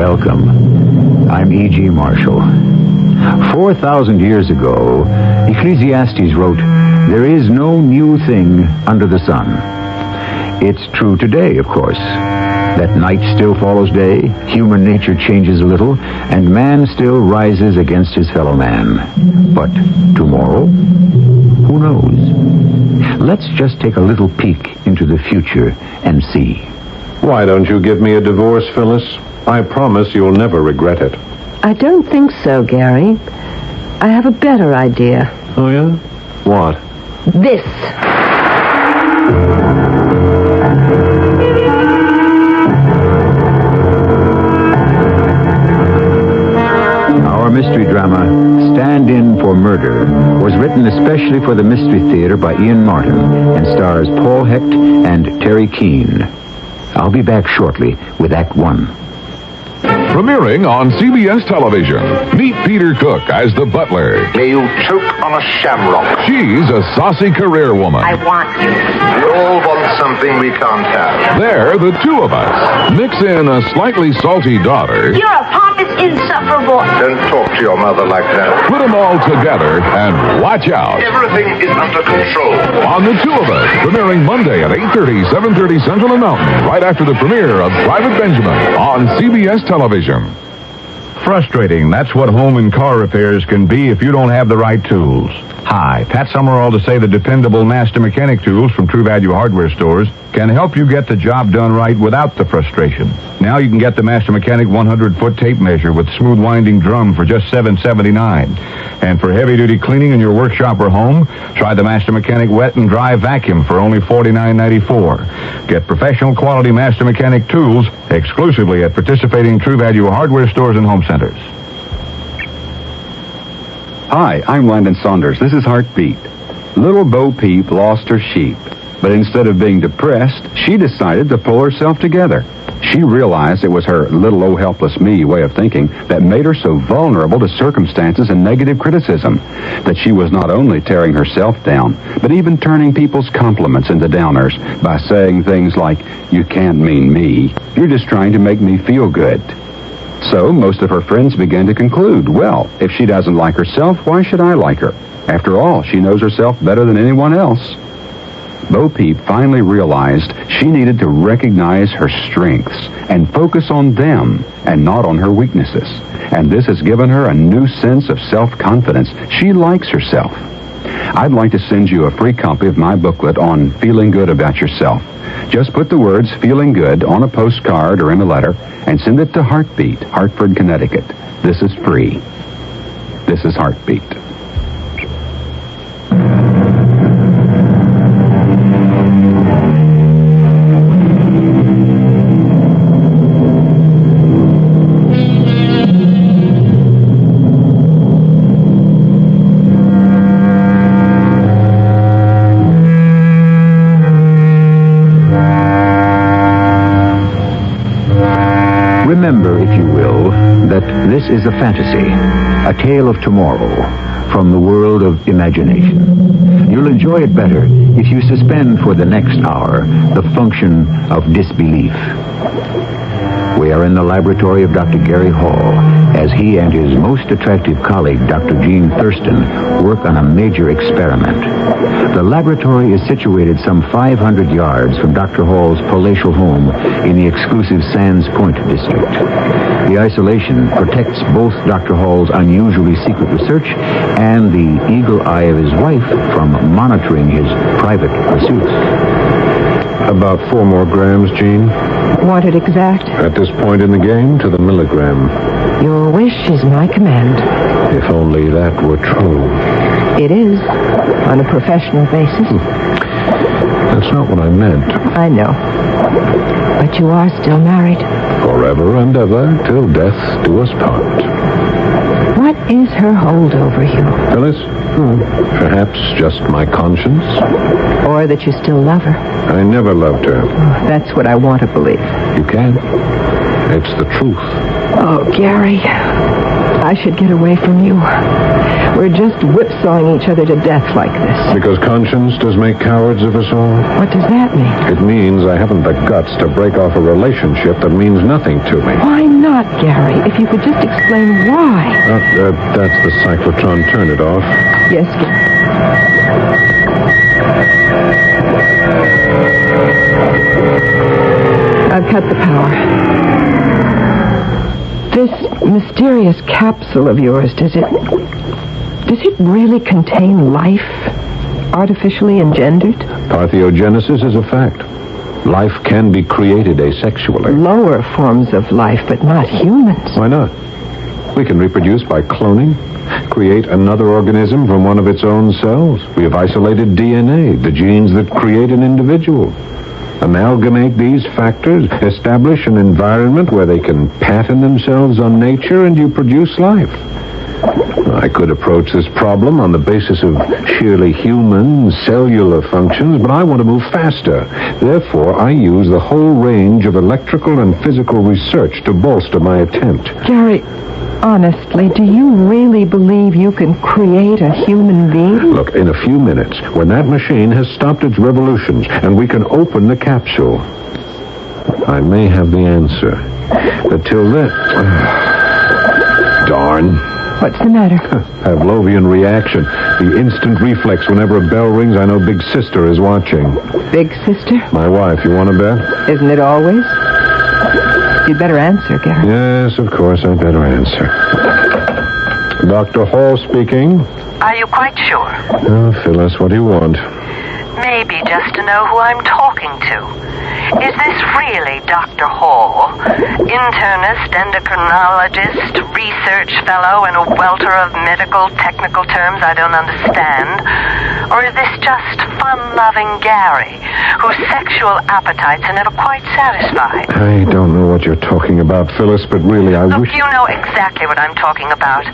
Welcome. I'm E.G. Marshall. 4,000 years ago, Ecclesiastes wrote, "There is no new thing under the sun." It's true today, of course, that night still follows day, human nature changes a little, and man still rises against his fellow man. But tomorrow? Who knows? Let's just take a little peek into the future and see. Why don't you give me a divorce, Phyllis? I promise you'll never regret it. I don't think so, Gary. I have a better idea. Oh, yeah? What? This. Our mystery drama, Standin for Murder, was written especially for the Mystery Theater by Ian Martin and stars Paul Hecht and Terry Keane. I'll be back shortly with Act One. Premiering on CBS television, meet Peter Cook as the butler. May you choke on a shamrock. She's a saucy career woman. I want you. We all want something we can't have. There, the two of us. Mix in a slightly salty daughter. You're a pompous, insufferable. Don't talk to your mother like that. Put them all together and watch out. Everything is under control. On The Two of Us, premiering Monday at 8:30, 7:30 Central and Mountain, right after the premiere of Private Benjamin on CBS television. Frustrating. That's what home and car repairs can be if you don't have the right tools. Hi, Pat Summerall to say the dependable Master Mechanic tools from True Value Hardware stores can help you get the job done right without the frustration. Now you can get the Master Mechanic 100-foot tape measure with smooth winding drum for just $7.79. And for heavy-duty cleaning in your workshop or home, try the Master Mechanic Wet and Dry Vacuum for only $49.94. Get professional quality Master Mechanic tools exclusively at participating True Value Hardware stores and home centers. Hi, I'm Landon Saunders. This is Heartbeat. Little Bo Peep lost her sheep, but instead of being depressed, she decided to pull herself together. She realized it was her little oh helpless me way of thinking that made her so vulnerable to circumstances and negative criticism, that she was not only tearing herself down, but even turning people's compliments into downers by saying things like, "You can't mean me. You're just trying to make me feel good." So most of her friends began to conclude, well, if she doesn't like herself, why should I like her? After all, she knows herself better than anyone else. Bo Peep finally realized she needed to recognize her strengths and focus on them and not on her weaknesses. And this has given her a new sense of self-confidence. She likes herself. I'd like to send you a free copy of my booklet on feeling good about yourself. Just put the words "feeling good" on a postcard or in a letter and send it to Heartbeat, Hartford, Connecticut. This is free. This is Heartbeat. Remember, if you will, that this is a fantasy, a tale of tomorrow from the world of imagination. You'll enjoy it better if you suspend for the next hour the function of disbelief. We are in the laboratory of Dr. Gary Hall as he and his most attractive colleague, Dr. Jean Thurston, work on a major experiment. The laboratory is situated some 500 yards from Dr. Hall's palatial home in the exclusive Sands Point district. The isolation protects both Dr. Hall's unusually secret research and the eagle eye of his wife from monitoring his private pursuits. About 4 more grams, Jean. Want it exact? At this point in the game, to the milligram. Your wish is my command. If only that were true. It is, on a professional basis. That's not what I meant. I know. But you are still married. Forever and ever, till death do us part. What is her hold over you? Phyllis? Perhaps just my conscience? Or that you still love her? I never loved her. Oh, that's what I want to believe. You can. It's the truth. Oh, Gary, I should get away from you. We're just whipsawing each other to death like this. Because conscience does make cowards of us all? What does that mean? It means I haven't the guts to break off a relationship that means nothing to me. Why not, Gary? If you could just explain why. That's the cyclotron. Turn it off. Yes, Gary. I've cut the power. This mysterious capsule of yours, does it really contain life? Artificially engendered? Parthenogenesis is a fact. Life can be created asexually. Lower forms of life, but not humans. Why not? We can reproduce by cloning, create another organism from one of its own cells. We have isolated DNA, the genes that create an individual. Amalgamate these factors, establish an environment where they can pattern themselves on nature, and you produce life. I could approach this problem on the basis of sheerly human cellular functions, but I want to move faster. Therefore, I use the whole range of electrical and physical research to bolster my attempt. Gary, honestly, do you really believe you can create a human being? Look, in a few minutes, when that machine has stopped its revolutions and we can open the capsule, I may have the answer. But till then... darn. What's the matter? Pavlovian reaction. The instant reflex whenever a bell rings, I know Big Sister is watching. Big Sister? My wife, you want to bet? Isn't it always? You'd better answer, Gary. Yes, of course, I'd better answer. Dr. Hall speaking. Are you quite sure? Oh, Phyllis, what do you want? Maybe just to know who I'm talking to. Is this really Dr. Hall? Internist, endocrinologist, research fellow, and a welter of medical technical terms I don't understand? Or is this just fun-loving Gary, whose sexual appetites are never quite satisfied? I don't know what you're talking about, Phyllis, but really I wish... Look, you know exactly what I'm talking about.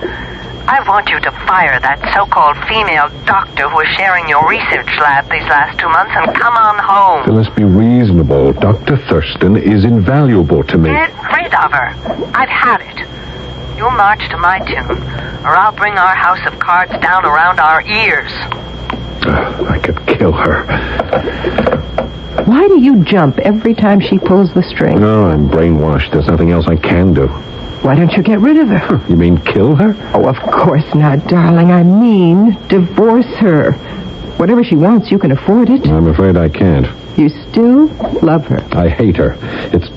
I want you to fire that so-called female doctor who is sharing your research lab these last 2 months and come on home. Phyllis, be reasonable. Dr. Thurston is invaluable to me. Get rid of her. I've had it. You'll march to my tune, or I'll bring our house of cards down around our ears. I could kill her. Why do you jump every time she pulls the string? No, I'm brainwashed. There's nothing else I can do. Why don't you get rid of her? You mean kill her? Oh, of course not, darling. I mean divorce her. Whatever she wants, you can afford it. I'm afraid I can't. You still love her. I hate her. It's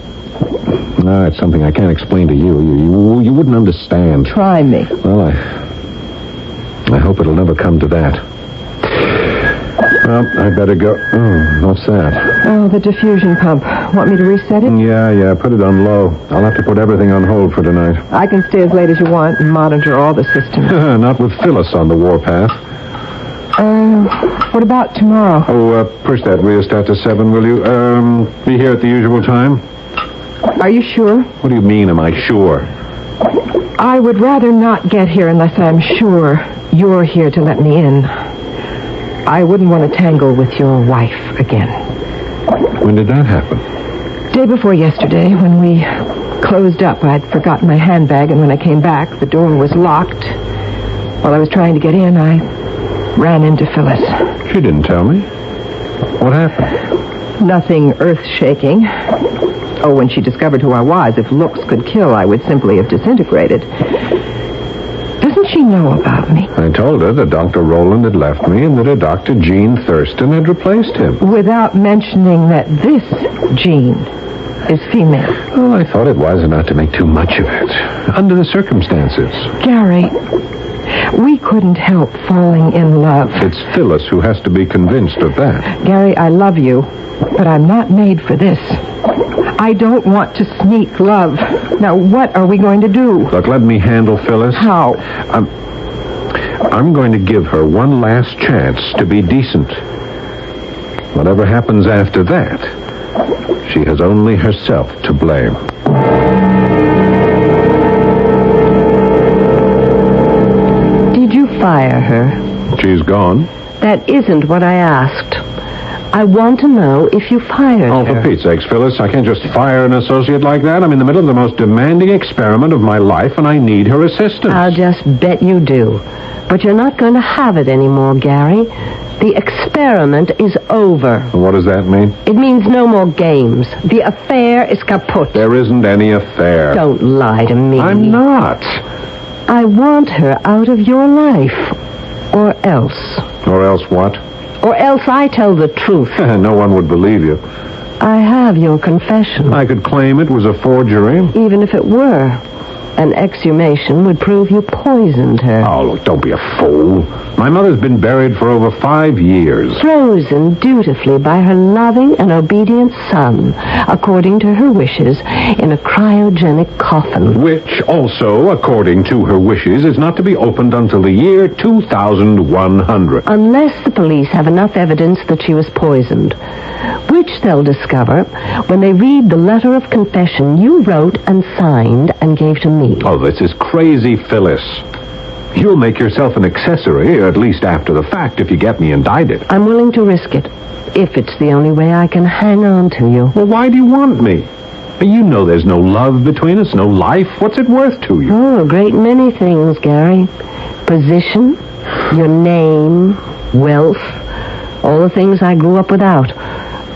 something I can't explain to you. You wouldn't understand. Try me. Well, I hope it'll never come to that. Well, I'd better go. Oh, what's that? Oh, the diffusion pump. Want me to reset it? Yeah, put it on low. I'll have to put everything on hold for tonight. I can stay as late as you want and monitor all the systems. Not with Phyllis on the warpath. What about tomorrow? Oh, push that rheostat to 7, will you? Be here at the usual time? Are you sure? What do you mean, am I sure? I would rather not get here unless I'm sure you're here to let me in. I wouldn't want to tangle with your wife again. When did that happen? Day before yesterday, when we closed up. I'd forgotten my handbag, and when I came back, the door was locked. While I was trying to get in, I ran into Phyllis. She didn't tell me. What happened? Nothing earth-shaking. Oh, when she discovered who I was, if looks could kill, I would simply have disintegrated. Doesn't she know about me? I told her that Dr. Rowland had left me and that a Dr. Gene Thurston had replaced him. Without mentioning that this Gene is female. Well, I thought it wiser not to make too much of it, under the circumstances. Gary, we couldn't help falling in love. It's Phyllis who has to be convinced of that. Gary, I love you, but I'm not made for this. I don't want to sneak love. Now, what are we going to do? Look, let me handle Phyllis. How? I'm going to give her one last chance to be decent. Whatever happens after that, she has only herself to blame. Did you fire her? She's gone. That isn't what I asked. I want to know if you fired Oh, her. for Pete's sakes, Phyllis, I can't just fire an associate like that. I'm in the middle of the most demanding experiment of my life, and I need her assistance. I'll just bet you do. But you're not going to have it anymore, Gary. The experiment is over. What does that mean? It means no more games. The affair is kaput. There isn't any affair. Don't lie to me. I'm not. I want her out of your life. Or else. Or else what? Or else I tell the truth. No one would believe you. I have your confession. I could claim it was a forgery. Even if it were, an exhumation would prove you poisoned her. Oh, look, don't be a fool. My mother's been buried for over 5 years. Frozen dutifully by her loving and obedient son, according to her wishes, in a cryogenic coffin. Which also, according to her wishes, is not to be opened until the year 2100. Unless the police have enough evidence that she was poisoned, which they'll discover when they read the letter of confession you wrote and signed and gave to me. Oh, this is crazy, Phyllis. You'll make yourself an accessory, at least after the fact, if you get me indicted. I'm willing to risk it, if it's the only way I can hang on to you. Well, why do you want me? You know there's no love between us, no life. What's it worth to you? Oh, a great many things, Gary. Position, your name, wealth, all the things I grew up without.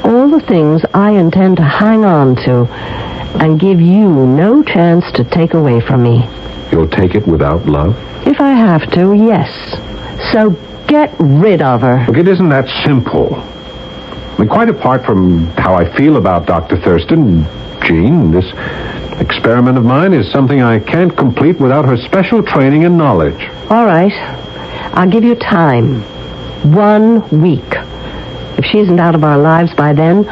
All the things I intend to hang on to and give you no chance to take away from me. You'll take it without love? If I have to, yes. So get rid of her. Look, it isn't that simple. I mean, quite apart from how I feel about Dr. Thurston, Jean, this experiment of mine is something I can't complete without her special training and knowledge. All right. I'll give you time. 1 week. If she isn't out of our lives by then,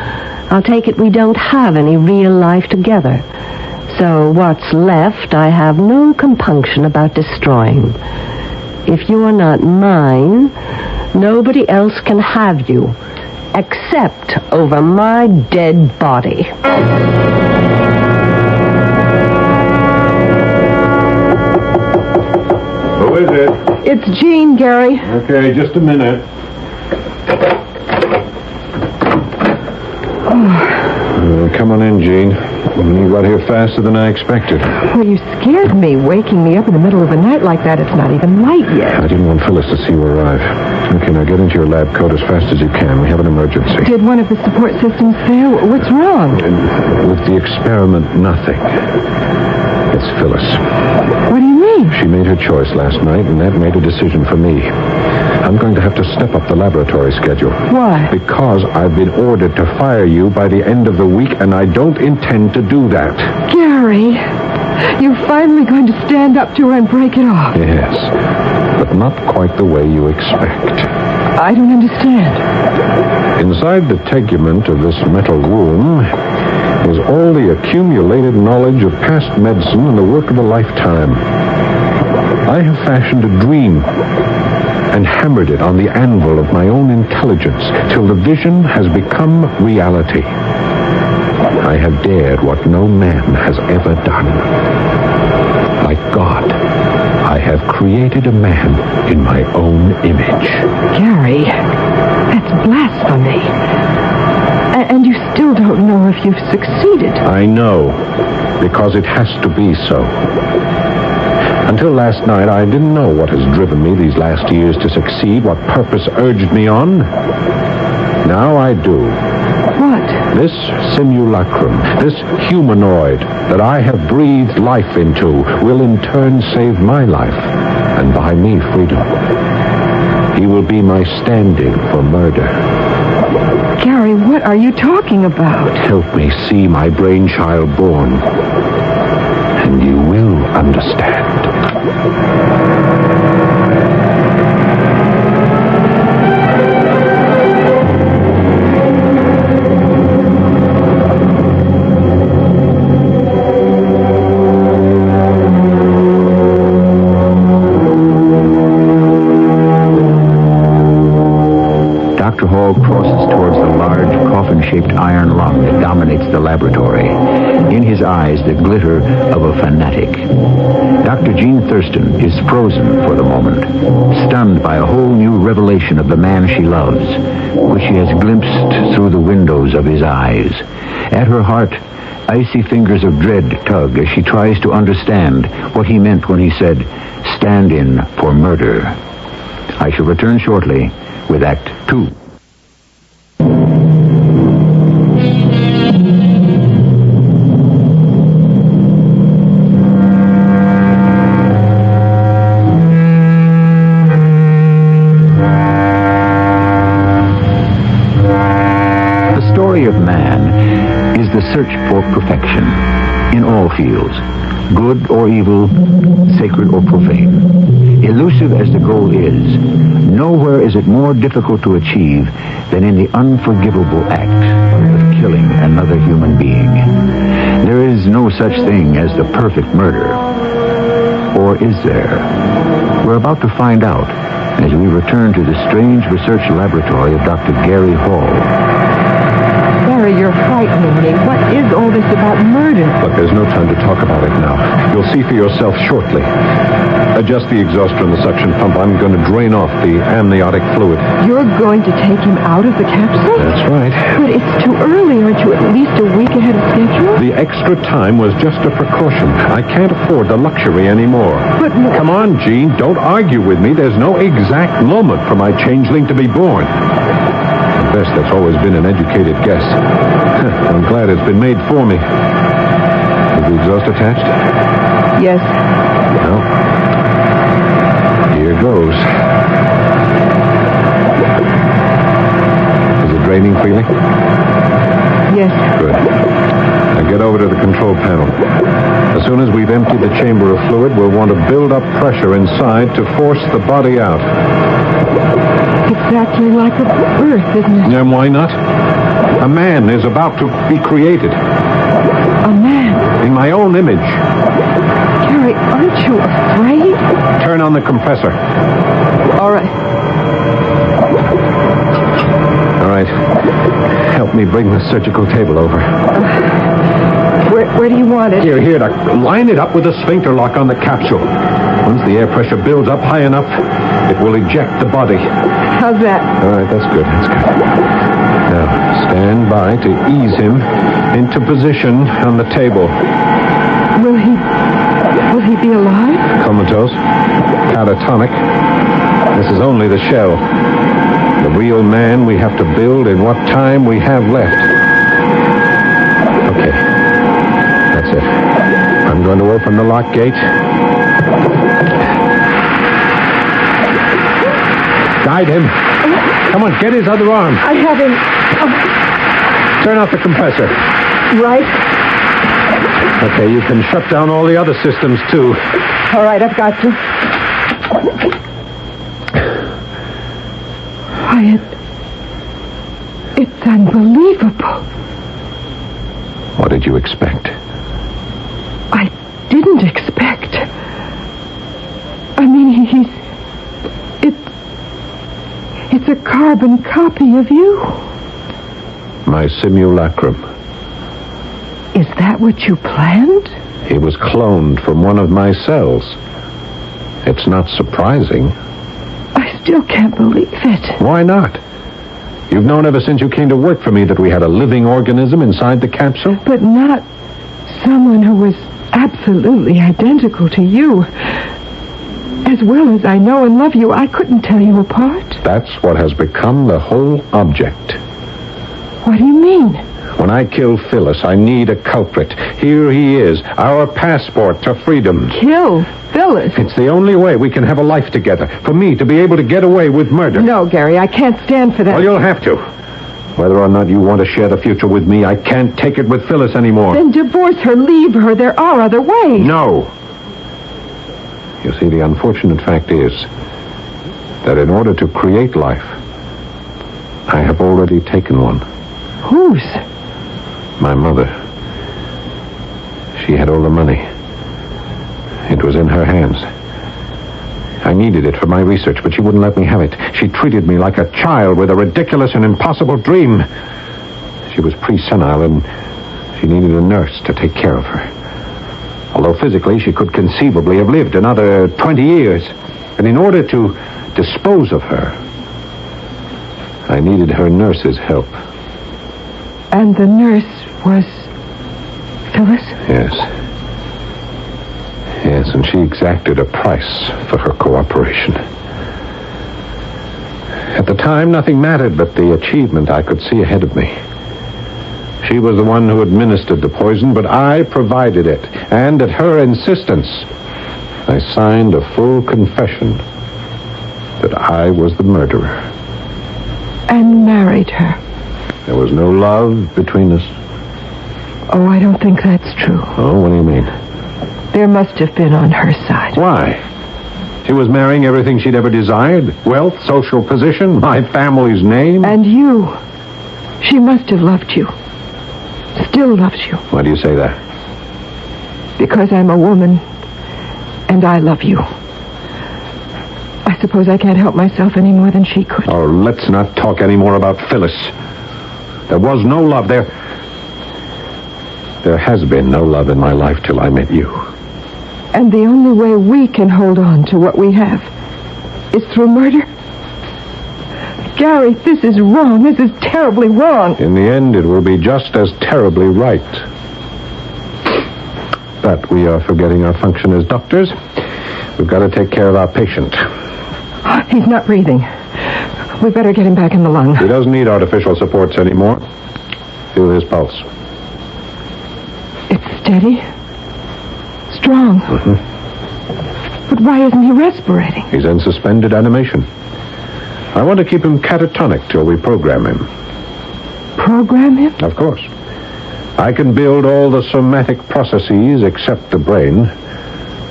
I'll take it we don't have any real life together. So what's left, I have no compunction about destroying. If you're not mine, nobody else can have you, except over my dead body. Who is it? It's Jean, Gary. Okay, just a minute. Come on in, Jean. You got here faster than I expected. Well, you scared me, waking me up in the middle of the night like that. It's not even light yet. I didn't want Phyllis to see you arrive. Okay, now get into your lab coat as fast as you can. We have an emergency. Did one of the support systems fail? What's wrong? With the experiment, nothing. It's Phyllis. What do you mean? She made her choice last night, and that made a decision for me. I'm going to have to step up the laboratory schedule. Why? Because I've been ordered to fire you by the end of the week, and I don't intend to do that. Gary, you're finally going to stand up to her and break it off. Yes, but not quite the way you expect. I don't understand. Inside the tegument of this metal room is all the accumulated knowledge of past medicine and the work of a lifetime. I have fashioned a dream and hammered it on the anvil of my own intelligence till the vision has become reality. I have dared what no man has ever done. Like God, I have created a man in my own image. Gary, that's blasphemy. And you still don't know if you've succeeded. I know, because it has to be so. Until last night, I didn't know what has driven me these last years to succeed, what purpose urged me on. Now I do. What? This simulacrum, this humanoid that I have breathed life into, will in turn save my life and buy me freedom. He will be my stand-in for murder. Gary, what are you talking about? Help me see my brainchild born, and you will understand. Dr. Hall crosses towards the large coffin-shaped iron lung that dominates the laboratory. In his his eyes the glitter of a fanatic. Dr. Jean Thurston is frozen for the moment, stunned by a whole new revelation of the man she loves, which she has glimpsed through the windows of his eyes. At her heart, icy fingers of dread tug as she tries to understand what he meant when he said, "Stand in for murder." I shall return shortly with Act 2. The story of man is the search for perfection in all fields, good or evil, sacred or profane. Elusive as the goal is, nowhere is it more difficult to achieve than in the unforgivable act of killing another human being. There is no such thing as the perfect murder. Or is there? We're about to find out as we return to the strange research laboratory of Dr. Gary Hall. Gary, you're frightening me. What is all this about murder? Look, there's no time to talk about it now. You'll see for yourself shortly. Adjust the exhauster and the suction pump. I'm going to drain off the amniotic fluid. You're going to take him out of the capsule? That's right. But it's too early. Aren't you at least a week ahead of schedule? The extra time was just a precaution. I can't afford the luxury anymore. But... Come on, Jean. Don't argue with me. There's no exact moment for my changeling to be born. At best, that's always been an educated guess. I'm glad it's been made for me. Is the exhaust attached? Yes. Well, here goes. Is it draining freely? Yes. Good. Now get over to the control panel. As soon as we've emptied the chamber of fluid, we'll want to build up pressure inside to force the body out. Exactly like a birth, isn't it? And why not? A man is about to be created. A man? In my own image. Gary, aren't you afraid? Turn on the compressor. All right. All right. Help me bring the surgical table over. Where do you want it? Here, Doc. Line it up with the sphincter lock on the capsule. Once the air pressure builds up high enough, it will eject the body. How's that? All right, that's good. Now, stand by to ease him into position on the table. Will he be alive? Comatose. Catatonic. This is only the shell. The real man we have to build in what time we have left. Okay. That's it. I'm going to open the lock gate. Guide him. Come on, get his other arm. I have him. Turn off the compressor. Right. Okay, you can shut down all the other systems, too. All right, I've got to. Quiet. It's unbelievable. What did you expect? I didn't expect. I mean, it's a carbon copy of you. My simulacrum. Is that what you planned? He was cloned from one of my cells. It's not surprising. I still can't believe it. Why not? You've known ever since you came to work for me that we had a living organism inside the capsule? But not someone who was absolutely identical to you. As well as I know and love you, I couldn't tell you apart. That's what has become the whole object. What do you mean? When I kill Phyllis, I need a culprit. Here he is, our passport to freedom. Kill Phyllis? It's the only way we can have a life together. For me to be able to get away with murder. No, Gary, I can't stand for that. Well, you'll have to. Whether or not you want to share the future with me, I can't take it with Phyllis anymore. Then divorce her, leave her. There are other ways. No. You see, the unfortunate fact is that in order to create life, I have already taken one. Whose? My mother. She had all the money. It was in her hands. I needed it for my research, but she wouldn't let me have it. She treated me like a child with a ridiculous and impossible dream. She was pre-senile, and She needed a nurse to take care of her. Although physically she could conceivably have lived another 20 years. And in order to dispose of her, I needed her nurse's help. And the nurse was Phyllis? Yes. Yes, and she exacted a price for her cooperation. At the time, nothing mattered but the achievement I could see ahead of me. She was the one who administered the poison, but I provided it. And at her insistence, I signed a full confession that I was the murderer. And married her. There was no love between us. Oh, I don't think that's true. Oh, what do you mean? There must have been on her side. Why? She was marrying everything she'd ever desired. Wealth, social position, my family's name. And you. She must have loved you. Still loves you. Why do you say that? Because I'm a woman, and I love you. I suppose I can't help myself any more than she could. Oh, let's not talk any more about Phyllis. There was no love there. There has been no love in my life till I met you. And the only way we can hold on to what we have is through murder? Gary, this is wrong. This is terribly wrong. In the end, it will be just as terribly right. But we are forgetting our function as doctors. We've got to take care of our patient. He's not breathing. We better get him back in the lung. He doesn't need artificial supports anymore. Feel his pulse. It's steady. Strong. Mm-hmm. But why isn't he respirating? He's in suspended animation. I want to keep him catatonic till we program him. Program him? Of course. I can build all the somatic processes except the brain.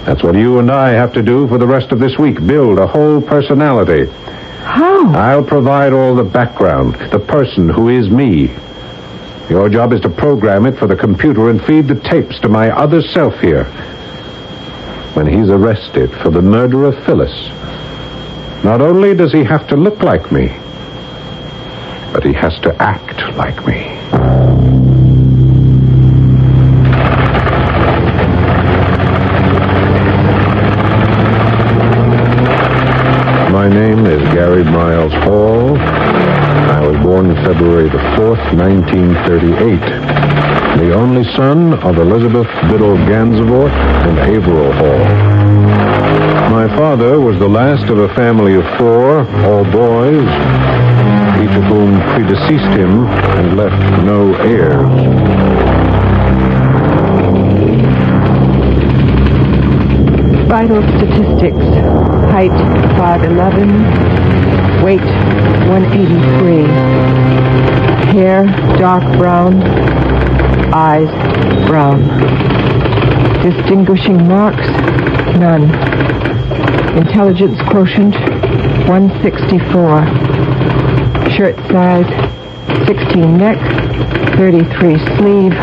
That's what you and I have to do for the rest of this week. Build a whole personality. How? I'll provide all the background, the person who is me. Your job is to program it for the computer and feed the tapes to my other self here. When he's arrested for the murder of Phyllis, not only does he have to look like me, but he has to act like me. My name is Gary Miles Hall. I was born February the 4th, 1938. The only son of Elizabeth Biddle Gansevoort and Averill Hall. My father was the last of a family of 4, all boys, each of whom predeceased him and left no heirs. Vital statistics. Height 5'11", weight 183. Hair dark brown, eyes brown. Distinguishing marks, none. Intelligence quotient 164. Shirt size 16 neck, 33 sleeve.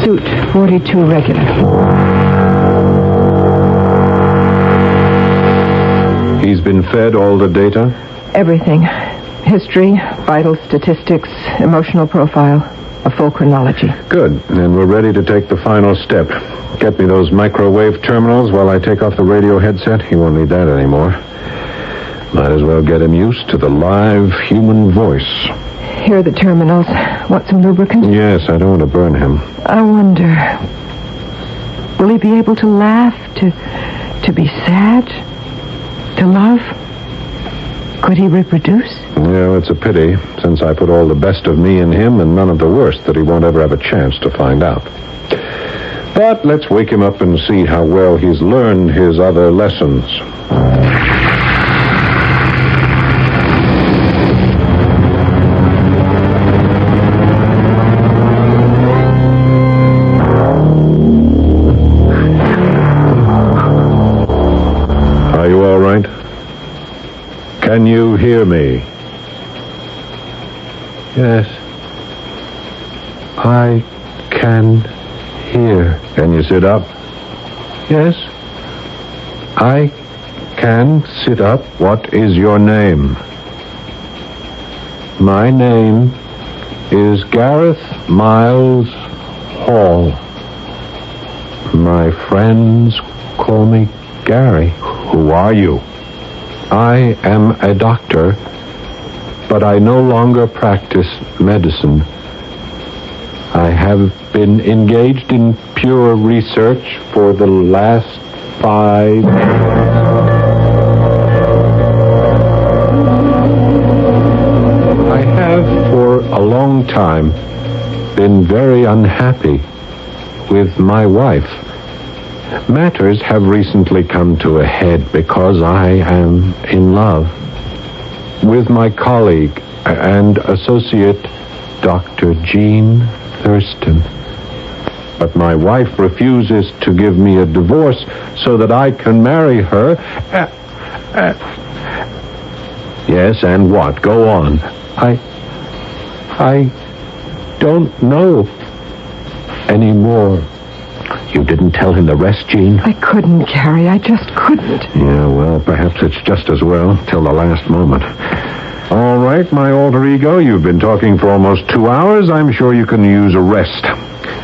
Suit 42 regular. He's been fed all the data? Everything. History, vital statistics, emotional profile, a full chronology. Good. And we're ready to take the final step. Get me those microwave terminals while I take off the radio headset. He won't need that anymore. Might as well get him used to the live human voice. Here are the terminals. Want some lubricant? Yes, I don't want to burn him. I wonder, will he be able to laugh, to be sad, to love? Could he reproduce? Yeah, it's a pity, since I put all the best of me in him and none of the worst that he won't ever have a chance to find out. But let's wake him up and see how well he's learned his other lessons. Are you all right? Can you hear me? Yes. I can hear. Can you sit up? Yes. I can sit up. What is your name? My name is Gareth Miles Hall. My friends call me Gary. Who are you? I am a doctor, but I no longer practice medicine. I have been engaged in pure research for the last 5 years. I have for a long time been very unhappy with my wife. Matters have recently come to a head because I am in love with my colleague and associate, Dr. Jean Thurston. But my wife refuses to give me a divorce so that I can marry her. Yes, and what? Go on. I don't know anymore. You didn't tell him the rest, Jean? I couldn't, Gary. I just couldn't. Yeah, well, perhaps it's just as well, till the last moment. All right, my alter ego, you've been talking for almost 2 hours. I'm sure you can use a rest.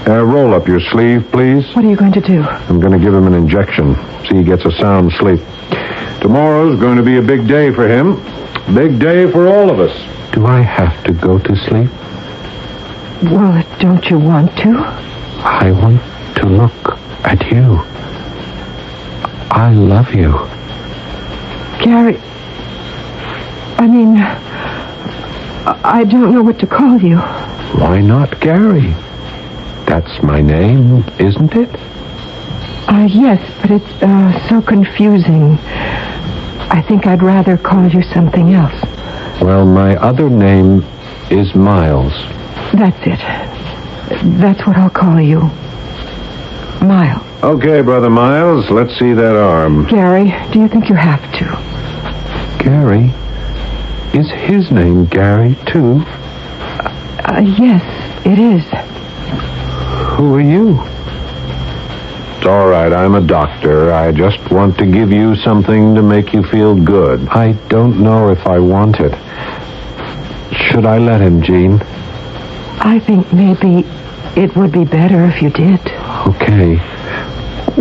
Roll up your sleeve, please. What are you going to do? I'm going to give him an injection. See he gets a sound sleep. Tomorrow's going to be a big day for him. Big day for all of us. Do I have to go to sleep? Well, don't you want to? I want to look at you. I love you. Gary, I mean, I don't know what to call you. Why not Gary? That's my name, isn't it? Yes, but it's so confusing. I think I'd rather call you something else. Well, my other name is Miles. That's it. That's what I'll call you. Miles. Okay, Brother Miles, let's see that arm. Gary, do you think you have to? Gary? Is his name Gary, too? Yes, it is. Who are you? It's all right, I'm a doctor. I just want to give you something to make you feel good. I don't know if I want it. Should I let him, Jean? I think maybe it would be better if you did. Okay.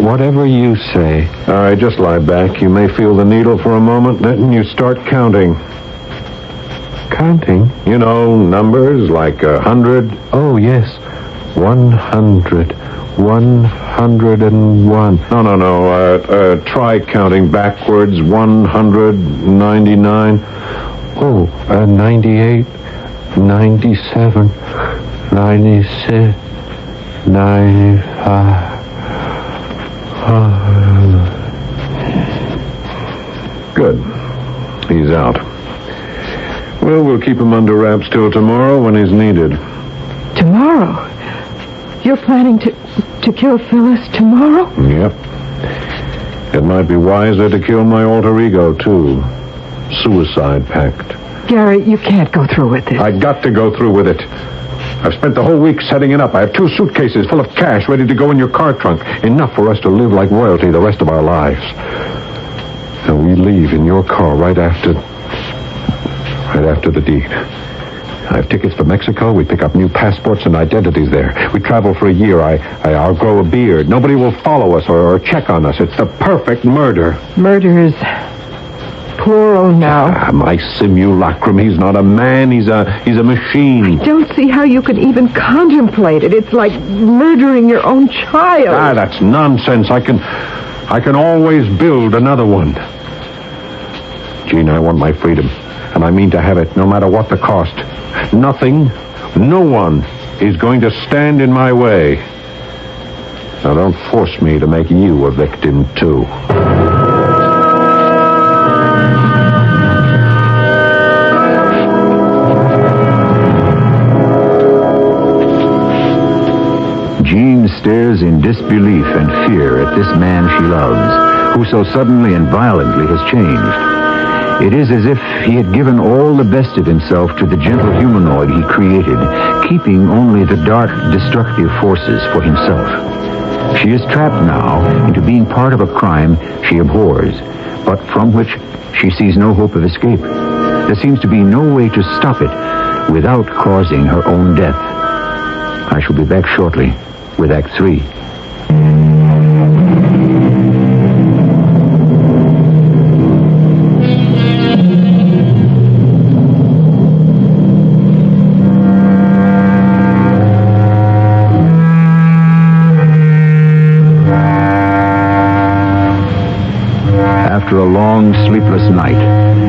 Whatever you say. All right, just lie back. You may feel the needle for a moment, then you start counting. Counting? You know, numbers like 100. Oh, yes. 100. 101. No. Try counting backwards. 199. Oh, 98. 97. 96. 95. Good. He's out. Well, we'll keep him under wraps till tomorrow when he's needed. Tomorrow? You're planning to kill Phyllis tomorrow? Yep. It might be wiser to kill my alter ego, too. Suicide pact. Gary, you can't go through with this. I got to go through with it. I've spent the whole week setting it up. I have 2 suitcases full of cash ready to go in your car trunk. Enough for us to live like royalty the rest of our lives. And we leave in your car right after the deed. I have tickets for Mexico. We pick up new passports and identities there. We travel for a year. I'll grow a beard. Nobody will follow us or check on us. It's the perfect murder. Murder is plural now. My simulacrum. He's not a man. He's a machine. I don't see how you could even contemplate it. It's like murdering your own child. That's nonsense. I can always build another one. Gene, I want my freedom. And I mean to have it, no matter what the cost. Nothing, no one is going to stand in my way. Now don't force me to make you a victim, too. Jean stares in disbelief and fear at this man she loves, who so suddenly and violently has changed. It is as if he had given all the best of himself to the gentle humanoid he created, keeping only the dark, destructive forces for himself. She is trapped now into being part of a crime she abhors, but from which she sees no hope of escape. There seems to be no way to stop it without causing her own death. I shall be back shortly with Act 3. After a long, sleepless night,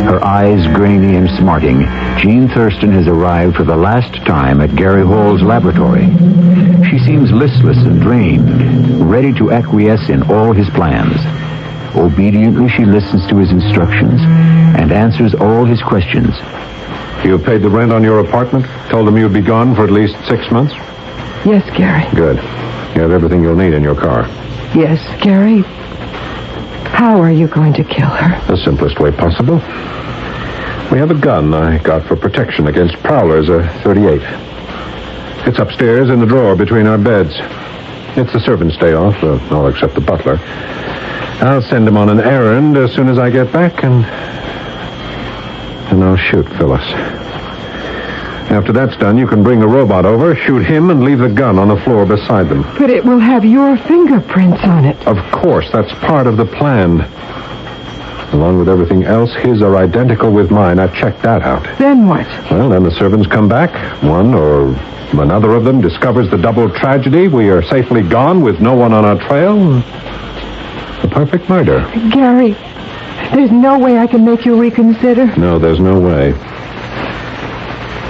her eyes grainy and smarting, Jean Thurston has arrived for the last time at Gary Hall's laboratory. She seems listless and drained, ready to acquiesce in all his plans. Obediently, she listens to his instructions and answers all his questions. You paid the rent on your apartment? Told them you'd be gone for at least 6 months? Yes, Gary. Good. You have everything you'll need in your car. Yes, Gary. How are you going to kill her? The simplest way possible. We have a gun I got for protection against prowlers, a .38. It's upstairs in the drawer between our beds. It's the servant's day off, all except the butler. I'll send him on an errand as soon as I get back, and I'll shoot Phyllis. After that's done, you can bring the robot over, shoot him, and leave the gun on the floor beside them. But it will have your fingerprints on it. Of course, that's part of the plan. Along with everything else, his are identical with mine. I checked that out. Then what? Well, then the servants come back. One or another of them discovers the double tragedy. We are safely gone with no one on our trail. A perfect murder. Gary, there's no way I can make you reconsider. No, there's no way.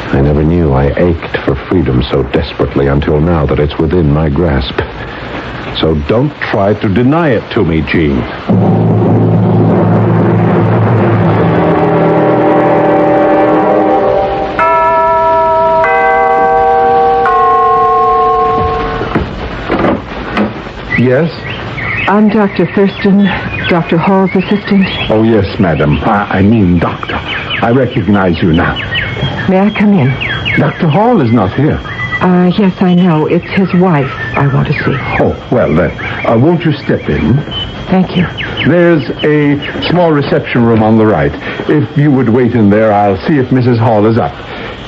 I never knew I ached for freedom so desperately until now that it's within my grasp. So don't try to deny it to me, Jean. Yes? I'm Dr. Thurston, Dr. Hall's assistant. Oh, yes, madam. I mean, doctor. I recognize you now. May I come in? Dr. Hall is not here. Yes, I know. It's his wife I want to see. Oh, well then, won't you step in? Thank you. There's a small reception room on the right. If you would wait in there, I'll see if Mrs. Hall is up.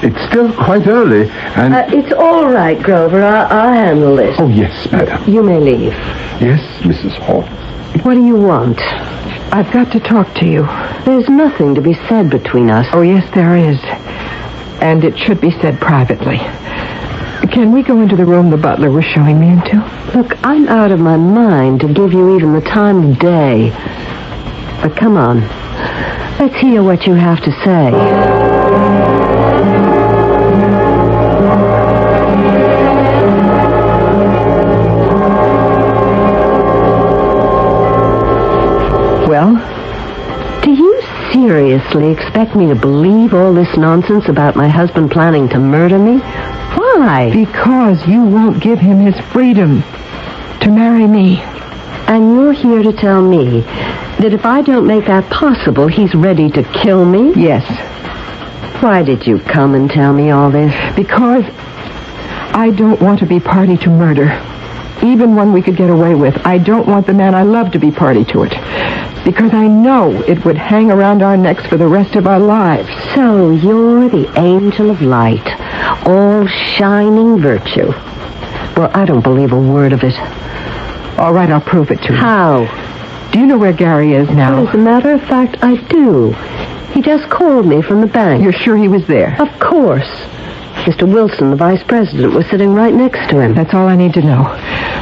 It's still quite early, and... It's all right, Grover. I'll handle this. Oh, yes, madam. You may leave. Yes, Mrs. Hall. What do you want? I've got to talk to you. There's nothing to be said between us. Oh, yes, there is. And it should be said privately. Can we go into the room the butler was showing me into? Look, I'm out of my mind to give you even the time of day. But come on. Let's hear what you have to say. Well? Do you seriously expect me to believe all this nonsense about my husband planning to murder me? Why? Because you won't give him his freedom to marry me. And you're here to tell me that if I don't make that possible, he's ready to kill me? Yes. Why did you come and tell me all this? Because I don't want to be party to murder. Even one we could get away with. I don't want the man I love to be party to it. Because I know it would hang around our necks for the rest of our lives. So you're the angel of light, all shining virtue. Well, I don't believe a word of it. All right, I'll prove it to you. How? Do you know where Gary is now? Well, as a matter of fact, I do. He just called me from the bank. You're sure he was there? Of course. Mr. Wilson, the vice president, was sitting right next to him. That's all I need to know.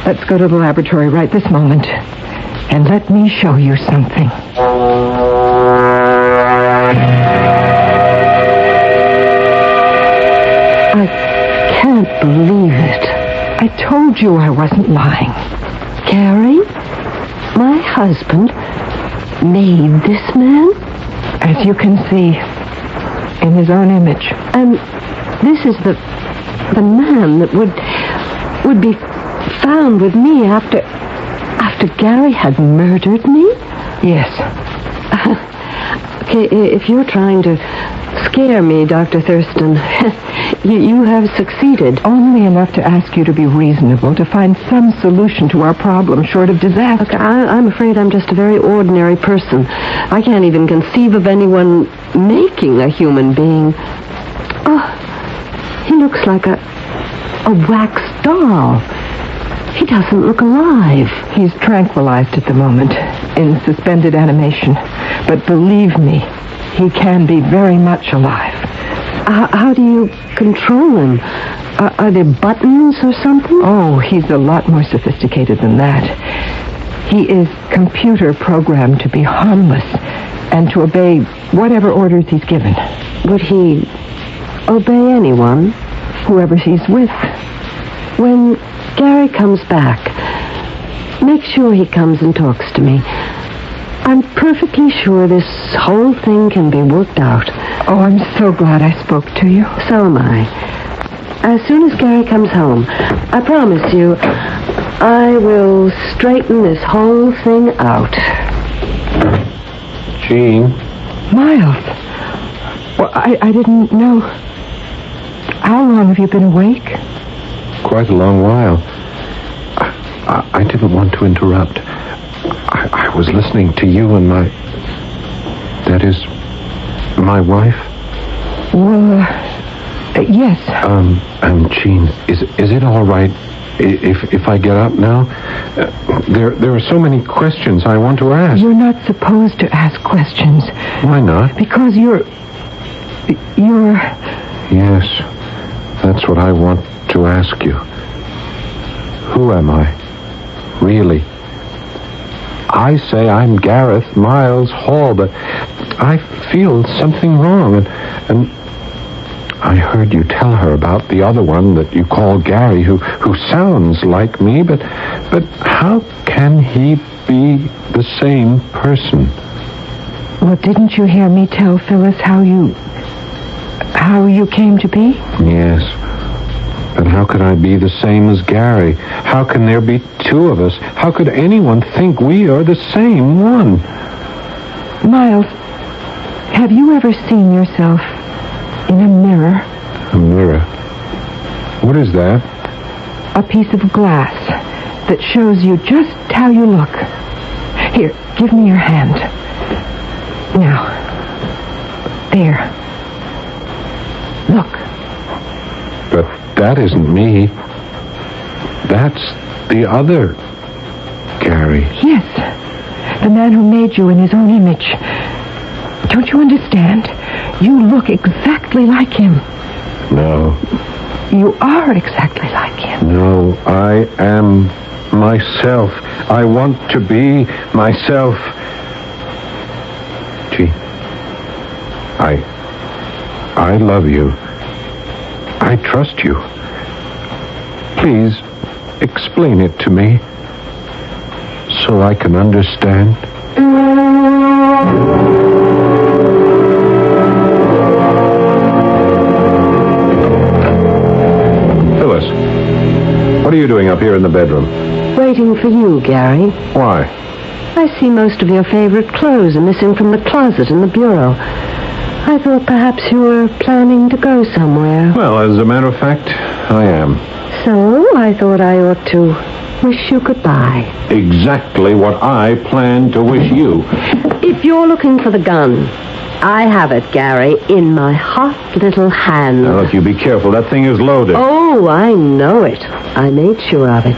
Let's go to the laboratory right this moment. And let me show you something. I can't believe it. I told you I wasn't lying. Gary, my husband, made this man? As you can see, in his own image. And this is the man that would be found with me after Gary had murdered me? Yes. Okay, if you're trying to scare me, Dr. Thurston, you have succeeded. Only enough to ask you to be reasonable, to find some solution to our problem short of disaster. Look, I'm afraid I'm just a very ordinary person. I can't even conceive of anyone making a human being. Oh, he looks like a wax doll. He doesn't look alive. He's tranquilized at the moment, in suspended animation. But believe me, he can be very much alive. How do you control him? Are there buttons or something? Oh, he's a lot more sophisticated than that. He is computer programmed to be harmless and to obey whatever orders he's given. Would he obey anyone? Whoever he's with. When Gary comes back, make sure he comes and talks to me. I'm perfectly sure this whole thing can be worked out. Oh, I'm so glad I spoke to you. So am I. As soon as Gary comes home, I promise you, I will straighten this whole thing out. Jean? Miles. Well, I didn't know. How long have you been awake? Quite a long while. I didn't want to interrupt. I was listening to you and that is, my wife. Well, yes. Jean, is it all right if I get up now? There are so many questions I want to ask. You're not supposed to ask questions. Why not? Because you're... Yes, that's what I want to ask you. Who am I? Really? I say I'm Gareth Miles Hall, but I feel something wrong, and I heard you tell her about the other one that you call Gary, who sounds like me, but how can he be the same person? Well, didn't you hear me tell Phyllis how you came to be? Yes. But how could I be the same as Gary? How can there be two of us? How could anyone think we are the same one? Miles, have you ever seen yourself in a mirror? A mirror? What is that? A piece of glass that shows you just how you look. Here, give me your hand. Now. There. Look. But that isn't me. That's the other Gary. Yes. The man who made you in his own image. Don't you understand? You look exactly like him. No. You are exactly like him. No, I am myself. I want to be myself. Gee, I love you. I trust you. Please, explain it to me so I can understand. Phyllis, what are you doing up here in the bedroom? Waiting for you, Gary. Why? I see most of your favorite clothes are missing from the closet in the bureau. I thought perhaps you were planning to go somewhere. Well, as a matter of fact, I am. So I thought I ought to wish you goodbye. Exactly what I planned to wish you. If you're looking for the gun, I have it, Gary, in my hot little hand. Now, look, you be careful. That thing is loaded. Oh, I know it. I made sure of it,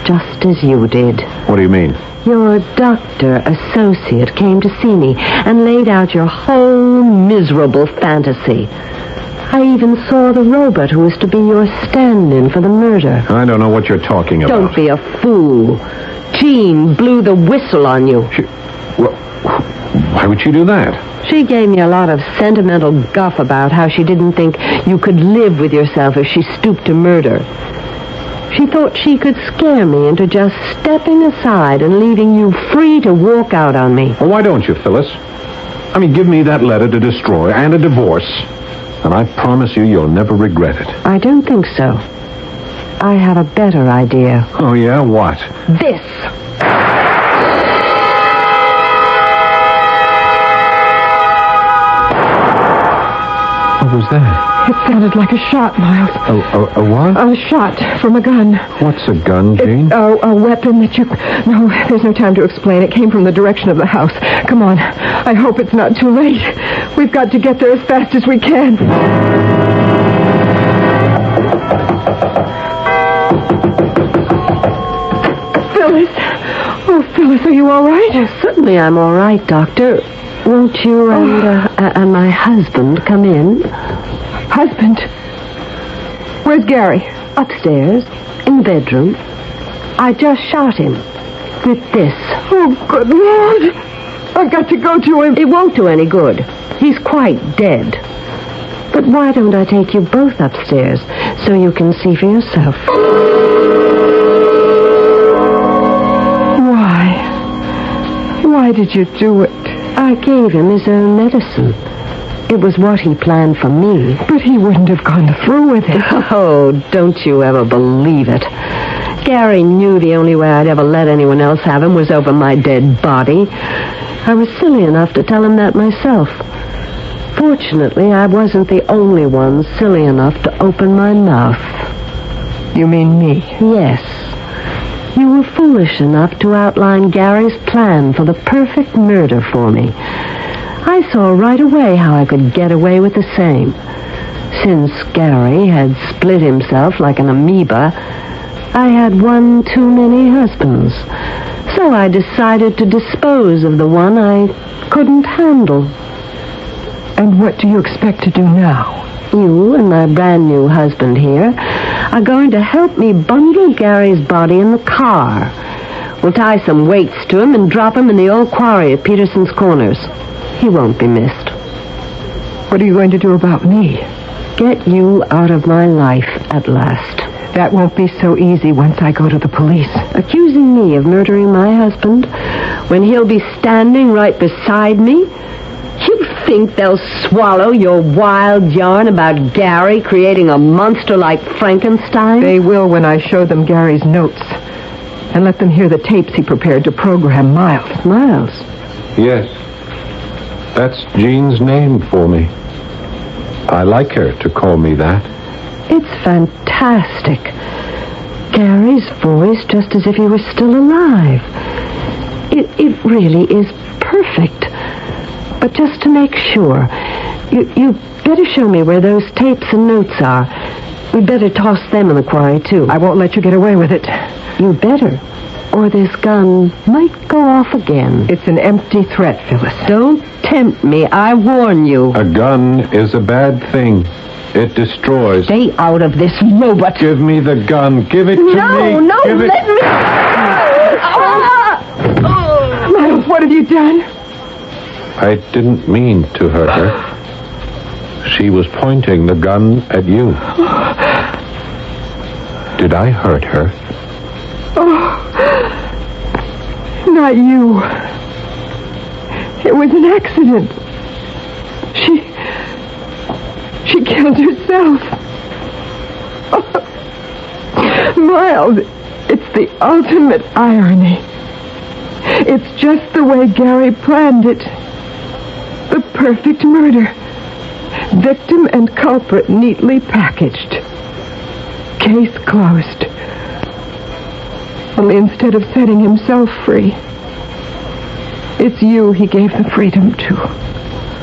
just as you did. What do you mean? Your doctor associate came to see me and laid out your whole miserable fantasy. I even saw the robot who was to be your stand-in for the murder. I don't know what you're talking about. Don't be a fool. Jean blew the whistle on you. Why would she do that? She gave me a lot of sentimental guff about how she didn't think you could live with yourself if she stooped to murder. She thought she could scare me into just stepping aside and leaving you free to walk out on me. Well, why don't you, Phyllis? I mean, give me that letter to destroy and a divorce, and I promise you'll never regret it. I don't think so. I have a better idea. Oh, yeah? What? This. What was that? It sounded like a shot, Miles. A what? A shot from a gun. What's a gun, Jean? A weapon that you... No, there's no time to explain. It came from the direction of the house. Come on. I hope it's not too late. We've got to get there as fast as we can. Phyllis. Oh, Phyllis, are you all right? Certainly I'm all right, Doctor. Won't you and my husband come in? Husband? Where's Gary? Upstairs, in the bedroom. I just shot him with this. Oh, good Lord. I've got to go to him. It won't do any good. He's quite dead. But why don't I take you both upstairs so you can see for yourself? Why did you do it? I gave him his own medicine. It was what he planned for me. But he wouldn't have gone through with it. Oh, don't you ever believe it. Gary knew the only way I'd ever let anyone else have him was over my dead body. I was silly enough to tell him that myself. Fortunately, I wasn't the only one silly enough to open my mouth. You mean me? Yes. You were foolish enough to outline Gary's plan for the perfect murder for me. I saw right away how I could get away with the same. Since Gary had split himself like an amoeba, I had one too many husbands. So I decided to dispose of the one I couldn't handle. And what do you expect to do now? You and my brand new husband here are going to help me bundle Gary's body in the car. We'll tie some weights to him and drop him in the old quarry at Peterson's Corners. He won't be missed. What are you going to do about me? Get you out of my life at last. That won't be so easy once I go to the police. Accusing me of murdering my husband when he'll be standing right beside me? You think they'll swallow your wild yarn about Gary creating a monster like Frankenstein? They will when I show them Gary's notes and let them hear the tapes he prepared to program Miles. Miles? Yes. That's Jean's name for me. I like her to call me that. It's fantastic. Gary's voice just as if he was still alive. It really is perfect. But just to make sure, you better show me where those tapes and notes are. We'd better toss them in the quarry, too. I won't let you get away with it. You better. Or this gun might go off again. It's an empty threat, Phyllis. Don't tempt me. I warn you. A gun is a bad thing. It destroys. Stay out of this, robot. Give me the gun. Give it to me. No, Give it... let me. Miles, what have you done? I didn't mean to hurt her. She was pointing the gun at you. Did I hurt her? Oh, not you. It was an accident. She killed herself. Oh, Miles, it's the ultimate irony. It's just the way Gary planned it. The perfect murder. Victim and culprit neatly packaged. Case closed. Only instead of setting himself free, it's you he gave the freedom to.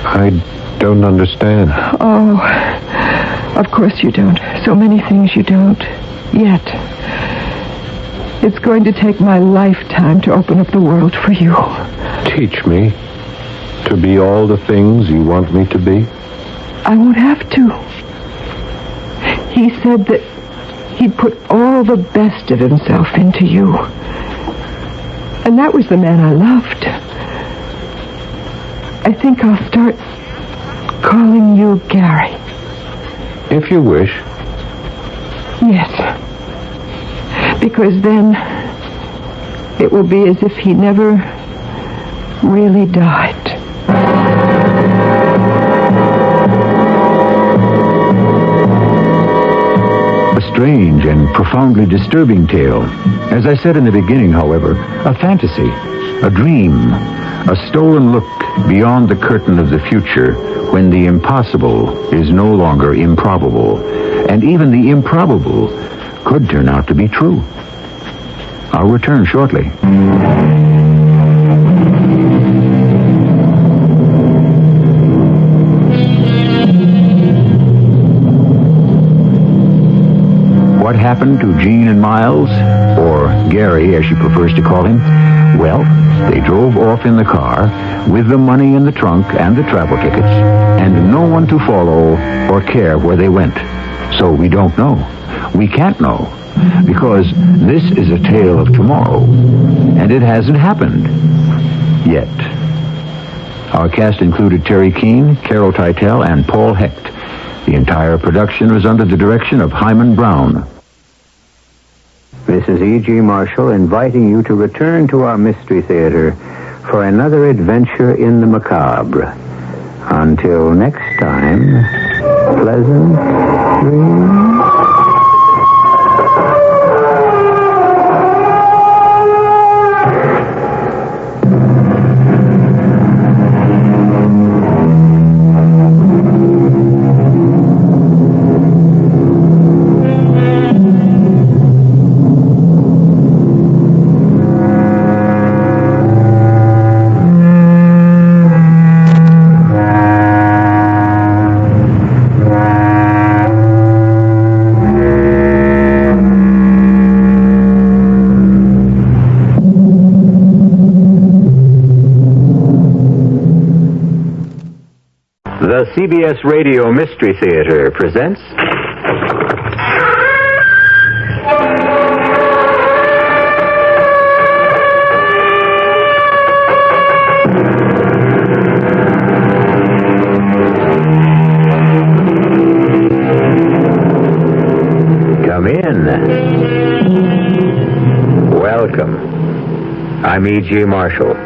I don't understand. Oh, of course you don't. So many things you don't. Yet. It's going to take my lifetime to open up the world for you. Teach me to be all the things you want me to be. I won't have to. He said that he'd put all the best of himself into you. And that was the man I loved. I think I'll start calling you Gary. If you wish. Yes. Because then it will be as if he never really died. A strange and profoundly disturbing tale. As I said in the beginning, however, a fantasy, a dream, a stolen look beyond the curtain of the future when the impossible is no longer improbable, and even the improbable could turn out to be true. I'll return shortly. What happened to Jean and Miles? Or Gary, as she prefers to call him, well, they drove off in the car with the money in the trunk and the travel tickets, and no one to follow or care where they went. So we don't know. We can't know, because this is a tale of tomorrow, and it hasn't happened yet. Our cast included Terry Keane, Carol Teitel, and Paul Hecht. The entire production was under the direction of Hyman Brown. This is E.G. Marshall inviting you to return to our Mystery Theater for another adventure in the macabre. Until next time, pleasant dreams. The CBS Radio Mystery Theater presents... Come in. Welcome. I'm E.G. Marshall.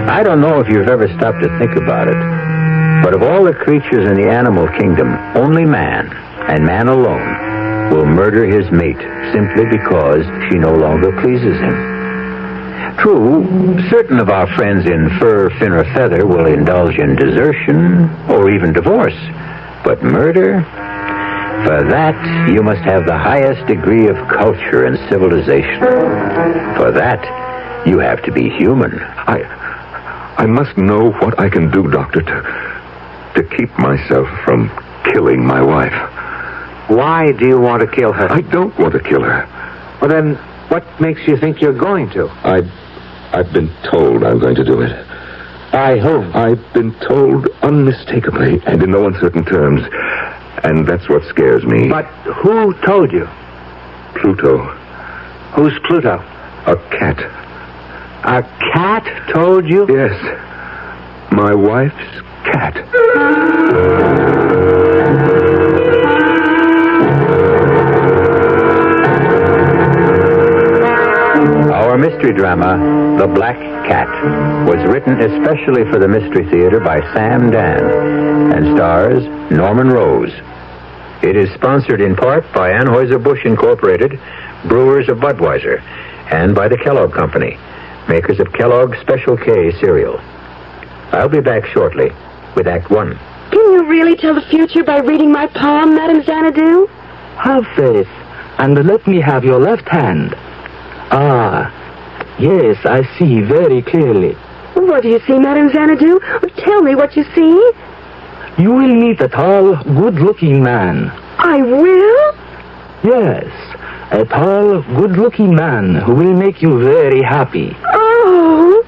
I don't know if you've ever stopped to think about it, but of all the creatures in the animal kingdom, only man, and man alone, will murder his mate simply because she no longer pleases him. True, certain of our friends in fur, fin, or feather will indulge in desertion or even divorce, but murder? For that, you must have the highest degree of culture and civilization. For that, you have to be human. I must know what I can do, Doctor, to keep myself from killing my wife. Why do you want to kill her? I don't want to kill her. Well, then, what makes you think you're going to? I've been told I'm going to do it. By whom? I've been told unmistakably and in no uncertain terms. And that's what scares me. But who told you? Pluto. Who's Pluto? A cat. A cat told you? Yes. My wife's cat. Our mystery drama, The Black Cat, was written especially for the Mystery Theater by Sam Dan and stars Norman Rose. It is sponsored in part by Anheuser-Busch Incorporated, brewers of Budweiser, and by the Kellogg Company, makers of Kellogg's Special K cereal. I'll be back shortly with Act One. Can you really tell the future by reading my palm, Madame Xanadu? Have faith, and let me have your left hand. Ah, yes, I see very clearly. What do you see, Madame Xanadu? Tell me what you see. You will meet a tall, good-looking man. I will? Yes, a tall, good-looking man who will make you very happy. Oh!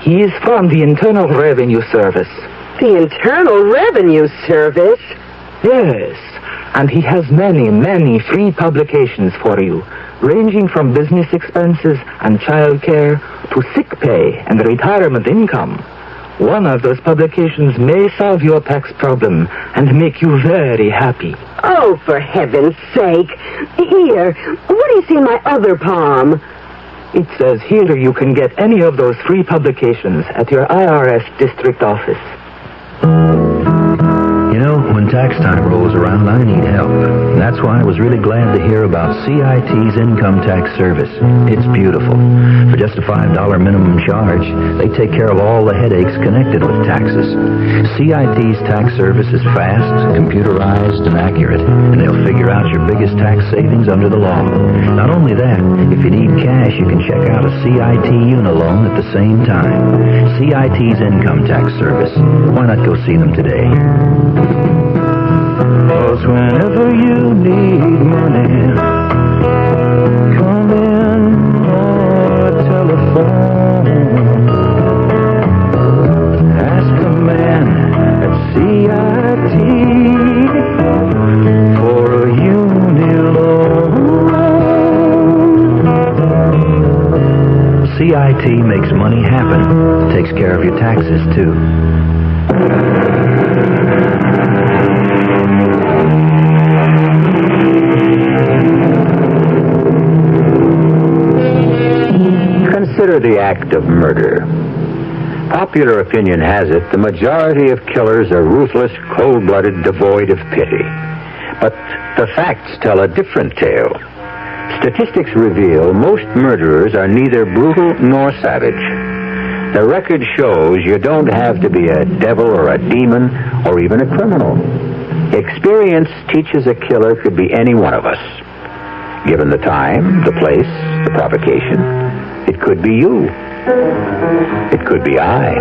He is from the Internal Revenue Service. The Internal Revenue Service? Yes, and he has many, many free publications for you, ranging from business expenses and child care to sick pay and retirement income. One of those publications may solve your tax problem and make you very happy. Oh, for heaven's sake. Here, what do you see in my other palm? It says here you can get any of those free publications at your IRS district office. You know, when tax time rolls around, I need help. And that's why I was really glad to hear about CIT's income tax service. It's beautiful. For just a $5 minimum charge, they take care of all the headaches connected with taxes. CIT's tax service is fast, computerized, and accurate, and they'll figure out your biggest tax savings under the law. Not only that, if you need cash, you can check out a CIT Unilone at the same time. CIT's income tax service. Why not go see them today? 'Cause whenever you need money, come in. CIT makes money happen. Takes care of your taxes, too. Consider the act of murder. Popular opinion has it the majority of killers are ruthless, cold-blooded, devoid of pity. But the facts tell a different tale. Statistics reveal most murderers are neither brutal nor savage. The record shows you don't have to be a devil or a demon or even a criminal. Experience teaches a killer could be any one of us. Given the time, the place, the provocation, it could be you. It could be I.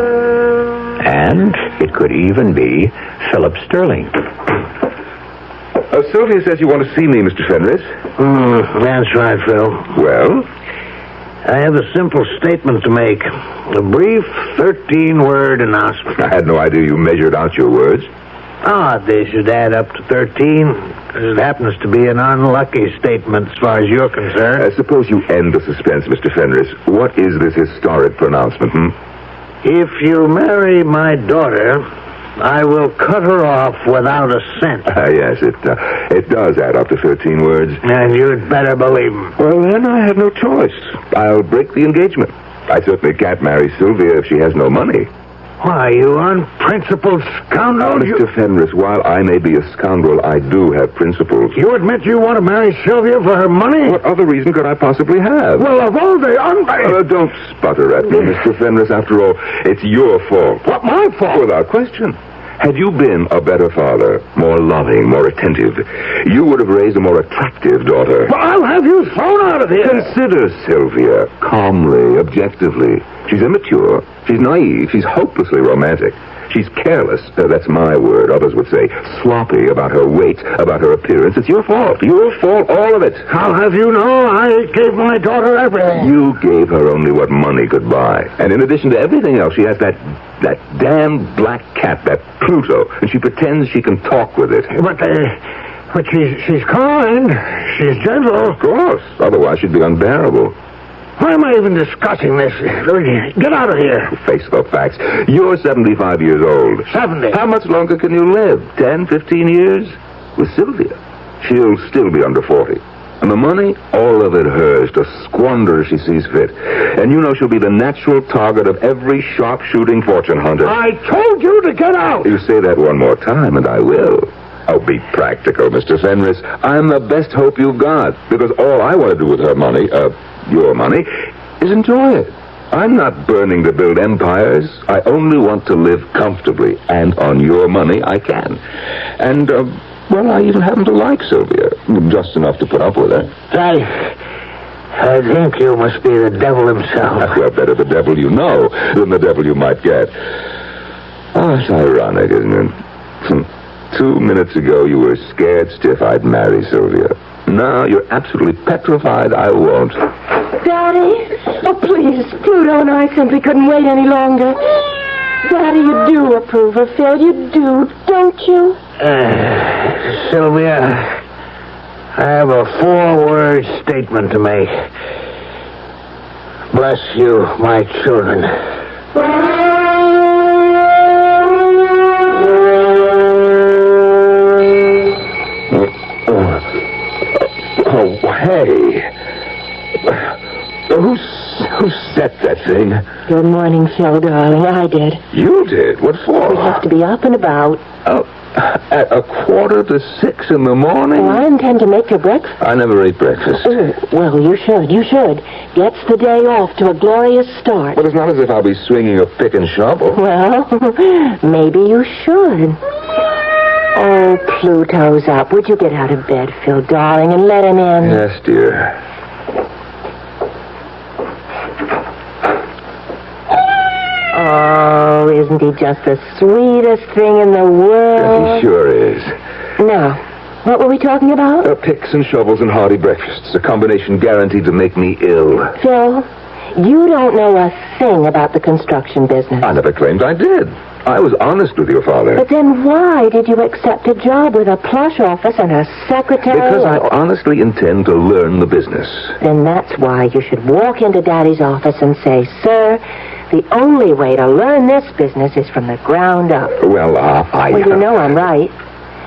And it could even be Philip Sterling. Sylvia says you want to see me, Mr. Fenris. That's right, Phil. Well? I have a simple statement to make. A brief 13-word announcement. I had no idea you measured out your words. They should add up to 13. It happens to be an unlucky statement as far as you're concerned. Suppose you end the suspense, Mr. Fenris. What is this historic pronouncement, If you marry my daughter, I will cut her off without a cent. Yes, it does add up to 13 words. And you'd better believe him. Well, then I have no choice. I'll break the engagement. I certainly can't marry Sylvia if she has no money. Why, you unprincipled scoundrel! Mr. Fenris, while I may be a scoundrel, I do have principles. You admit you want to marry Sylvia for her money? What other reason could I possibly have? Well, of all the don't sputter at me, Mr. Fenris. After all, it's your fault. What, my fault? Without question. Had you been a better father, more loving, more attentive, you would have raised a more attractive daughter. Well, I'll have you thrown out of here. Consider Sylvia calmly, objectively. She's immature, she's naive, she's hopelessly romantic. She's careless, that's my word, others would say, sloppy about her weight, about her appearance. It's your fault. Your fault, all of it. I'll have you know I gave my daughter everything. You gave her only what money could buy. And in addition to everything else, she has that damn black cat, that Pluto, and she pretends she can talk with it. But she's kind, she's gentle. Of course, otherwise she'd be unbearable. Why am I even discussing this? Get out of here. Face the facts. You're 75 years old. 70. How much longer can you live? 10, 15 years? With Sylvia, she'll still be under 40. And the money, all of it hers, to squander as she sees fit. And you know she'll be the natural target of every sharp-shooting fortune hunter. I told you to get out! You say that one more time, and I will. Oh, be practical, Mr. Fenris. I'm the best hope you've got, because all I want to do with her money, your money, is enjoy it. I'm not burning to build empires. I only want to live comfortably, and on your money I can. And, well, I even happen to like Sylvia, just enough to put up with her. I think you must be the devil himself. Well, better the devil you know than the devil you might get. Oh, it's ironic, isn't it? 2 minutes ago, you were scared stiff I'd marry Sylvia. Now you're absolutely petrified I won't. Daddy? Oh, please. Pluto and I simply couldn't wait any longer. Daddy, you do approve of Phil. You do, don't you? Sylvia, I have a 4-word statement to make. Bless you, my children. Hey, who set that thing? Good morning, Phil, darling. I did. You did? What for? We have to be up and about. Oh, at 5:45 in the morning? Well, I intend to make your breakfast. I never ate breakfast. Well, you should. You should. Gets the day off to a glorious start. Well, it's not as if I'll be swinging a pick and shovel. Well, maybe you should. Oh, Pluto's up. Would you get out of bed, Phil, darling, and let him in? Yes, dear. Oh, isn't he just the sweetest thing in the world? He sure is. Now, what were we talking about? Picks and shovels and hearty breakfasts. A combination guaranteed to make me ill. Phil, You don't know a thing about the construction business. I never claimed I did. I was honest with your father. But then why did you accept a job with a plush office and a secretary? Because I honestly intend to learn the business. Then that's why you should walk into Daddy's office and say, "Sir, the only way to learn this business is from the ground up." Well, Well, you know I'm right.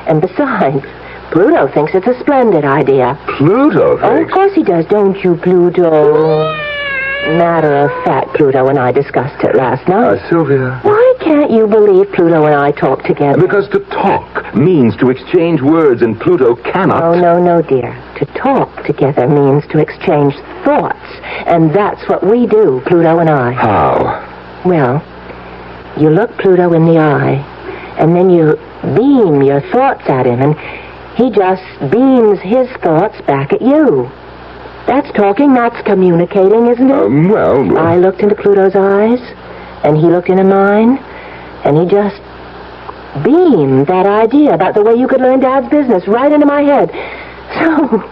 And besides, Pluto thinks it's a splendid idea. Pluto thinks? Oh, of course he does, don't you, Pluto? Matter of fact, Pluto and I discussed it last night. Sylvia. Why can't you believe Pluto and I talk together? Because to talk means to exchange words, and Pluto cannot. Oh, no, dear. To talk together means to exchange thoughts. And that's what we do, Pluto and I. How? Well, you look Pluto in the eye, and then you beam your thoughts at him, and he just beams his thoughts back at you. That's talking, that's communicating, isn't it? Well... I looked into Pluto's eyes, and he looked into mine, and he just beamed that idea about the way you could learn Dad's business right into my head. So,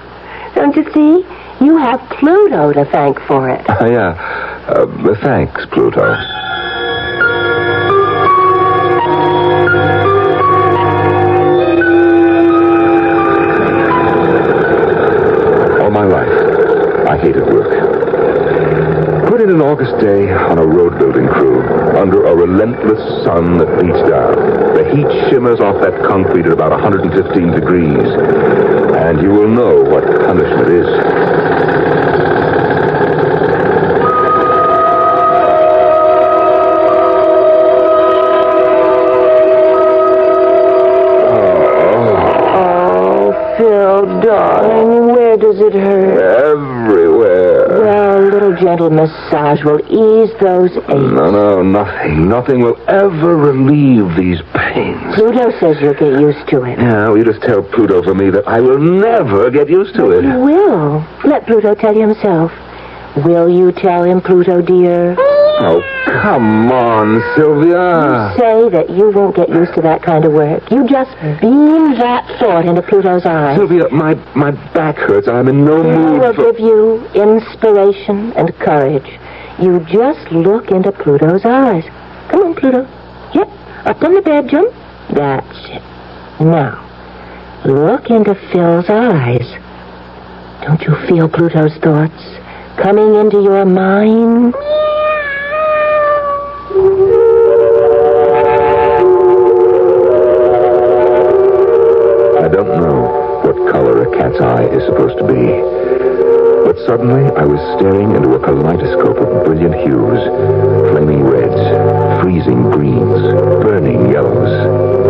don't you see? You have Pluto to thank for it. Yeah. Thanks, Pluto. All my life, I hated work. Put in an August day on a road building crew under a relentless sun that beats down. The heat shimmers off that concrete at about 115 degrees, and you will know what punishment is. Darling, where does it hurt? Everywhere. Well, a little gentle massage will ease those aches. No, nothing. Nothing will ever relieve these pains. Pluto says you'll get used to it. Yeah, well, you just tell Pluto for me that I will never get used to it. You will. Let Pluto tell you himself. Will you tell him, Pluto, dear? Oh, come on, Sylvia. You say that you won't get used to that kind of work. You just beam that thought into Pluto's eyes. Sylvia, my back hurts. I'm in no mood for... will give you inspiration and courage. You just look into Pluto's eyes. Come on, Pluto. Yep, up on the bed, jump. That's it. Now, look into Phil's eyes. Don't you feel Pluto's thoughts coming into your mind? I don't know what color a cat's eye is supposed to be, but suddenly I was staring into a kaleidoscope of brilliant hues, flaming reds, freezing greens, burning yellows,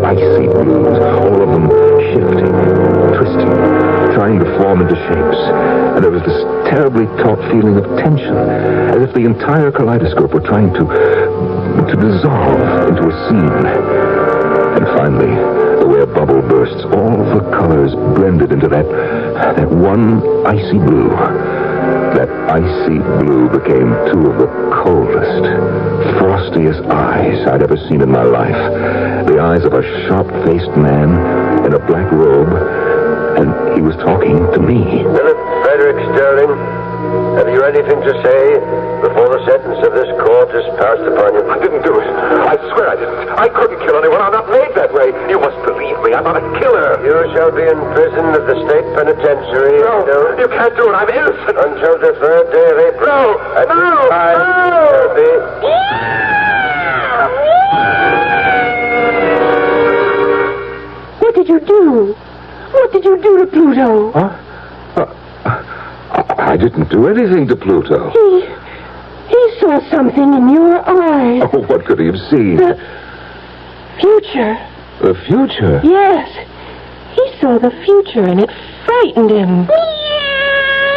icy blues, all of them shifting, twisting, trying to form into shapes, and there was this terribly taut feeling of tension, as if the entire kaleidoscope were trying to dissolve into a scene. And finally, the way a bubble bursts, all the colors blended into that one icy blue. That icy blue became two of the coldest, frostiest eyes I'd ever seen in my life. The eyes of a sharp-faced man in a black robe, and he was talking to me. Philip Frederick Sterling, have you anything to say before the sentence of this court is passed upon you? I didn't do it. I swear I didn't. I couldn't kill anyone. I'm not made that way. You must believe me. I'm not a killer. You shall be in prison at the state penitentiary. No, you can't do it. I'm innocent. Until the 3rd day of April. No, no. Shall be. What did you do? What did you do to Pluto? Huh? I didn't do anything to Pluto. He saw something in your eyes. Oh, what could he have seen? The future. The future? Yes. He saw the future, and it frightened him.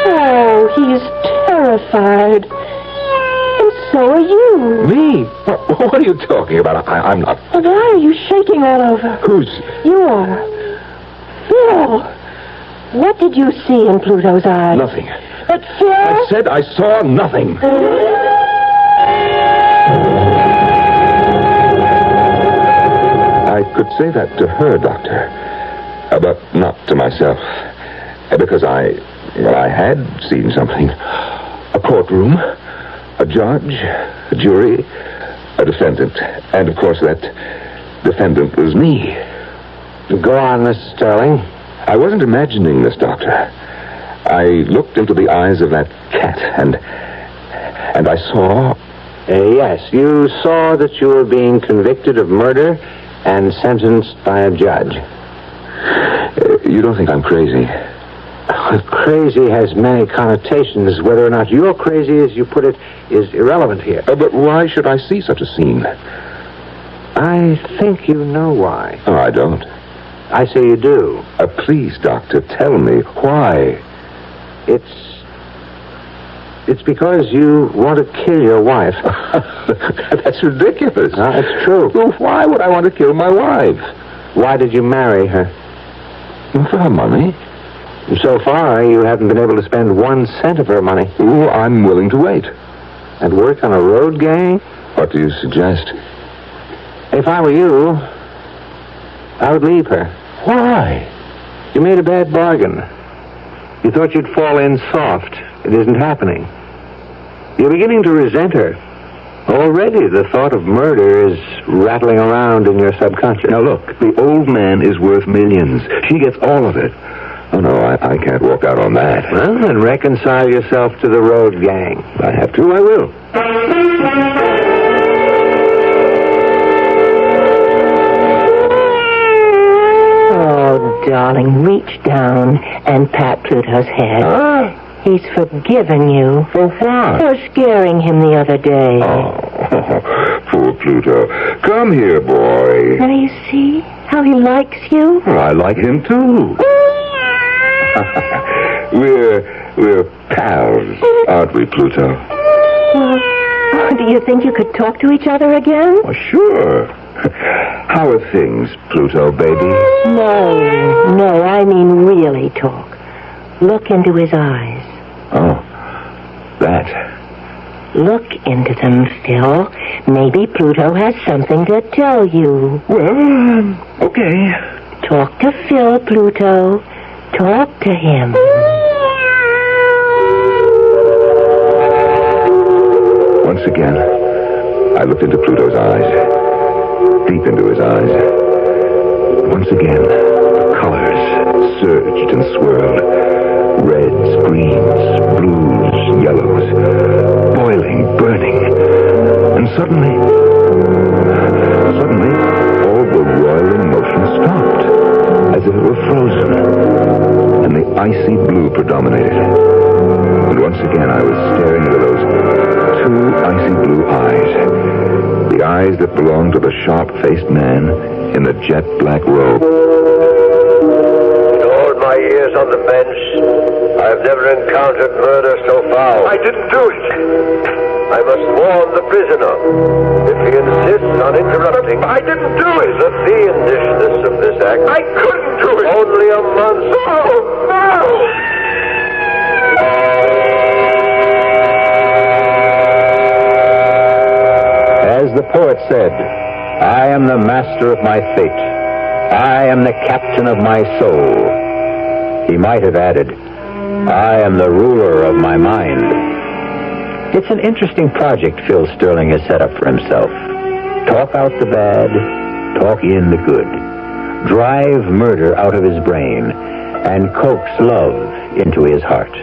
Oh, he's terrified. And so are you. Me? What are you talking about? I'm not... Well, why are you shaking all over? Who's... You are. Phil. What did you see in Pluto's eyes? Nothing. But Phil... I said I saw nothing. I could say that to her, Doctor, but not to myself, because I had seen something. A courtroom, A judge, a jury, a defendant. And, of course, that defendant was me. Go on, Mr. Sterling. I wasn't imagining this, Doctor. I looked into the eyes of that cat, and I saw... Yes, you saw that you were being convicted of murder and sentenced by a judge. You don't think I'm crazy? Crazy has many connotations. Whether or not you're crazy, as you put it, is irrelevant here. But why should I see such a scene? I think you know why. Oh, I don't. I say you do. Please, Doctor, tell me why. It's because you want to kill your wife. That's ridiculous. No, it's true. Well, why would I want to kill my wife? Why did you marry her? For her money. So far, you haven't been able to spend 1 cent of her money. Oh, I'm willing to wait. And work on a road gang? What do you suggest? If I were you, I would leave her. Why? You made a bad bargain. You thought you'd fall in soft. It isn't happening. You're beginning to resent her. Already the thought of murder is rattling around in your subconscious. Now look, the old man is worth millions. She gets all of it. Oh, no, I can't walk out on that. Well, then reconcile yourself to the road gang. I have to, I will. Oh, darling, reach down and pat Pluto's head. He's forgiven you. For what? For scaring him the other day. Oh, poor Pluto. Come here, boy. Now you see how he likes you? Well, I like him, too. We're pals, aren't we, Pluto? Well, do you think you could talk to each other again? Oh, sure. How are things, Pluto, baby? No, I mean really talk. Look into his eyes. Oh, that. Look into them, Phil. Maybe Pluto has something to tell you. Well, okay. Talk to Phil, Pluto. Talk to him. Once again, I looked into Pluto's eyes. Deep into his eyes. Once again, the colors surged and swirled. Reds, greens, blues, yellows. Boiling, burning. And suddenly, all the roiling motion stopped. As if it were frozen. And the icy blue predominated. And once again I was staring into those 2 icy blue eyes. The eyes that belonged to the sharp-faced man in the jet-black robe. In all my years on the bench, I have never encountered murder so foul. I didn't do it. I must warn the prisoner. If he insists on interrupting... I didn't do it. The fiendishness of this act... I couldn't do it. Only a month... Oh, no! As the poet said, I am the master of my fate. I am the captain of my soul. He might have added, I am the ruler of my mind. It's an interesting project Phil Sterling has set up for himself. Talk out the bad, talk in the good. Drive murder out of his brain and coax love into his heart.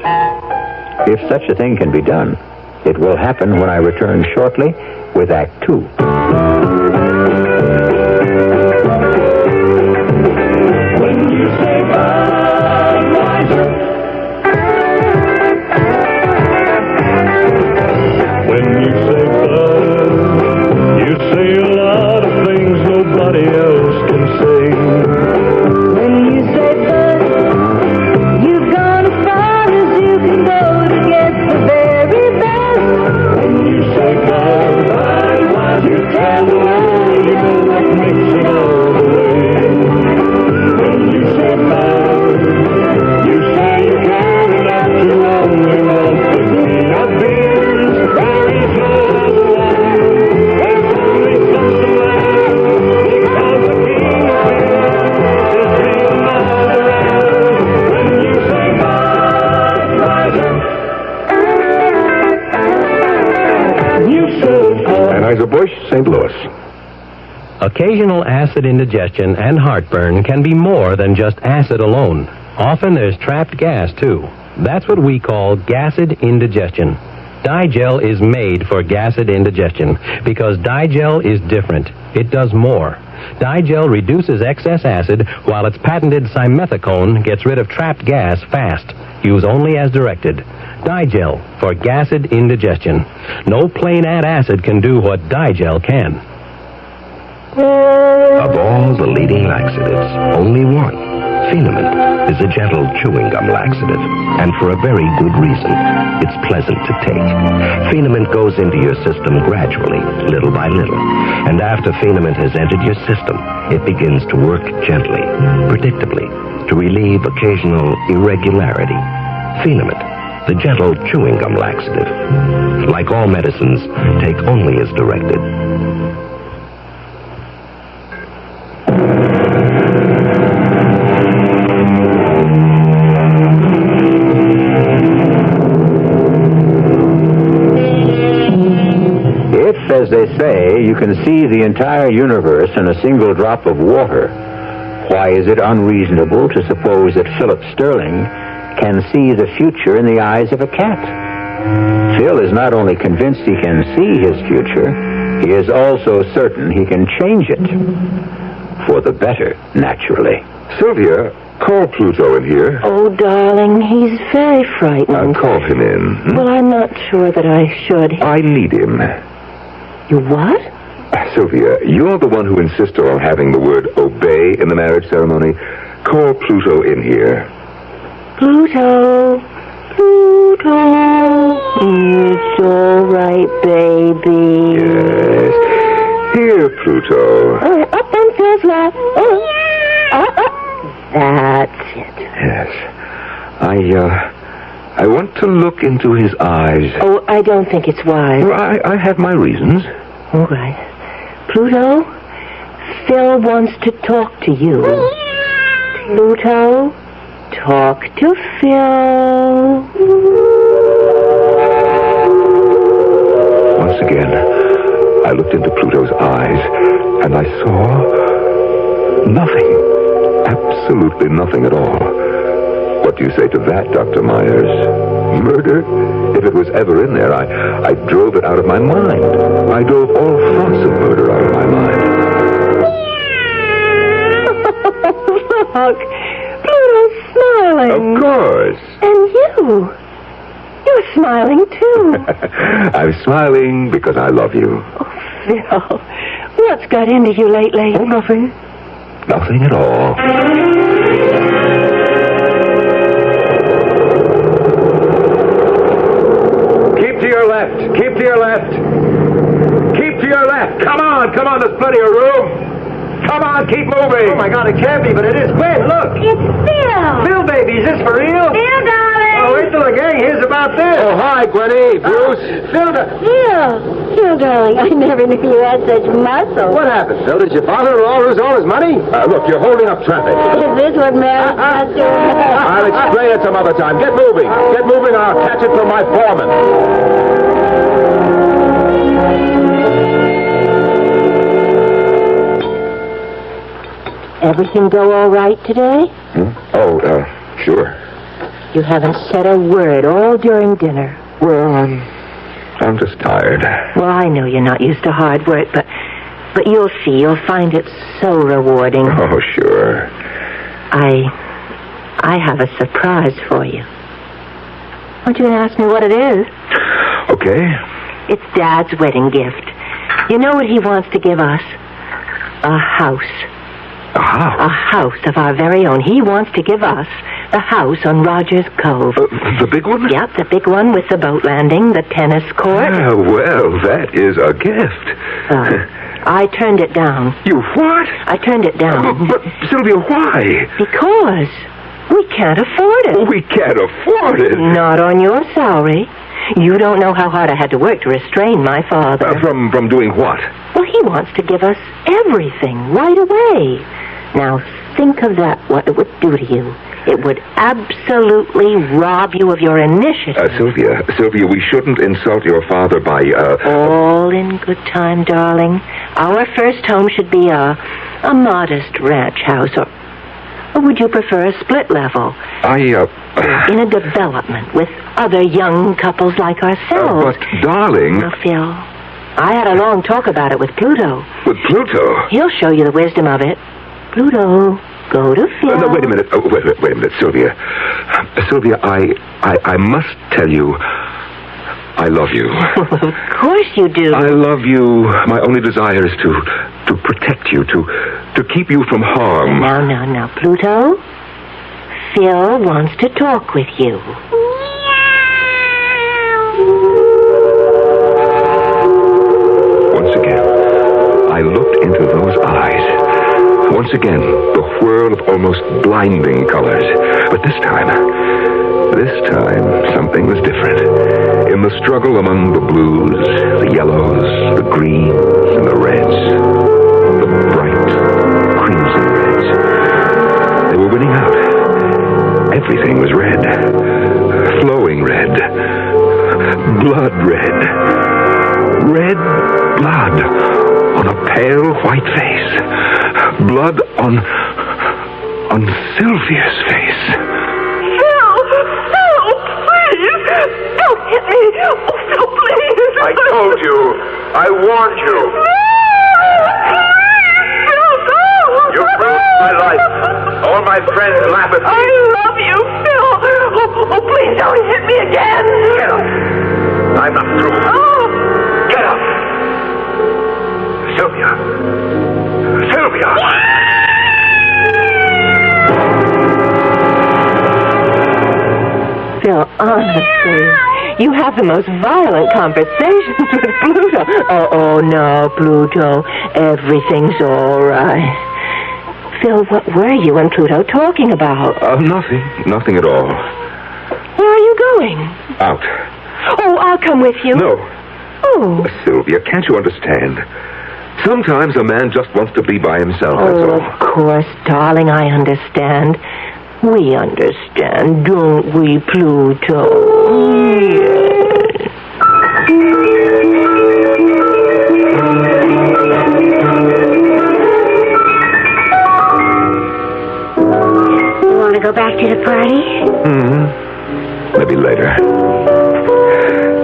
If such a thing can be done, it will happen when I return shortly with Act 2. When you say Budweiser, when you say Bud, you say a lot of things nobody else can say. When you say Bud, you've gone as far as you can go to get the very best. When you say Bud, you tell the world you know what makes it all the way. When you say Bud, Anheuser-Busch, St. Louis. Occasional acid indigestion and heartburn can be more than just acid alone. Often there's trapped gas, too. That's what we call gasid indigestion. Digel is made for gasid indigestion because Digel is different. It does more. Digel reduces excess acid while its patented simethicone gets rid of trapped gas fast. Use only as directed. Digel for gasid indigestion. No plain antacid can do what Digel can. Of all the leading laxatives, only one, Phenamine, is a gentle chewing gum laxative, and for a very good reason. It's pleasant to take. Phenamine goes into your system gradually, little by little, and after Phenamine has entered your system, it begins to work gently, predictably, to relieve occasional irregularity. Phenamine, the gentle chewing gum laxative. Like all medicines, take only as directed. As they say, you can see the entire universe in a single drop of water. Why is it unreasonable to suppose that Philip Sterling can see the future in the eyes of a cat? Phil is not only convinced he can see his future, he is also certain he can change it. For the better, naturally. Sylvia, call Pluto in here. Oh, darling, he's very frightened. Call him in. Well, I'm not sure that I should. I need him. You what? Sylvia, you're the one who insisted on having the word obey in the marriage ceremony. Call Pluto in here. Pluto. It's all right, baby. Yes. Here, Pluto. Up on Phil's lap. That's it. Yes. I want to look into his eyes. Oh, I don't think it's wise. Well, I have my reasons. All right. Pluto, Phil wants to talk to you. Pluto, talk to Phil. Once again, I looked into Pluto's eyes, and I saw nothing. Absolutely nothing at all. What do you say to that, Dr. Myers? Murder? If it was ever in there, I drove it out of my mind. I drove all thoughts of murder out of my mind. Look, Pluto's smiling. Of course. And you're smiling too. I'm smiling because I love you. Oh, Phil, what's got into you lately? Oh, nothing. Nothing at all. Keep to your left. Keep to your left. Keep to your left. Come on, there's plenty of room. Come on, keep moving. Oh, my God, it can't be, but it is. Gwen, look. It's Phil. Phil, baby, is this for real? Phil, darling. Oh, wait till the gang hears about this. Oh, hi, Gwenny. Bruce. Phil, Phil, darling, I never knew you had such muscle. What happened, Phil? Did your father-in-law lose all his money? Look, you're holding up traffic. Is this what marriage has to I'll explain it some other time. Get moving. Get moving, or I'll catch it from my foreman. Everything go all right today? Oh, sure. You haven't said a word all during dinner. Well, I'm just tired. Well, I know you're not used to hard work, but you'll see. You'll find it so rewarding. Oh, sure. I have a surprise for you. Aren't you going to ask me what it is? Okay. It's Dad's wedding gift. You know what he wants to give us? A house. A house? A house of our very own. He wants to give us the house on Rogers Cove. The big one? Yep, the big one with the boat landing, the tennis court. Well, that is a gift. I turned it down. You what? I turned it down. But Sylvia, why? Because we can't afford it. We can't afford it. Not on your salary. You don't know how hard I had to work to restrain my father. From doing what? Well, he wants to give us everything right away. Now, think of that, what it would do to you. It would absolutely rob you of your initiative. Sylvia, we shouldn't insult your father by, All in good time, darling. Our first home should be a modest ranch house, or would you prefer a split level? In a development with other young couples like ourselves. But, darling... Now, Phil, I had a long talk about it with Pluto. With Pluto? He'll show you the wisdom of it. Pluto, go to Phil. No, wait a minute. Wait a minute, Sylvia. Sylvia, I must tell you, I love you. Of course you do. I love you. My only desire is to protect you, to keep you from harm. Now, Pluto. Phil wants to talk with you. Once again, I looked into those eyes. Once again, the whirl of almost blinding colors. But this time, something was different. In the struggle among the blues, the yellows, the greens, and the reds, the bright crimson reds, they were winning out. Everything was red. Flowing red. Blood red. Red blood on a pale white face. Blood on Sylvia's face. Phil, please. Don't hit me. Oh, Phil, please. I told you. I warned you. Phil, no. You ruined my life. All my friends laugh at me. I love you, Phil. Oh, please don't hit me again. Get up. I'm not through. Oh. Get up. Sylvia. Phil, honestly, you have the most violent conversations with Pluto. Oh, no, Pluto. Everything's all right. Phil, what were you and Pluto talking about? Nothing at all. Where are you going? Out. Oh, I'll come with you. No. Oh. Sylvia, can't you understand? Sometimes a man just wants to be by himself, that's all. Of course, darling, I understand. We understand, don't we, Pluto? Yes. You want to go back to the party? Maybe later.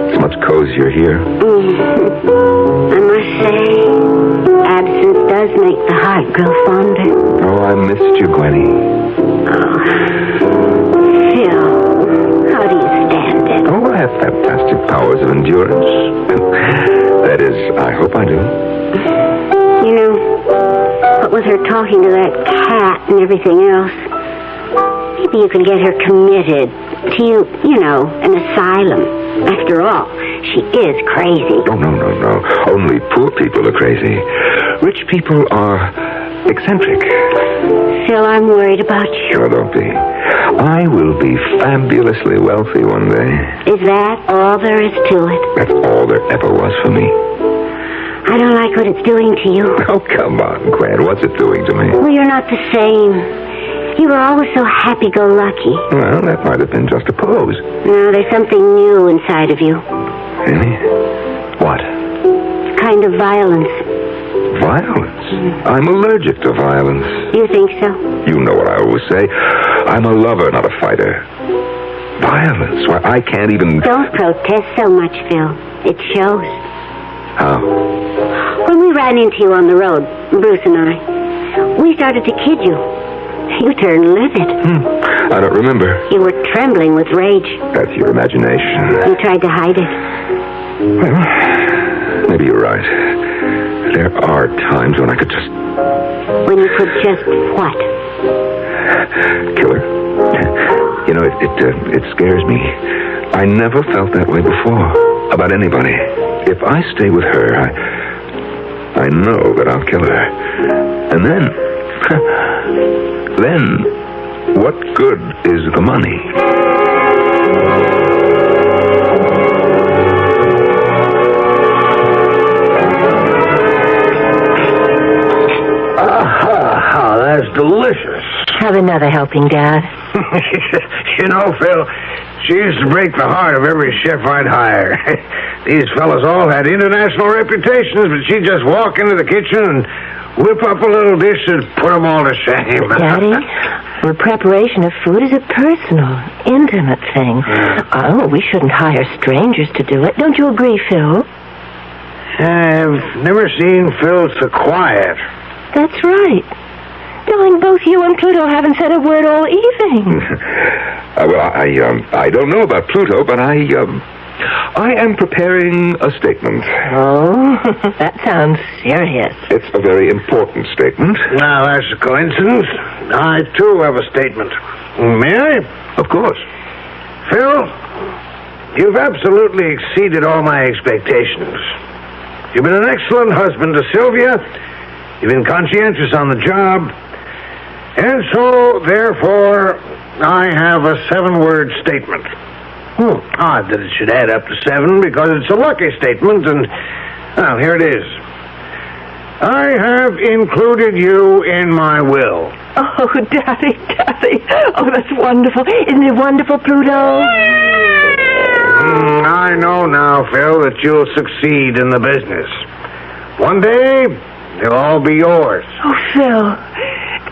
It's much cozier here. I must say, absence does make the heart grow fonder. Oh, I missed you, Gwenny. Phil, how do you stand it? Oh, I have fantastic powers of endurance. That is, I hope I do. You know, what with her talking to that cat and everything else, maybe you can get her committed to, an asylum. After all, she is crazy. Oh, no. Only poor people are crazy. Rich people are eccentric. Phil, I'm worried about you. Sure, don't be. I will be fabulously wealthy one day. Is that all there is to it? That's all there ever was for me. I don't like what it's doing to you. Oh, come on, Gwen. What's it doing to me? Well, you're not the same. You were always so happy-go-lucky. Well, that might have been just a pose. No, there's something new inside of you. Really? What? Kind of violence. Violence? I'm allergic to violence. You think so? You know what I always say. I'm a lover, not a fighter. Violence? Why, I can't even... Don't protest so much, Phil. It shows. How? When we ran into you on the road, Bruce and I, we started to kid you. You turned livid. I don't remember. You were trembling with rage. That's your imagination. You tried to hide it. Well, maybe you're right. There are times when I could just... When you could just what? Kill her. You know, it scares me. I never felt that way before. About anybody. If I stay with her, I know that I'll kill her. And then... Then, what good is the money? That's delicious. Have another helping, Dad. You know, Phil, she used to break the heart of every chef I'd hire. These fellas all had international reputations, but she'd just walk into the kitchen and whip up a little dish and put them all to shame. Daddy, the preparation of food is a personal, intimate thing. We shouldn't hire strangers to do it. Don't you agree, Phil? I've never seen Phil so quiet. That's right. Darling, both you and Pluto haven't said a word all evening. I don't know about Pluto, but I am preparing a statement. Oh, that sounds serious. It's a very important statement. Now, that's a coincidence. I, too, have a statement. May I? Of course. Phil, you've absolutely exceeded all my expectations. You've been an excellent husband to Sylvia. You've been conscientious on the job. And so, therefore, I have a 7-word statement. Odd that it should add up to 7 because it's a lucky statement, and, well, here it is. I have included you in my will. Oh, Daddy. Oh, that's wonderful. Isn't it wonderful, Pluto? I know now, Phil, that you'll succeed in the business. One day, they'll all be yours. Oh, Phil,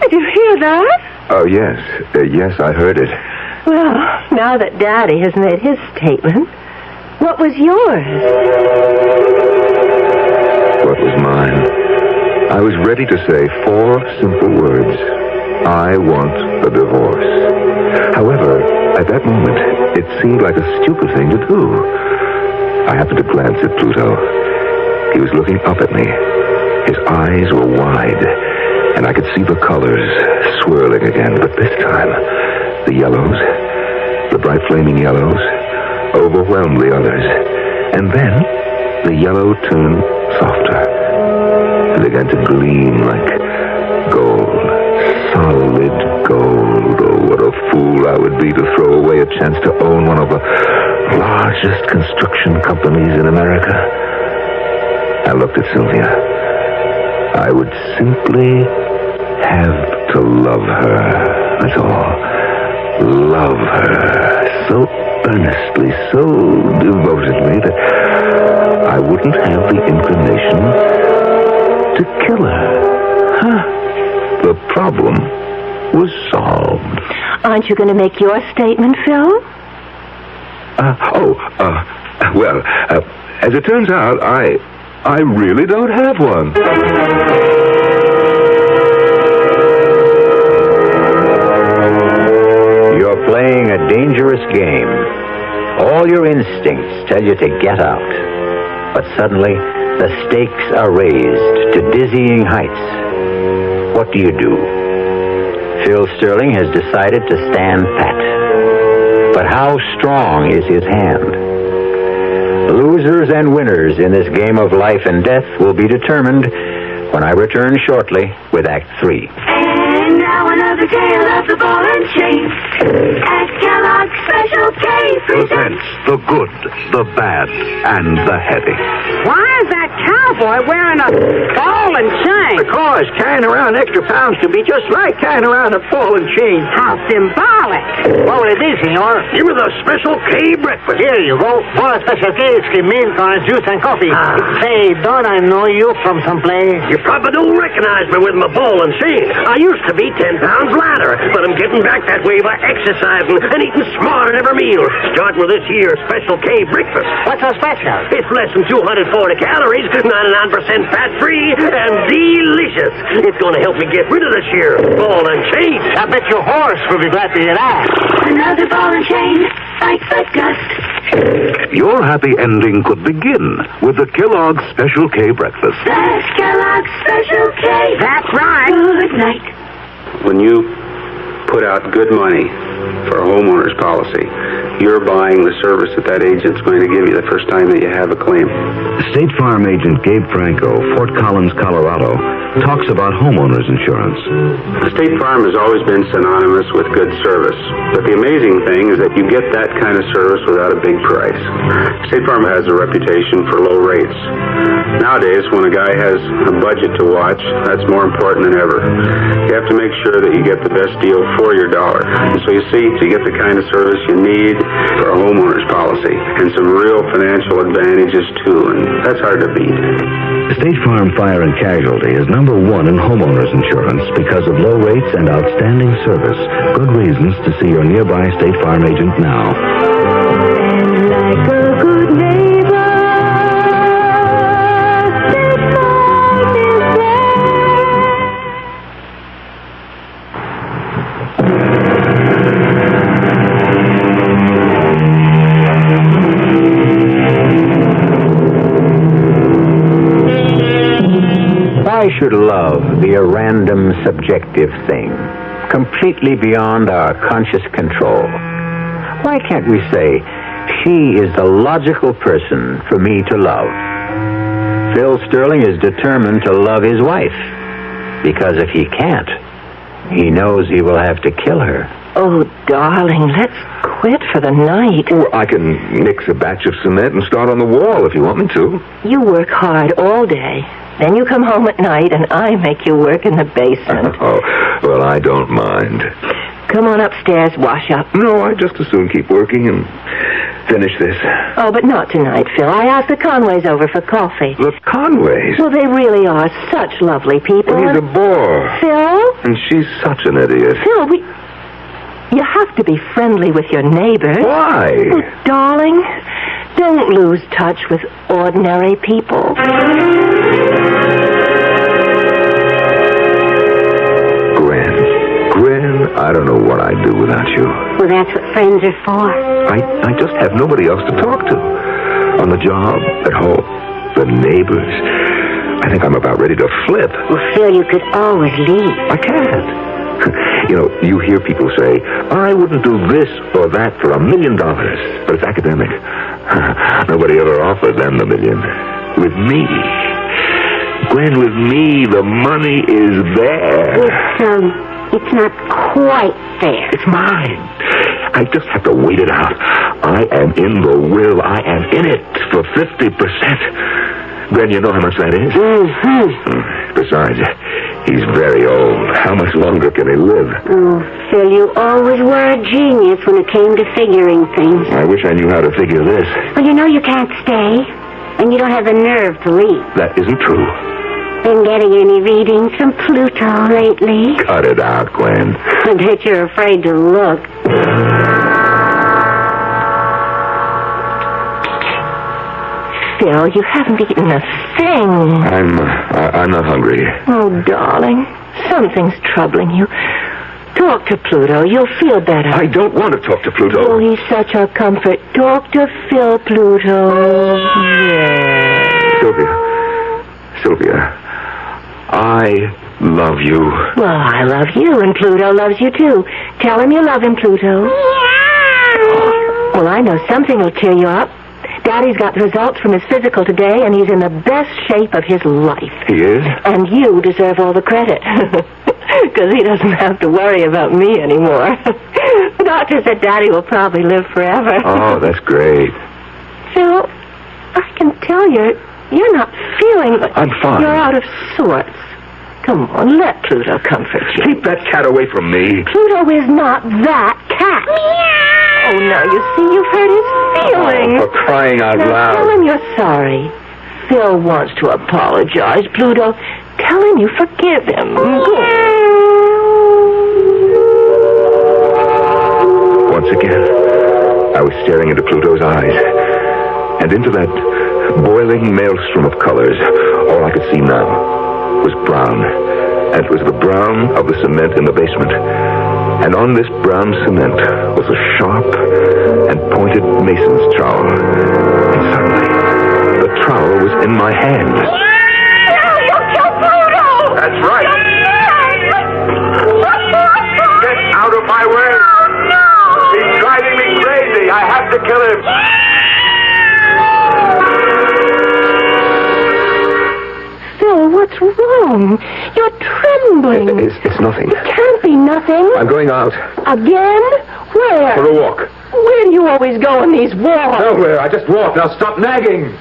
did you hear that? Oh, yes. Yes, I heard it. Well, now that Daddy has made his statement, what was yours? What was mine? I was ready to say 4 simple words. I want a divorce. However, at that moment, it seemed like a stupid thing to do. I happened to glance at Pluto. He was looking up at me. His eyes were wide, and I could see the colors swirling again. But this time, the yellows, the bright flaming yellows, overwhelmed the others. And then, the yellow turned softer. It began to gleam like gold. Solid gold. Oh, what a fool I would be to throw away a chance to own one of the largest construction companies in America. I looked at Sylvia. I would simply have to love her. That's all. Love her so earnestly, so devotedly that I wouldn't have the inclination to kill her. The problem was solved. Aren't you going to make your statement, Phil? Well, as it turns out, I really don't have one. You're playing a dangerous game. All your instincts tell you to get out. But suddenly, the stakes are raised to dizzying heights. What do you do? Phil Sterling has decided to stand pat. But how strong is his hand? Losers and winners in this game of life and death will be determined when I return shortly with Act 3. And now another tale of the ball and chain. At Kellogg's Special K presents the good, the bad, and the heavy. Why is that cowboy wearing a ball and chain? Because carrying around extra pounds can be just like carrying around a ball and chain. How symbolic. What will it is, senor? Give me the Special K breakfast. Here you go. For a Special K, it's milk, orange juice, and coffee. Say, don't I know you from someplace? You probably don't recognize me with my ball and chain. I used to be 10 pounds lighter, but I'm getting back that way by exercising and eating smart at every meal. Starting with this here Special K breakfast. What's so special? It's less than 240 calories, 99% fat-free, and delicious. It's going to help me get rid of this here ball and chain. I bet your horse will be glad to hear that. another ball and chain, like foot dust. Your happy ending could begin with the Kellogg's Special K breakfast. That's Kellogg's Special K. That's right. Good night. When you put out good money for a homeowner's policy, you're buying the service that agent's going to give you the first time that you have a claim. State Farm agent Gabe Franco, Fort Collins, Colorado, talks about homeowners insurance. State Farm has always been synonymous with good service. But the amazing thing is that you get that kind of service without a big price. State Farm has a reputation for low rates. Nowadays, when a guy has a budget to watch, that's more important than ever. You have to make sure that you get the best deal for your dollar. And so you see, you get the kind of service you need for a homeowner's policy. And some real financial advantages, too. And that's hard to beat. State Farm Fire and Casualty is number one in homeowners insurance because of low rates and outstanding service. Good reasons to see your nearby State Farm agent now. And like a good neighbor, State Farm is Why should love be a random, subjective thing, completely beyond our conscious control? Why can't we say, she is the logical person for me to love? Phil Sterling is determined to love his wife, because if he can't, he knows he will have to kill her. Oh, darling, let's quit for the night. Or I can mix a batch of cement and start on the wall if you want me to. You work hard all day. Then you come home at night, and I make you work in the basement. Oh, well, I don't mind. Come on upstairs, wash up. No, I just as soon keep working and finish this. Oh, but not tonight, Phil. I asked the Conways over for coffee. The Conways? Well, they really are such lovely people. Well, he's a bore. Phil? And she's such an idiot. Phil, you have to be friendly with your neighbors. Why? Oh, darling, don't lose touch with ordinary people. Gwen, I don't know what I'd do without you. Well, that's what friends are for. I just have nobody else to talk to. On the job, at home, the neighbors. I think I'm about ready to flip. Well, Phil, you could always leave. I can't. You know, you hear people say, I wouldn't do this or that for $1 million. But it's academic. Nobody ever offered them the million. With me. Gwen, with me, the money is there. It's not quite fair. It's mine. I just have to wait it out. I am in the will. I am in it for 50%. Gwen, you know how much that is? Mm-hmm. Besides, he's very old. How much longer can he live? Oh, Phil, you always were a genius when it came to figuring things. I wish I knew how to figure this. Well, you know you can't stay, and you don't have the nerve to leave. That isn't true. Been getting any readings from Pluto lately? Cut it out, Gwen. I bet you're afraid to look. Phil, you haven't eaten a thing. I'm not hungry. Oh, darling, something's troubling you. Talk to Pluto. You'll feel better. I don't want to talk to Pluto. Oh, he's such a comfort. Talk to Phil, Pluto. Yeah. Sylvia, I love you. Well, I love you, and Pluto loves you, too. Tell him you love him, Pluto. Well, I know something will cheer you up. Daddy's got the results from his physical today, and he's in the best shape of his life. He is? And you deserve all the credit. Because he doesn't have to worry about me anymore. The doctor said Daddy will probably live forever. Oh, that's great. Phil, I can tell you're not feeling... I'm fine. You're out of sorts. Come on, let Pluto comfort you. Keep that cat away from me. Pluto is not that cat. Meow. Oh, now you see, you've hurt his feelings. Oh, for crying out now, loud. Tell him you're sorry. Phil wants to apologize, Pluto. Tell him you forgive him. Once again, I was staring into Pluto's eyes. And into that boiling maelstrom of colors, all I could see now was brown. And it was the brown of the cement in the basement. And on this brown cement was a sharp and pointed mason's trowel. And suddenly, the trowel was in my hand. You'll kill Pluto! That's right. Get out of my way! Oh, no! He's driving me crazy. I have to kill him. Phil, what's What's wrong? You're trembling. It's nothing. It can't be nothing. I'm going out. Again? Where? For a walk. Where do you always go on these walks? Nowhere. I just walk. Now stop nagging.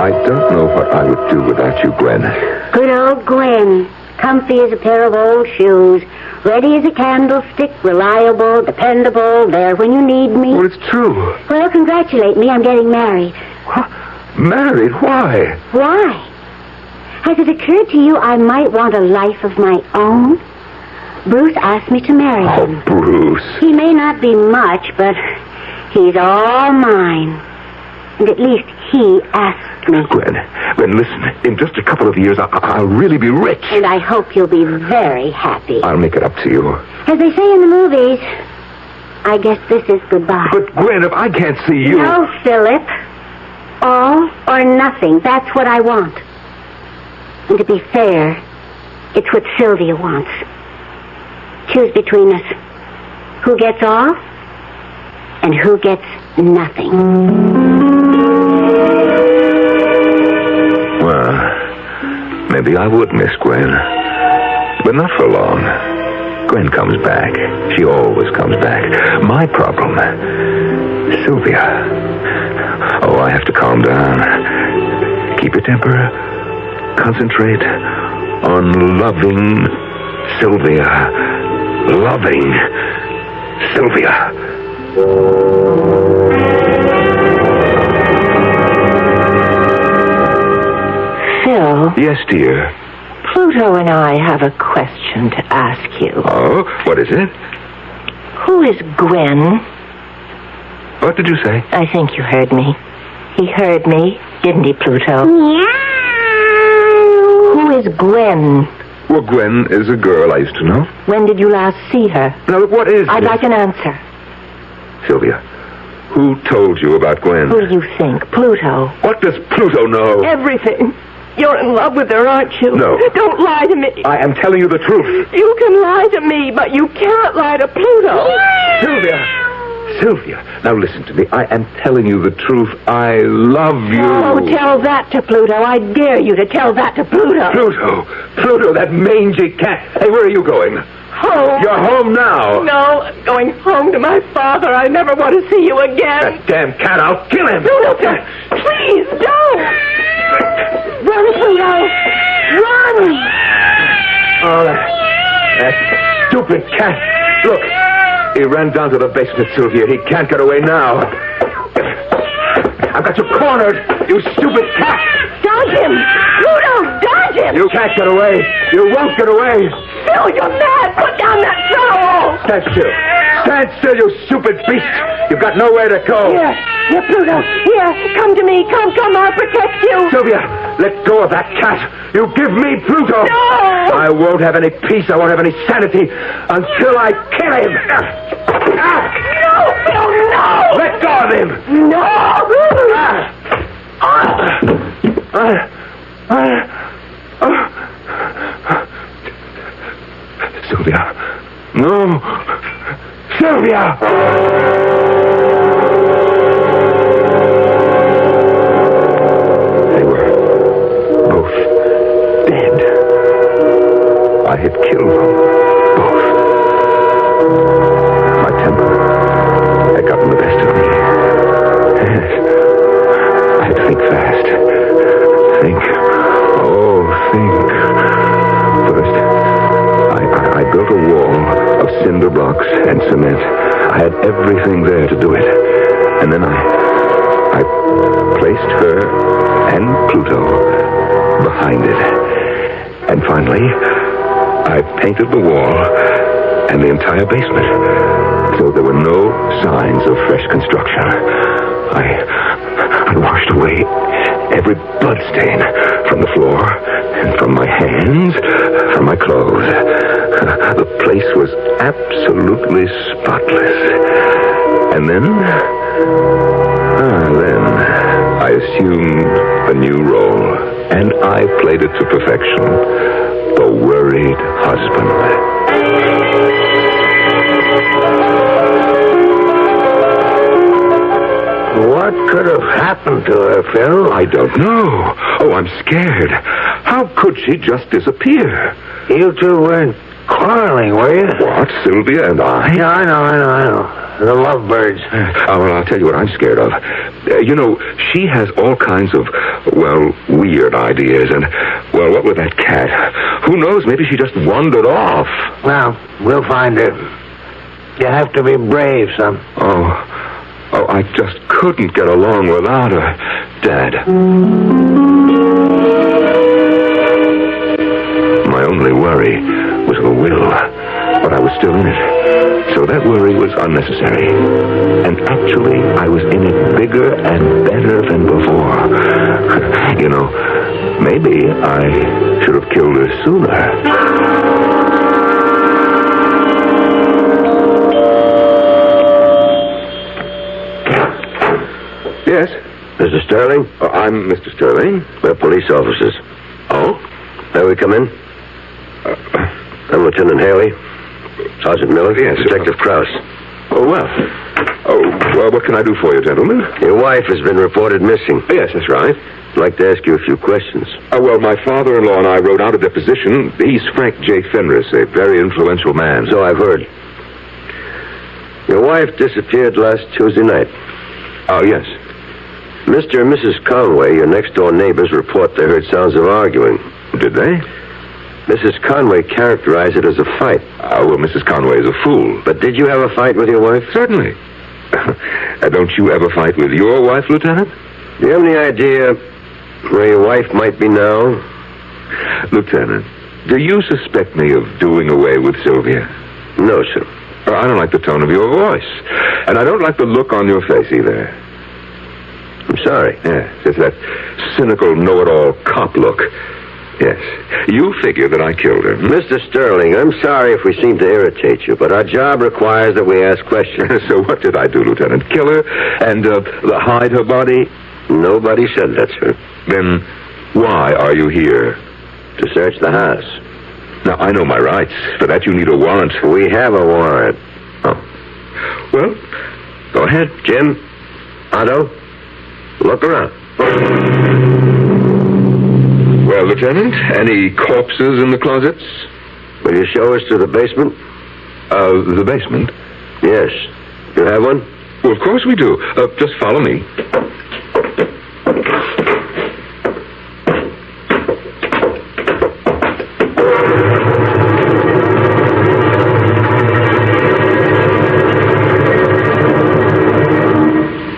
I don't know what I would do without you, Gwen. Good old Gwen. Comfy as a pair of old shoes. Ready as a candlestick. Reliable, dependable. There when you need me. Well, it's true. Well, congratulate me. I'm getting married. What? Married? Why? Why? Has it occurred to you I might want a life of my own? Bruce asked me to marry him. Oh, Bruce. He may not be much, but he's all mine. And at least he asked me. Gwen, listen. In just a couple of years, I'll really be rich. And I hope you'll be very happy. I'll make it up to you. As they say in the movies, I guess this is goodbye. But, Gwen, if I can't see you... No, Philip. All or nothing. That's what I want. And to be fair, it's what Sylvia wants. Choose between us. Who gets all and who gets nothing. Well, maybe I would miss Gwen. But not for long. Gwen comes back. She always comes back. My problem, Sylvia. Oh, I have to calm down. Keep your temper. Concentrate on loving Sylvia. Loving Sylvia. Phil. Yes, dear. Pluto and I have a question to ask you. Oh, what is it? Who is Gwen? What did you say? I think you heard me. He heard me, didn't he, Pluto? Yeah. Who is Gwen? Well, Gwen is a girl I used to know. When did you last see her? Now, look, what is I'd this? like an answer. Sylvia, who told you about Gwen? Who do you think? Pluto. What does Pluto know? Everything. You're in love with her, aren't you? No. Don't lie to me. I am telling you the truth. You can lie to me, but you can't lie to Pluto. Sylvia, now listen to me. I am telling you the truth. I love you. Oh, tell that to Pluto. I dare you to tell that to Pluto. Pluto, that mangy cat. Hey, where are you going? Home. You're home now. No, I'm going home to my father. I never want to see you again. That damn cat, I'll kill him. No, please, don't. Run, Pluto. Run. Oh, that stupid cat. Look, he ran down to the basement, Sylvia. He can't get away now. I've got you cornered, you stupid cat. Dodge him. Pluto, dodge him. You can't get away. You won't get away. Phil, you're mad. Put down that trowel. Stand still. Stand still, you stupid beast. You've got nowhere to go. Here, Pluto. Here, come to me. Come, I'll protect you. Sylvia, let go of that cat. You give me Pluto. No. I won't have any peace. I won't have any sanity until I kill him. No, Phil, no. Let go of him. No. Sylvia. No. Sylvia! They were both dead. I had killed them. Both. My temper had gotten the best of me. Yes. I had to think fast. Think. First, I built a wall of cinder blocks and cement. I had everything there to do it. And then I placed her and Pluto behind it. And finally, I painted the wall and the entire basement. So there were no signs of fresh construction. I washed away every blood stain from the floor, and from my hands, from my clothes. The place was absolutely spotless. And then I assumed a new role, and I played it to perfection. The worried husband. What could have happened to her, Phil? I don't know. Oh, I'm scared. How could she just disappear? You two weren't quarreling, were you? What, Sylvia and I? Yeah, I know. The lovebirds. Oh, well, I'll tell you what I'm scared of. She has all kinds of, weird ideas. And, what with that cat? Who knows? Maybe she just wandered off. Well, we'll find her. You have to be brave, son. Oh, I just couldn't get along without her, Dad. My only worry was the will, but I was still in it. So that worry was unnecessary. And actually, I was in it bigger and better than before. Maybe I should have killed her sooner. Yes? Mr. Sterling? I'm Mr. Sterling. We're police officers. Oh? May we come in? I'm Lieutenant Haley. Sergeant Miller. Yes. Detective Krause. Oh, well, what can I do for you, gentlemen? Your wife has been reported missing. Yes, that's right. I'd like to ask you a few questions. My father-in-law and I wrote out a deposition. He's Frank J. Fenris, a very influential man. So I've heard. Your wife disappeared last Tuesday night. Oh, yes. Mr. and Mrs. Conway, your next-door neighbors, report they heard sounds of arguing. Did they? Mrs. Conway characterized it as a fight. Mrs. Conway is a fool. But did you have a fight with your wife? Certainly. Don't you ever fight with your wife, Lieutenant? Do you have any idea where your wife might be now? Lieutenant, do you suspect me of doing away with Sylvia? No, sir. I don't like the tone of your voice. And I don't like the look on your face either. I'm sorry. Yes, it's that cynical, know-it-all cop look. Yes. You figure that I killed her. Mr. Sterling, I'm sorry if we seem to irritate you, but our job requires that we ask questions. So what did I do, Lieutenant? Kill her and hide her body? Nobody said that, sir. Then why are you here? To search the house. Now, I know my rights. For that, you need a warrant. We have a warrant. Oh. Well, go ahead. Jim, Otto, look around. Well, Lieutenant, any corpses in the closets? Will you show us to the basement? The basement? Yes. You have one? Well, of course we do. Just follow me.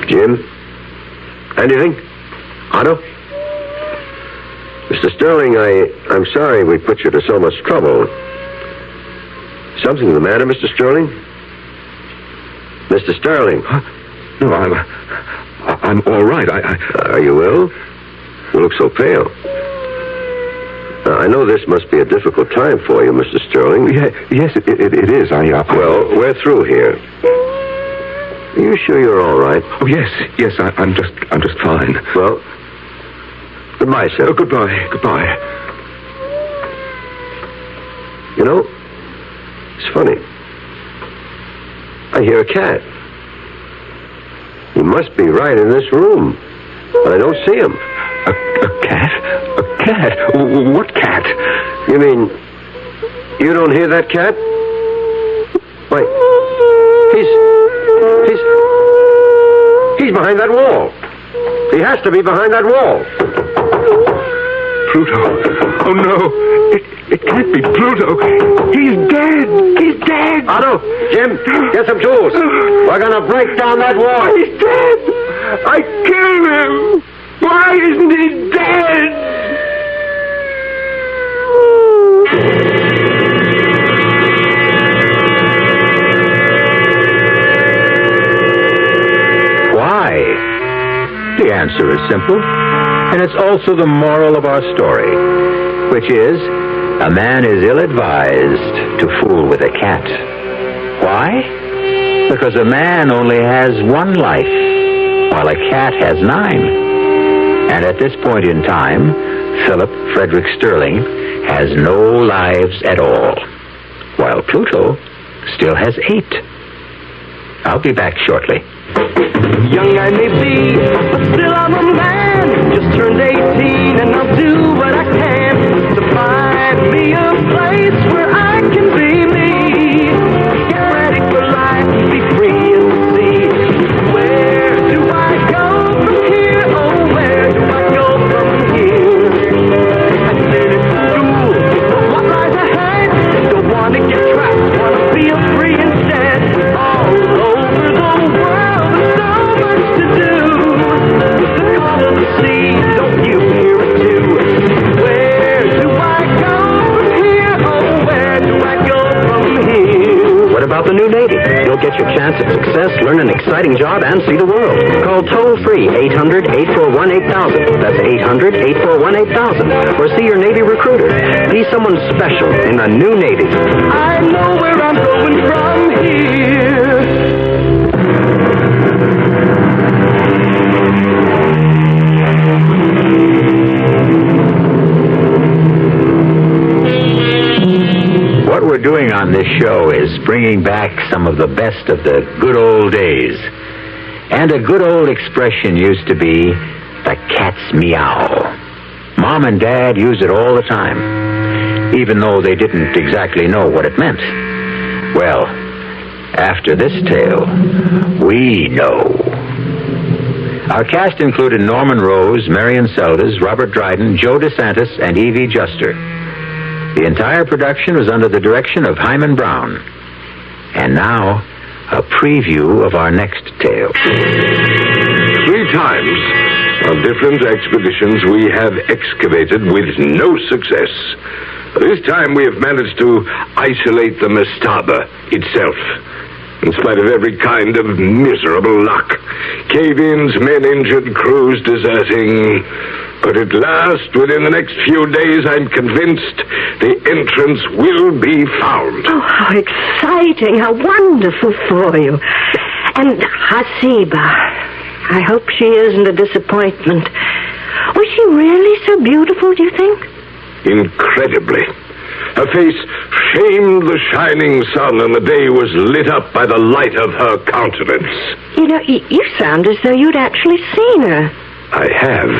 Jim? Anything? Otto? Mr. Sterling, I'm sorry we put you to so much trouble. Something the matter, Mr. Sterling? Mr. Sterling? Huh? No, I'm all right. Are you ill? You look so pale. I know this must be a difficult time for you, Mr. Sterling. Yes, it is. Well, we're through here. Are you sure you're all right? Oh, yes. I'm just fine. Well, goodbye, sir. Oh, goodbye. You know, it's funny. I hear a cat. He must be right in this room, but I don't see him. A cat? A cat? What cat? You mean you don't hear that cat? Wait. He's behind that wall. He has to be behind that wall. Pluto. Oh, no. It can't be Pluto. He's dead. Otto, Jim, get some tools. We're going to break down that wall. He's dead. I killed him. Why isn't he dead? Why? The answer is simple, and it's also the moral of our story, which is, a man is ill-advised to fool with a cat. Why? Because a man only has one life, while a cat has 9. And at this point in time, Philip Frederick Sterling has no lives at all, while Pluto still has 8. I'll be back shortly. Young I may be, place where I can be me. Get ready for life, be free and see. Where do I go from here? Oh, where do I go from here? I said it's school, but what lies ahead? Don't wanna get trapped, wanna feel free instead. All over the world, there's so much to do. With the call of the sea, don't you hear it too? Where do I go from here? Oh, where do I go from here? What about the new Navy? You'll get your chance at success, learn an exciting job, and see the world. Call toll-free 800-841-8000. That's 800-841-8000. Or see your Navy recruiter. Be someone special in the new Navy. I know where I'm going from here. What we're doing on this show is bringing back some of the best of the good old days. And a good old expression used to be the cat's meow. Mom and Dad use it all the time, even though they didn't exactly know what it meant. Well, after this tale, we know. Our cast included Norman Rose, Marion Seldes, Robert Dryden, Joe DeSantis, and Evie Juster. The entire production was under the direction of Hyman Brown. And now, a preview of our next tale. 3 times on different expeditions we have excavated with no success. This time we have managed to isolate the mastaba itself, in spite of every kind of miserable luck. Cave-ins, men injured, crews deserting. But at last, within the next few days, I'm convinced the entrance will be found. Oh, how exciting, how wonderful for you. And Hasiba, I hope she isn't a disappointment. Was she really so beautiful, do you think? Incredibly. Her face shamed the shining sun, and the day was lit up by the light of her countenance. You know, you sound as though you'd actually seen her. I have.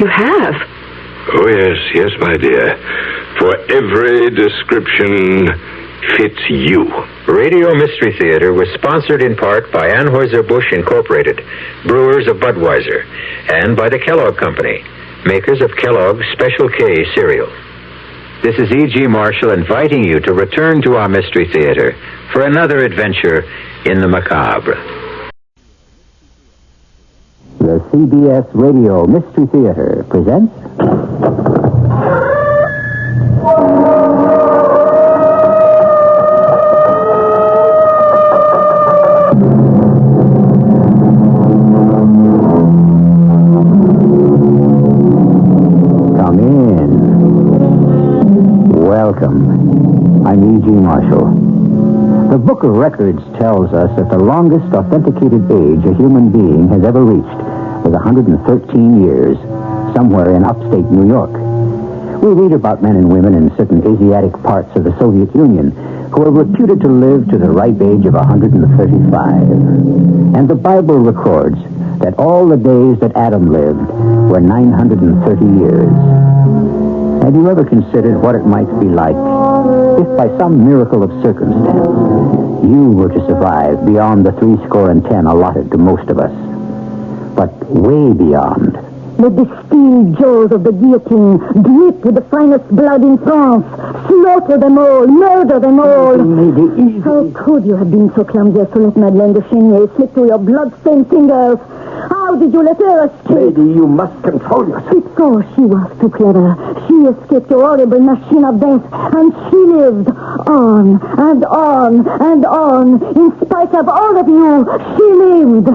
You have? Oh, yes, my dear. For every description fits you. Radio Mystery Theater was sponsored in part by Anheuser-Busch Incorporated, brewers of Budweiser, and by the Kellogg Company, makers of Kellogg's Special K cereal. This is E.G. Marshall inviting you to return to our Mystery Theater for another adventure in the macabre. The CBS Radio Mystery Theater presents... Come in. Welcome. I'm E.G. Marshall. The Book of Records tells us that the longest authenticated age a human being has ever reached was 113 years, somewhere in upstate New York. We read about men and women in certain Asiatic parts of the Soviet Union who are reputed to live to the ripe age of 135. And the Bible records that all the days that Adam lived were 930 years. Have you ever considered what it might be like if by some miracle of circumstance you were to survive beyond the 70 allotted to most of us? But way beyond. Let the steel jaws of the guillotine drip with the finest blood in France. Slaughter them all, murder them all. Lady, how could you have been so clumsy as to let Madeleine de Chenier slip through your blood-stained fingers? How did you let her escape? Lady, you must control yourself. Because she was too clever. She escaped your horrible machine of death, and she lived on and on and on. In spite of all of you, she lived.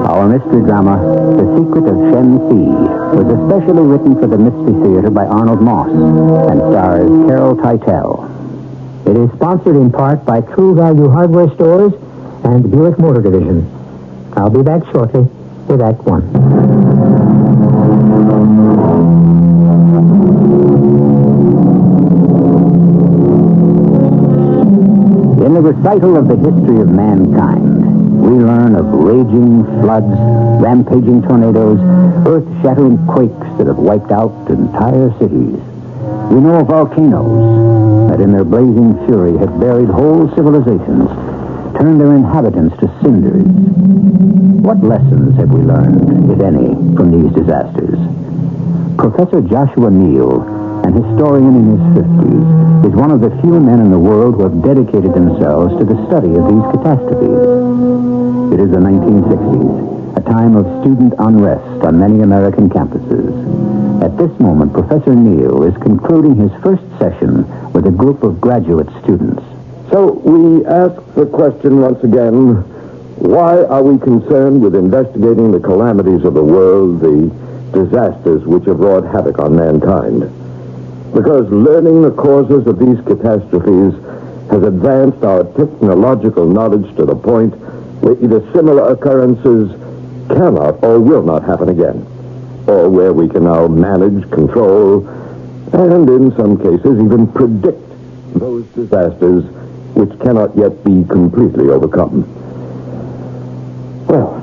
Our mystery drama, The Secret of Shen Si, was especially written for the Mystery Theater by Arnold Moss and stars Carol Teitel. It is sponsored in part by True Value Hardware Stores and Buick Motor Division. I'll be back shortly with Act One. In the recital of the history of mankind, we learn of raging floods, rampaging tornadoes, earth-shattering quakes that have wiped out entire cities. We know of volcanoes that in their blazing fury have buried whole civilizations, turned their inhabitants to cinders. What lessons have we learned, if any, from these disasters? Professor Joshua Neal, an historian in his 50s, is one of the few men in the world who have dedicated themselves to the study of these catastrophes. It is the 1960s, a time of student unrest on many American campuses. At this moment, Professor Neal is concluding his first session with a group of graduate students. So we ask the question once again, why are we concerned with investigating the calamities of the world, the disasters which have wrought havoc on mankind? Because learning the causes of these catastrophes has advanced our technological knowledge to the point where either similar occurrences cannot or will not happen again, or where we can now manage, control, and in some cases even predict those disasters which cannot yet be completely overcome. Well,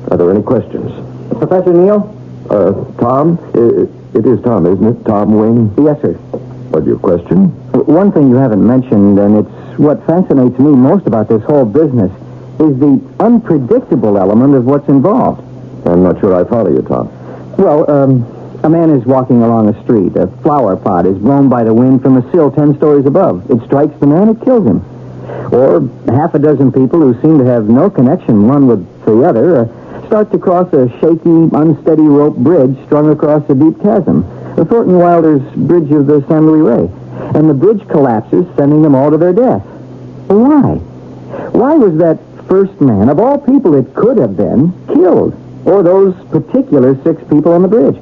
are there any questions? Professor Neal? Tom? It is Tom, isn't it? Tom Wing? Yes, sir. What's your question? One thing you haven't mentioned, and it's what fascinates me most about this whole business, is the unpredictable element of what's involved. I'm not sure I follow you, Tom. Well, a man is walking along a street. A flower pot is blown by the wind from a sill 10 stories above. It strikes the man, it kills him. Or half a dozen people who seem to have no connection one with the other start to cross a shaky, unsteady rope bridge strung across a deep chasm, Thornton Wilder's Bridge of the San Luis Rey. And the bridge collapses, sending them all to their death. Why? Why was that first man, of all people it could have been, killed? Or those particular 6 people on the bridge?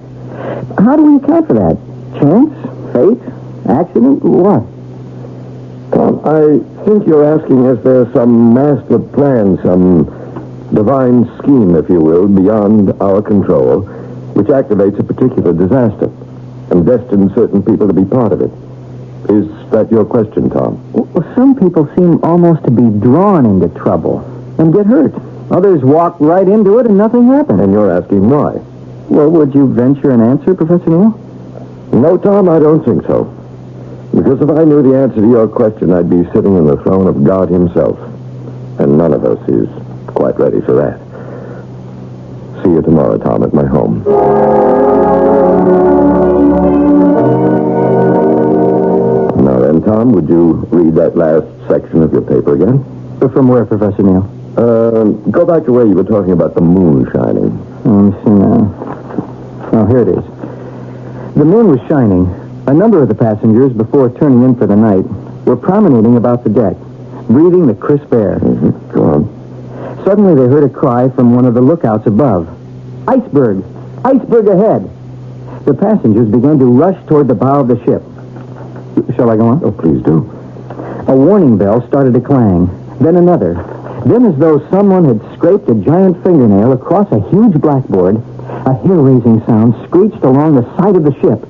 How do we account for that? Chance? Fate? Accident? What? Tom, I think you're asking if there's some master plan, some divine scheme, if you will, beyond our control, which activates a particular disaster and destines certain people to be part of it. Is that your question, Tom? Well, some people seem almost to be drawn into trouble and get hurt. Others walk right into it and nothing happens. And you're asking why? Well, would you venture an answer, Professor Neal? No, Tom, I don't think so. Because if I knew the answer to your question, I'd be sitting on the throne of God himself. And none of us is quite ready for that. See you tomorrow, Tom, at my home. Now then, Tom, would you read that last section of your paper again? From where, Professor Neal? Go back to where you were talking about the moon shining. Let me see now. Oh, here it is. The moon was shining. A number of the passengers, before turning in for the night, were promenading about the deck, breathing the crisp air. Mm-hmm. Go on. Suddenly they heard a cry from one of the lookouts above. Iceberg! Iceberg ahead! The passengers began to rush toward the bow of the ship. Shall I go on? Oh, please do. A warning bell started to clang. Then another. Then, as though someone had scraped a giant fingernail across a huge blackboard, a hair-raising sound screeched along the side of the ship.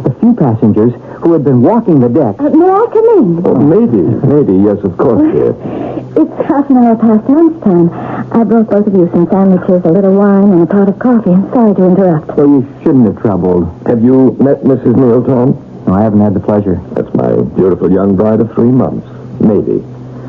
The few passengers who had been walking the deck... May I come in? Oh, maybe, yes, of course, dear. It's half an hour past lunchtime. I brought both of you some sandwiches, a little wine, and a pot of coffee. I'm sorry to interrupt. Well, you shouldn't have troubled. Have you met Mrs. Neal, Tom? No, I haven't had the pleasure. That's my beautiful young bride of 3 months. Maybe.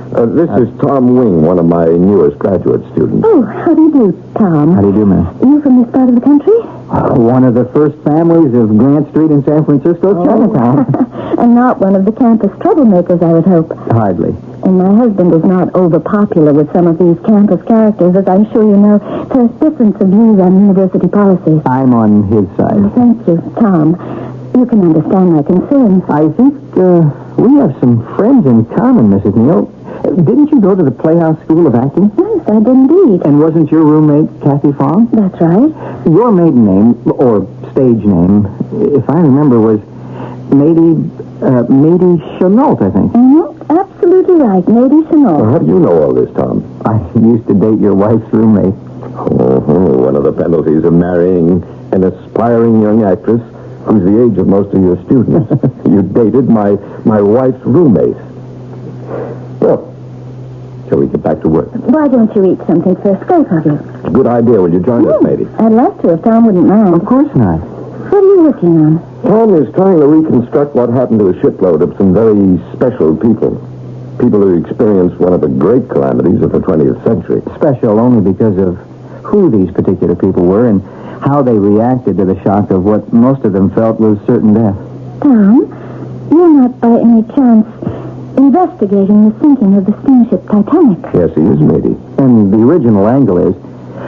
This is Tom Wing, one of my newest graduate students. Oh, how do you do, Tom? How do you do, ma'am? You from this part of the country? One of the first families of Grant Street in San Francisco, Chinatown. And not one of the campus troublemakers, I would hope. Hardly. And my husband is not overpopular with some of these campus characters, as I'm sure you know. There's difference of views on university policy. I'm on his side. Oh, thank you, Tom. You can understand my concern. I think we have some friends in common, Mrs. Neal. Didn't you go to the Playhouse School of Acting? Yes, I did indeed. And wasn't your roommate Kathy Fong? That's right. Your maiden name, or stage name, if I remember, was Mady Chenault, I think. Mm-hmm. Absolutely right, Mady Chenault. Well, how do you know all this, Tom? I used to date your wife's roommate. Oh, one of the penalties of marrying an aspiring young actress who's the age of most of your students. You dated my wife's roommate. Well, Shall we get back to work? Why don't you eat something first? Both of you. Good idea. Will you join us, matey? I'd love to if Tom wouldn't mind. Of course not. What are you working on? Tom is trying to reconstruct what happened to a shipload of some very special people. People who experienced one of the great calamities of the 20th century. Special only because of who these particular people were and how they reacted to the shock of what most of them felt was certain death. Tom, you're not by any chance investigating the sinking of the steamship Titanic. Yes, he is, matey. And the original angle is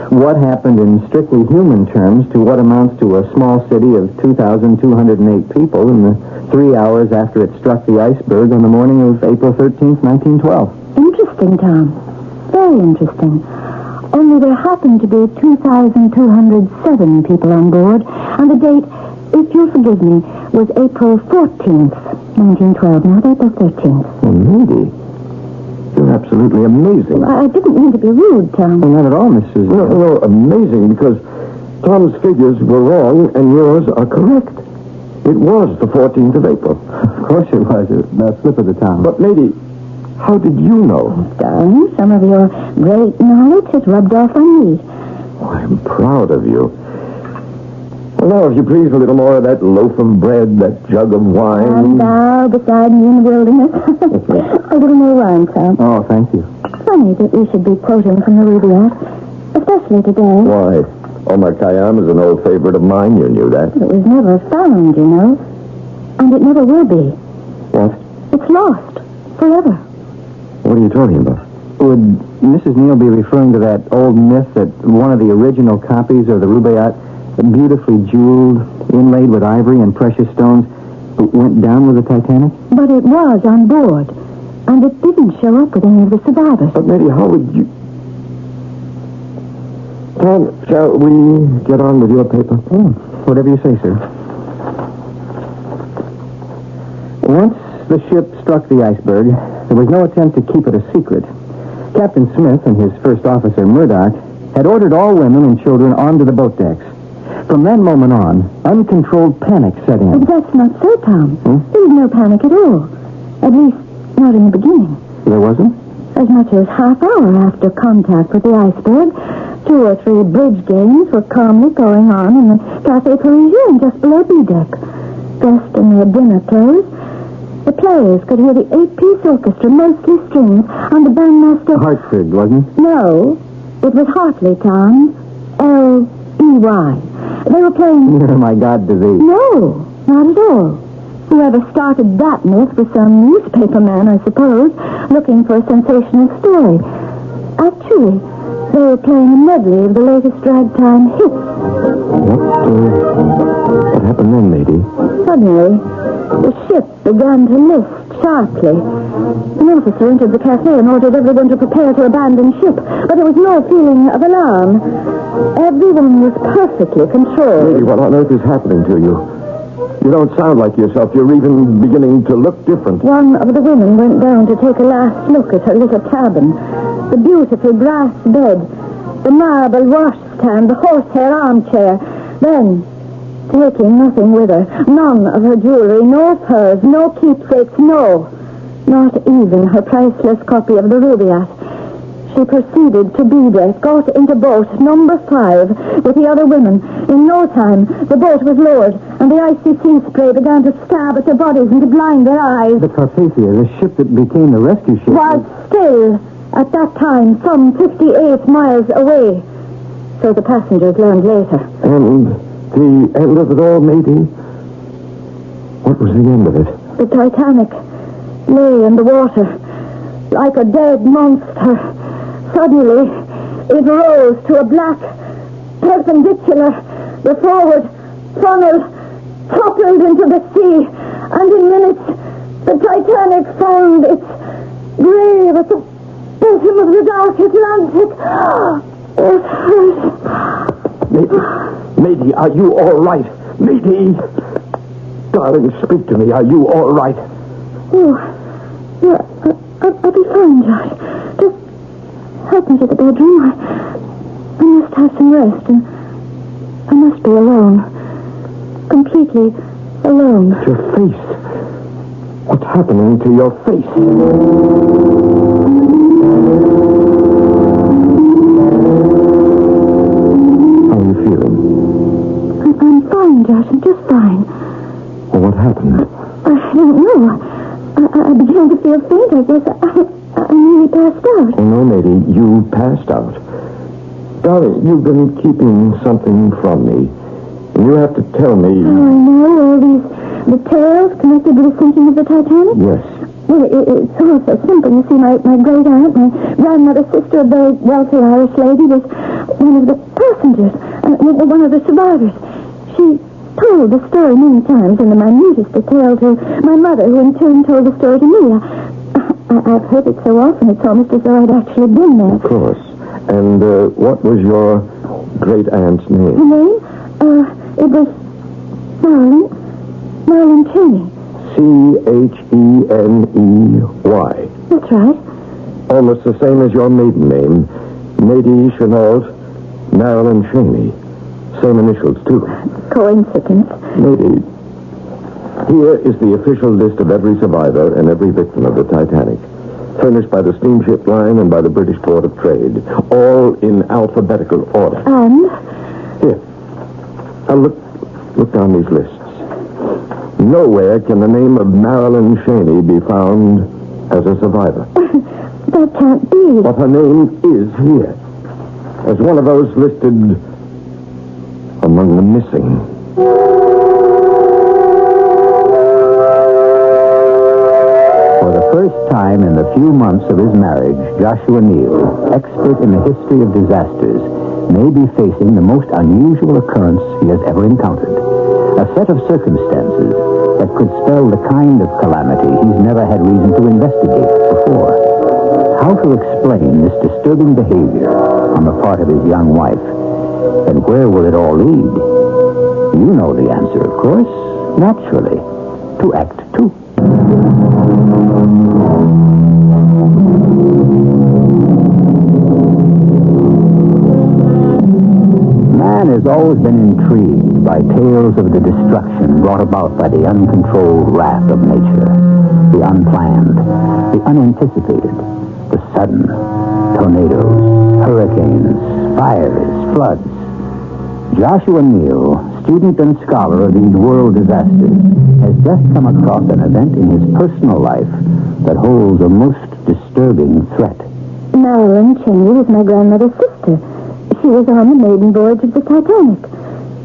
what happened in strictly human terms to what amounts to a small city of 2,208 people in the 3 hours after it struck the iceberg on the morning of April 13th, 1912. Interesting, Tom. Very interesting. Only there happened to be 2,207 people on board, and the date, if you'll forgive me, was April 14th, 1912, not April 13th. Well, matey, you're absolutely amazing. I didn't mean to be rude, Tom. Well, not at all, Mrs. No, amazing, because Tom's figures were wrong and yours are correct. It was the 14th of April. Of course it was. A slip of the tongue. But, matey, how did you know? Darling, some of your great knowledge has rubbed off on me. Oh, I'm proud of you. Well, now, if you please, a little more of that loaf of bread, that jug of wine. And thou beside me in the wilderness. A little more wine, Tom. Oh, thank you. Funny that we should be quoting from the Rubaiyat, especially today. Why? Omar Khayyam is an old favorite of mine. You knew that. It was never found, you know. And it never will be. What? It's lost. Forever. What are you talking about? Would Mrs. Neal be referring to that old myth that one of the original copies of the Rubaiyat, beautifully jeweled, inlaid with ivory and precious stones, went down with the Titanic? But it was on board. And it didn't show up with any of the survivors. But, Matey, how would you... Tom, shall we get on with your paper? Whatever you say, sir. Once the ship struck the iceberg, there was no attempt to keep it a secret. Captain Smith and his first officer, Murdoch, had ordered all women and children onto the boat decks. From that moment on, uncontrolled panic set in. But that's not so, Tom. There was no panic at all. At least, not in the beginning. There wasn't? As much as half hour after contact with the iceberg, 2 or 3 bridge games were calmly going on in the Café Parisien just below B-deck. Dressed in their dinner clothes, the players could hear the 8-piece orchestra, mostly strings, and the bandmaster... Hartford, wasn't it? No, it was Hartley, Tom. L-E-Y. They were playing... Oh, my God, disease. No, not at all. Whoever started that myth was some newspaper man, I suppose, looking for a sensational story. Actually, they were playing a medley of the latest ragtime hits. What happened then, matey? Suddenly, the ship began to lift sharply. An officer entered the cafe and ordered everyone to prepare to abandon ship, but there was no feeling of alarm. Everyone was perfectly controlled. Matey, what on earth is happening to you? You don't sound like yourself. You're even beginning to look different. One of the women went down to take a last look at her little cabin. The beautiful brass bed, the marble washstand, the horsehair armchair. Then, taking nothing with her, none of her jewelry, no furs, no keepsakes, no, not even her priceless copy of the Rubaiyat. She proceeded to B-deck, got into boat number 5 with the other women. In no time, the boat was lowered, and the icy sea spray began to stab at their bodies and to blind their eyes. The Carpathia, the ship that became the rescue ship... Was still, at that time, some 58 miles away. So the passengers learned later. And the end of it all, matey? What was the end of it? The Titanic lay in the water like a dead monster. Suddenly, it rose to a black perpendicular. The forward funnel toppled into the sea, and in minutes, the Titanic found its grave at the bottom of the dark Atlantic. Matey, are you all right? Matey! Darling, speak to me. Are you all right? Oh, yeah, I'll be fine, Josh. Just help me to the bedroom. I must have some rest, and I must be alone. Completely alone. Your face. What's happening to your face? How are you feeling? I'm fine, Josh. I'm just fine. Well, what happened? I don't know. I began to feel faint. I guess I nearly passed out. Oh, no, Matey, you passed out. Darling, you've been keeping something from me. And you have to tell me... Oh, I know. All these details connected with the sinking of the Titanic? Yes. Well, it's all so simple. You see, my great-aunt, my grandmother's sister, a very wealthy Irish lady, was one of the passengers, one of the survivors. She told the story many times in the minutest detail to my mother, who in turn told the story to me. I've heard it so often, it's almost as though I'd actually been there. Of course. And what was your great-aunt's name? Her name? It was Marilyn Cheney. Cheney. That's right. Almost the same as your maiden name. Matey Chenault, Marilyn Cheney. Same initials, too. Coincidence. Matey, here is the official list of every survivor and every victim of the Titanic, furnished by the steamship line and by the British Board of Trade, all in alphabetical order. And? Here. Now look down these lists. Nowhere can the name of Marilyn Cheney be found as a survivor. That can't be. But her name is here, as one of those listed among the missing. For the first time in the few months of his marriage, Joshua Neal, expert in the history of disasters, may be facing the most unusual occurrence he has ever encountered. A set of circumstances that could spell the kind of calamity he's never had reason to investigate before. How to explain this disturbing behavior on the part of his young wife? And where will it all lead? You know the answer, of course. Naturally. To Act 2. Man has always been intrigued by tales of the destruction brought about by the uncontrolled wrath of nature. The unplanned, the unanticipated, the sudden. Tornadoes, hurricanes, fires, floods. Joshua Neal, student and scholar of these world disasters, has just come across an event in his personal life that holds a most disturbing threat. Marilyn Cheney was my grandmother's sister. She was on the maiden voyage of the Titanic.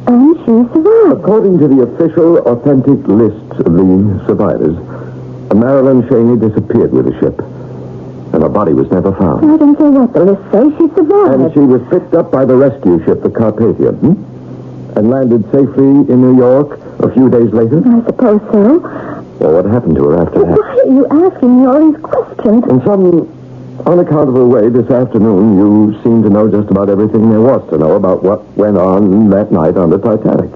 And she survived. According to the official, authentic list of the survivors, Marilyn Cheney disappeared with the ship, and her body was never found. I don't care what the list says. She survived. And she was picked up by the rescue ship, the Carpathia, and landed safely in New York a few days later? I suppose so. Well, what happened to her after that? Why are you asking me all these questions? In some unaccountable way, this afternoon, you seem to know just about everything there was to know about what went on that night on the Titanic.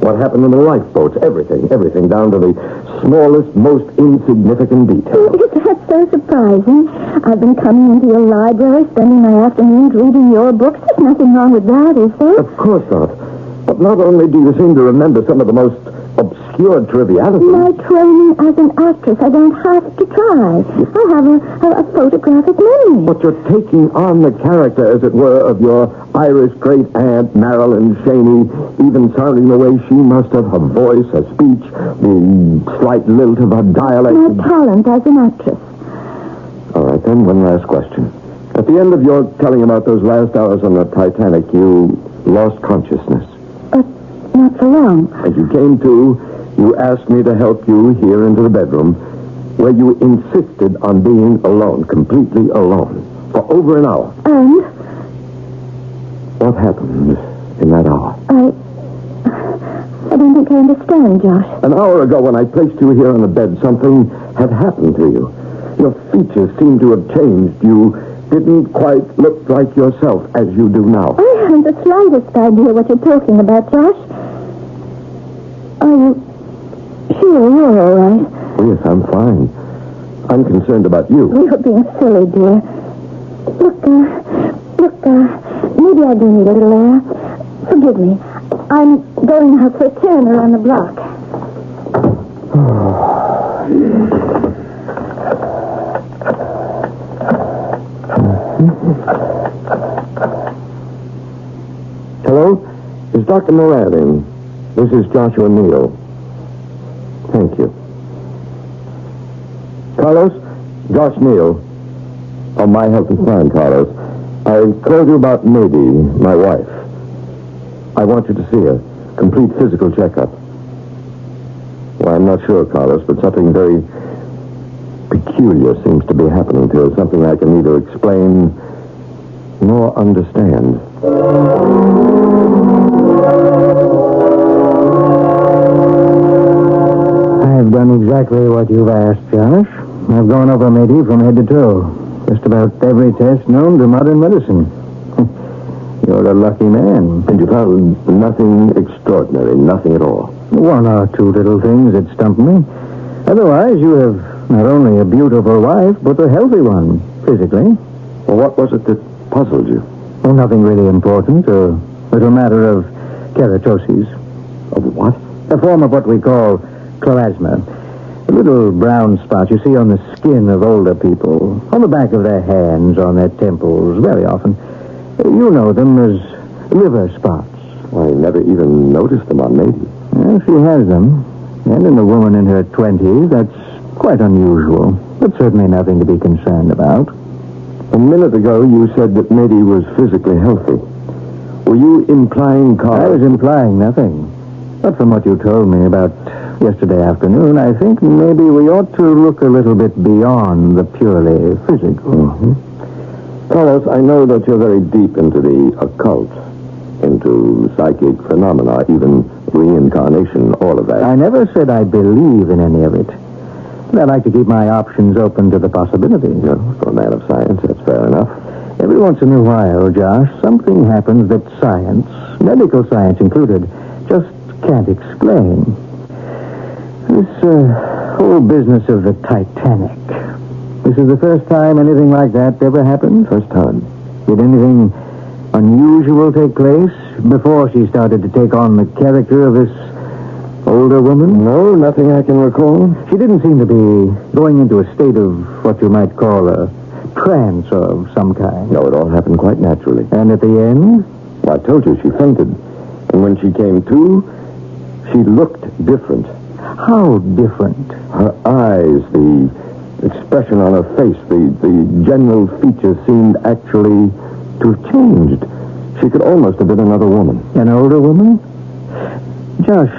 What happened in the lifeboats, everything, down to the smallest, most insignificant detail. That's so surprising. I've been coming into your library, spending my afternoons reading your books. There's nothing wrong with that, is there? Of course not. But not only do you seem to remember some of the most obscure trivialities. My training as an actress, I don't have to try. I have a photographic memory. But you're taking on the character, as it were, of your Irish great-aunt, Marilyn Cheney, even sounding the way she must have, her voice, her speech, the slight lilt of her dialect. My talent as an actress. All right, then, one last question. At the end of your telling about those last hours on the Titanic, you lost consciousness. Not for long. As you came to, you asked me to help you here into the bedroom, where you insisted on being alone, completely alone, for over an hour. And? What happened in that hour? I don't think I understand, Josh. An hour ago, when I placed you here on the bed, something had happened to you. Your features seemed to have changed. You didn't quite look like yourself as you do now. I haven't the slightest idea what you're talking about, Josh. Are you sure you're all right? Oh, yes, I'm fine. I'm concerned about you. You're being silly, dear. Look, maybe I do need a little air. Forgive me. I'm going out for a turn around the block. Hello? Is Dr. Moran in? This is Joshua Neal. Thank you. Carlos? Josh Neal. Oh, my health is fine, Carlos. I called you about Mady, my wife. I want you to see her. Complete physical checkup. Well, I'm not sure, Carlos, but something very peculiar seems to be happening to her. Something I can neither explain nor understand. I've done exactly what you've asked, Josh. I've gone over Mady from head to toe. Just about every test known to modern medicine. You're a lucky man. And you found nothing extraordinary, nothing at all? One or two little things that stumped me. Otherwise, you have not only a beautiful wife, but a healthy one, physically. Well, what was it that puzzled you? Well, nothing really important. A little matter of keratosis. Of what? A form of what we call chloasma. A little brown spot you see on the skin of older people, on the back of their hands, on their temples, very often. You know them as liver spots. I never even noticed them on Mady. Well, she has them. And in a woman in her 20s, that's quite unusual. But certainly nothing to be concerned about. A minute ago, you said that Mady was physically healthy. Were you implying, Carl? I was implying nothing. But from what you told me about yesterday afternoon, I think maybe we ought to look a little bit beyond the purely physical. Mm-hmm. Carlos, I know that you're very deep into the occult, into psychic phenomena, even reincarnation, all of that. I never said I believe in any of it. But I like to keep my options open to the possibility. Yeah, for a man of science, that's fair enough. Every once in a while, Josh, something happens that science, medical science included, just can't explain. This whole business of the Titanic. This is the first time anything like that ever happened? First time. Did anything unusual take place before she started to take on the character of this older woman? No, nothing I can recall. She didn't seem to be going into a state of what you might call a trance of some kind. No, it all happened quite naturally. And at the end? Well, I told you she fainted. And when she came to, she looked different. How different? Her eyes, the expression on her face, the general features seemed actually to have changed. She could almost have been another woman. An older woman? Josh,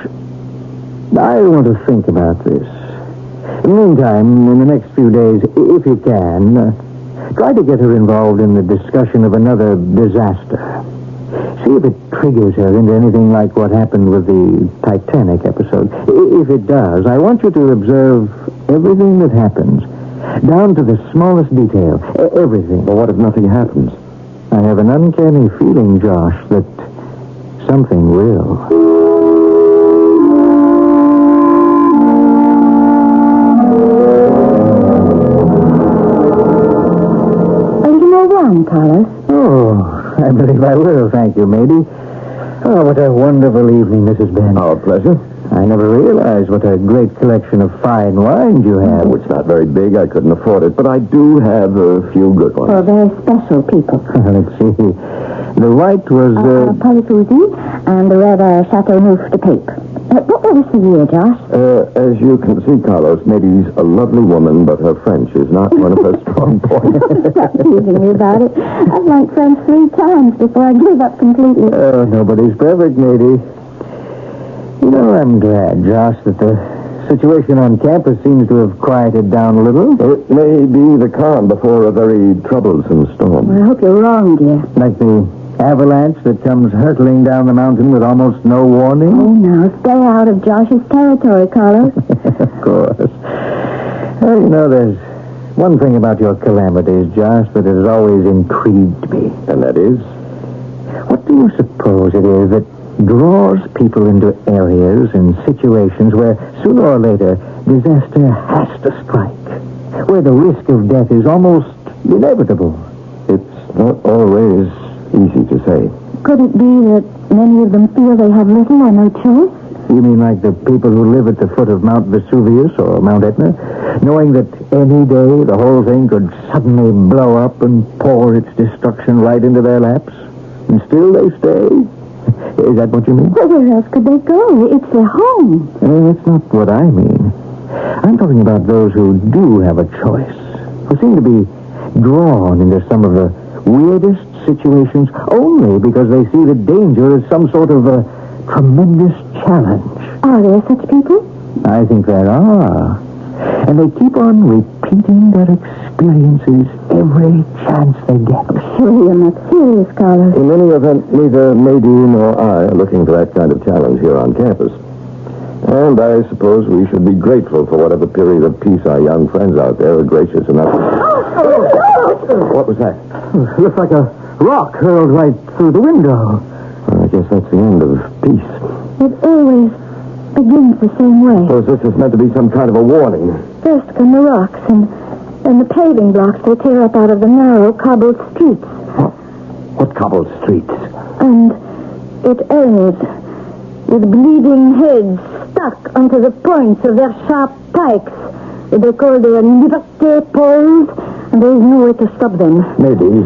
I want to think about this. In the meantime, in the next few days, if you can, try to get her involved in the discussion of another disaster. See if it triggers her into anything like what happened with the Titanic episode. If it does, I want you to observe everything that happens, down to the smallest detail, everything. But what if nothing happens? I have an uncanny feeling, Josh, that something will. Carlos. Oh, I believe I will, thank you, Mady. Oh, what a wonderful evening this has been. Our pleasure. I never realized what a great collection of fine wines you have. Oh, it's not very big. I couldn't afford it, but I do have a few good ones. For very special people. Let's see. The white was... Polyfusi, and the red, Chateauneuf de Pape. What was the year, Josh? As you can see, Carlos, Mady's a lovely woman, but her French is not one of her strong points. Stop teasing me about it. I've learned French 3 times before I gave up completely. Oh, nobody's perfect, Mady. You know, I'm glad, Josh, that the situation on campus seems to have quieted down a little. It may be the calm before a very troublesome storm. Well, I hope you're wrong, dear. Like the avalanche that comes hurtling down the mountain with almost no warning? Oh, now, stay out of Josh's territory, Carlos. Of course. Well, you know, there's one thing about your calamities, Josh, that has always intrigued me. And that is? What do you suppose it is that draws people into areas and situations where, sooner or later, disaster has to strike? Where the risk of death is almost inevitable? It's not always easy to say. Could it be that many of them feel they have little or no choice? You mean like the people who live at the foot of Mount Vesuvius or Mount Etna, knowing that any day the whole thing could suddenly blow up and pour its destruction right into their laps? And still they stay? Is that what you mean? Well, where else could they go? It's their home. That's not what I mean. I'm talking about those who do have a choice, who seem to be drawn into some of the weirdest situations only because they see the danger as some sort of a tremendous challenge. Are there such people? I think there are. And they keep on repeating their experiences every chance they get. Surely you're not serious, Carlos. In any event, neither Nadine nor I are looking for that kind of challenge here on campus. And I suppose we should be grateful for whatever period of peace our young friends out there are gracious enough. What was that? It looks like a rock hurled right through the window. I guess that's the end of peace. It always begins the same way. So this is meant to be some kind of a warning. First come the rocks and the paving blocks they tear up out of the narrow cobbled streets. What cobbled streets? And it ends with bleeding heads stuck onto the points of their sharp pikes. They call their liberté poles, and there is no way to stop them. Maybe.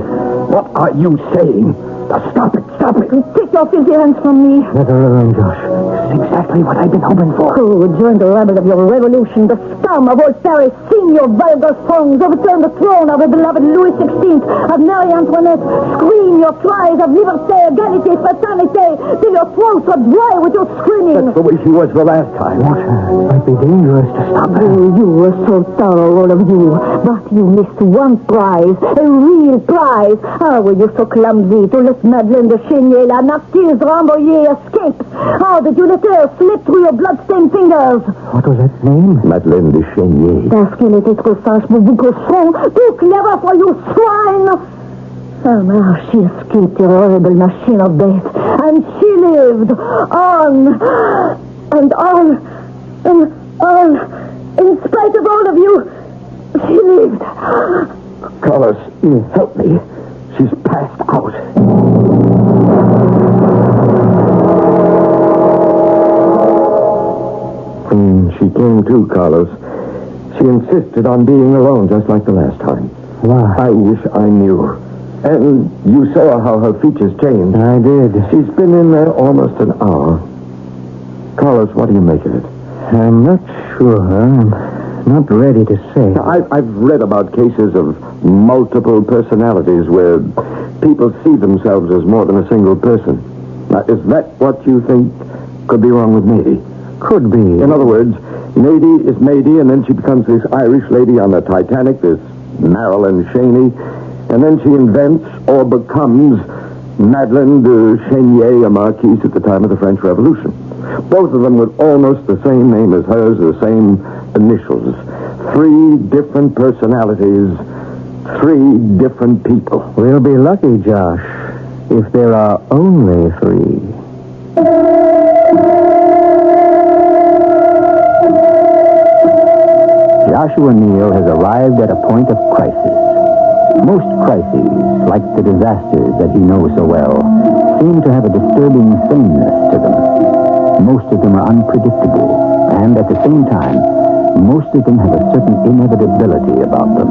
What are you saying? Stop it, stop it. Take your filthy hands from me. Let her alone, Josh. It's exactly what I've been hoping for. Oh, join the rabble of your revolution, the scum of old Paris. Sing your vulgar songs. Overturn the throne of the beloved Louis XVI, of Marie Antoinette. Scream your cries of liberté, égalité, fraternité, till your throats are dry with your screaming. That's the way she was the last time. It might be dangerous to stop her. Oh, you were so thorough, all of you. But you missed one prize, a real prize. How were you so clumsy to let Madeleine de Chénier, la Narcisse Rambouillet, escape? How did you let her slip through your blood-stained fingers? What was that name? Madeleine de Chénier. Parce qu'elle était trop sage pour vous, cochon. Too clever for you, swine. Somehow she escaped your horrible machine of death. And she lived on. And on. And on. In spite of all of you, she lived. Carlos, help me. She's passed out. When she came to, Carlos, she insisted on being alone just like the last time. Why? I wish I knew. And you saw how her features changed. I did. She's been in there almost an hour. Carlos, what do you make of it? I'm not sure. I'm not ready to say. I've read about cases of multiple personalities where people see themselves as more than a single person. Now, is that what you think could be wrong with Mady? Could be. In other words, Mady is Mady, and then she becomes this Irish lady on the Titanic, this Marilyn Cheney, and then she invents or becomes Madeleine de Chénier, a marquise at the time of the French Revolution. Both of them with almost the same name as hers, the same initials. 3 different personalities, 3 different people. We'll be lucky, Josh, if there are only 3. Joshua Neal has arrived at a point of crisis. Most crises, like the disasters that he knows so well, seem to have a disturbing sameness to them. Most of them are unpredictable, and at the same time, most of them have a certain inevitability about them,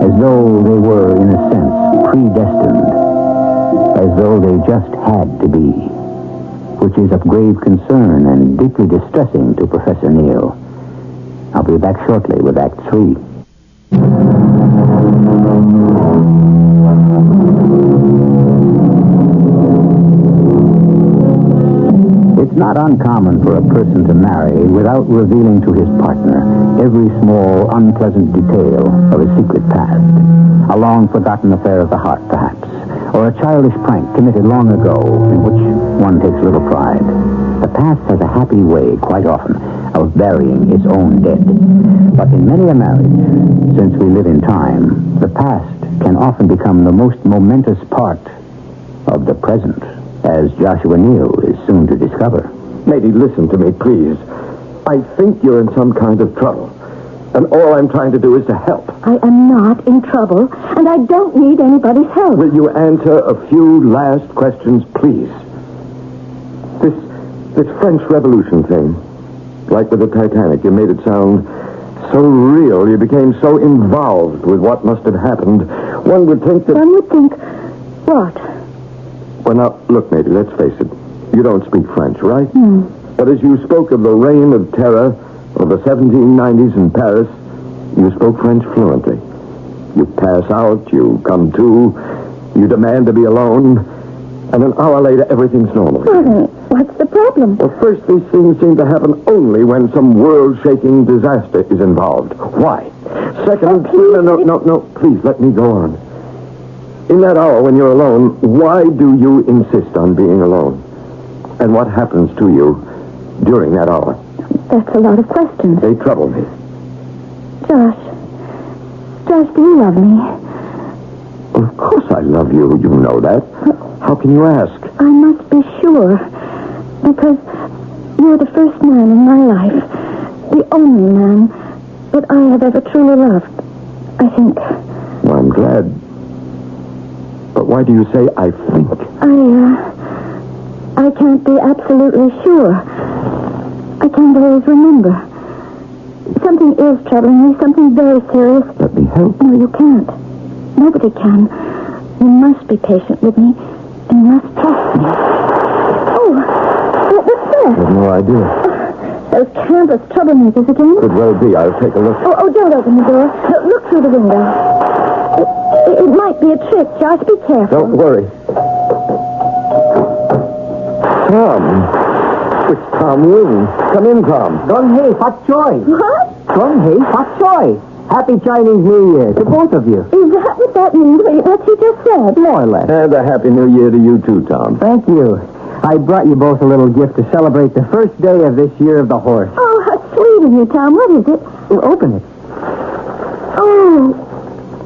as though they were, in a sense, predestined, as though they just had to be, which is of grave concern and deeply distressing to Professor Neal. I'll be back shortly with Act 3. It's not uncommon for a person to marry without revealing to his partner every small, unpleasant detail of a secret past. A long-forgotten affair of the heart, perhaps, or a childish prank committed long ago in which one takes little pride. The past has a happy way, quite often, of burying its own dead. But in many a marriage, since we live in time, the past can often become the most momentous part of the present, as Joshua Neal is soon to discover. Mady, listen to me, please. I think you're in some kind of trouble. And all I'm trying to do is to help. I am not in trouble, and I don't need anybody's help. Will you answer a few last questions, please? This French Revolution thing. Like with the Titanic, you made it sound so real. You became so involved with what must have happened. One would think that... One would think... What? Well, now, look, matey, let's face it. You don't speak French, right? Hmm. But as you spoke of the reign of terror of the 1790s in Paris, you spoke French fluently. You pass out, you come to, you demand to be alone, and an hour later, everything's normal. Well, then, what's the problem? Well, first, these things seem to happen only when some world-shaking disaster is involved. Why? Second, no, please, let me go on. In that hour when you're alone, why do you insist on being alone? And what happens to you during that hour? That's a lot of questions. They trouble me. Josh, do you love me? Well, of course I love you. You know that. How can you ask? I must be sure. Because you're the first man in my life. The only man that I have ever truly loved. I think. Well, I'm glad. But why do you say I think? I can't be absolutely sure. I can't always remember. Something is troubling me, something very serious. Let me help. No, you can't. Nobody can. You must be patient with me, and you must trust me. Oh, what's that? I have no idea. Those campus troublemakers again? Could well be. I'll take a look. Oh, don't open the door. Look through the window. It might be a trick, Josh. Be careful. Don't worry. Tom. It's Tom Wing. Come in, Tom. Gong hei, fat choy. What? Gong hei, fat choy. Happy Chinese New Year to both of you. Is that what that means? What you just said? More or less. And a Happy New Year to you, too, Tom. Thank you. I brought you both a little gift to celebrate the first day of this year of the horse. Oh, how sweet of you, Tom. What is it? Well, open it. Oh,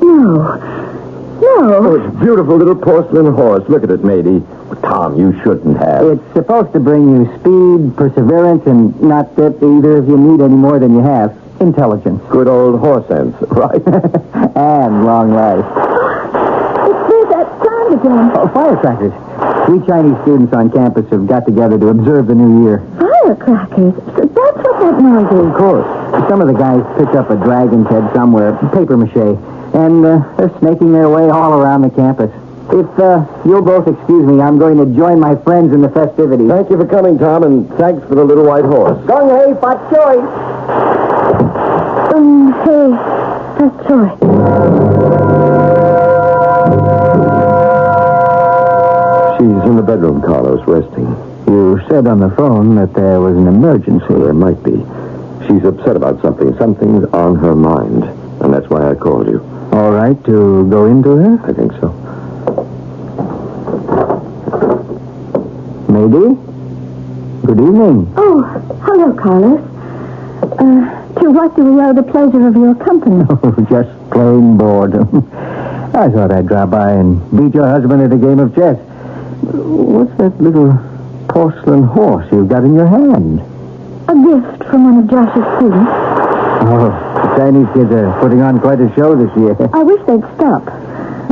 no. Oh, it's a beautiful little porcelain horse. Look at it, matey. Tom, you shouldn't have. It's supposed to bring you speed, perseverance, and not that either of you need any more than you have. Intelligence. Good old horse sense, right? And long life. There's that sound again. Oh, firecrackers. We Chinese students on campus have got together to observe the new year. Firecrackers? That's what that noise is. Of course. Some of the guys picked up a dragon's head somewhere, paper mache, and they're snaking their way all around the campus. If you'll both excuse me, I'm going to join my friends in the festivities. Thank you for coming, Tom, and thanks for the little white horse. Gong hei, fat choy. Hey, that's right. She's in the bedroom, Carlos, resting. You said on the phone that there was an emergency. There might be. She's upset about something. Something's on her mind, and that's why I called you. All right, to go into her? I think so. Maybe. Good evening. Oh, hello, Carlos. To what do we owe the pleasure of your company? Oh, just plain boredom. I thought I'd drop by and beat your husband at a game of chess. What's that little porcelain horse you've got in your hand? A gift from one of Josh's students. Oh, the Chinese kids are putting on quite a show this year. I wish they'd stop.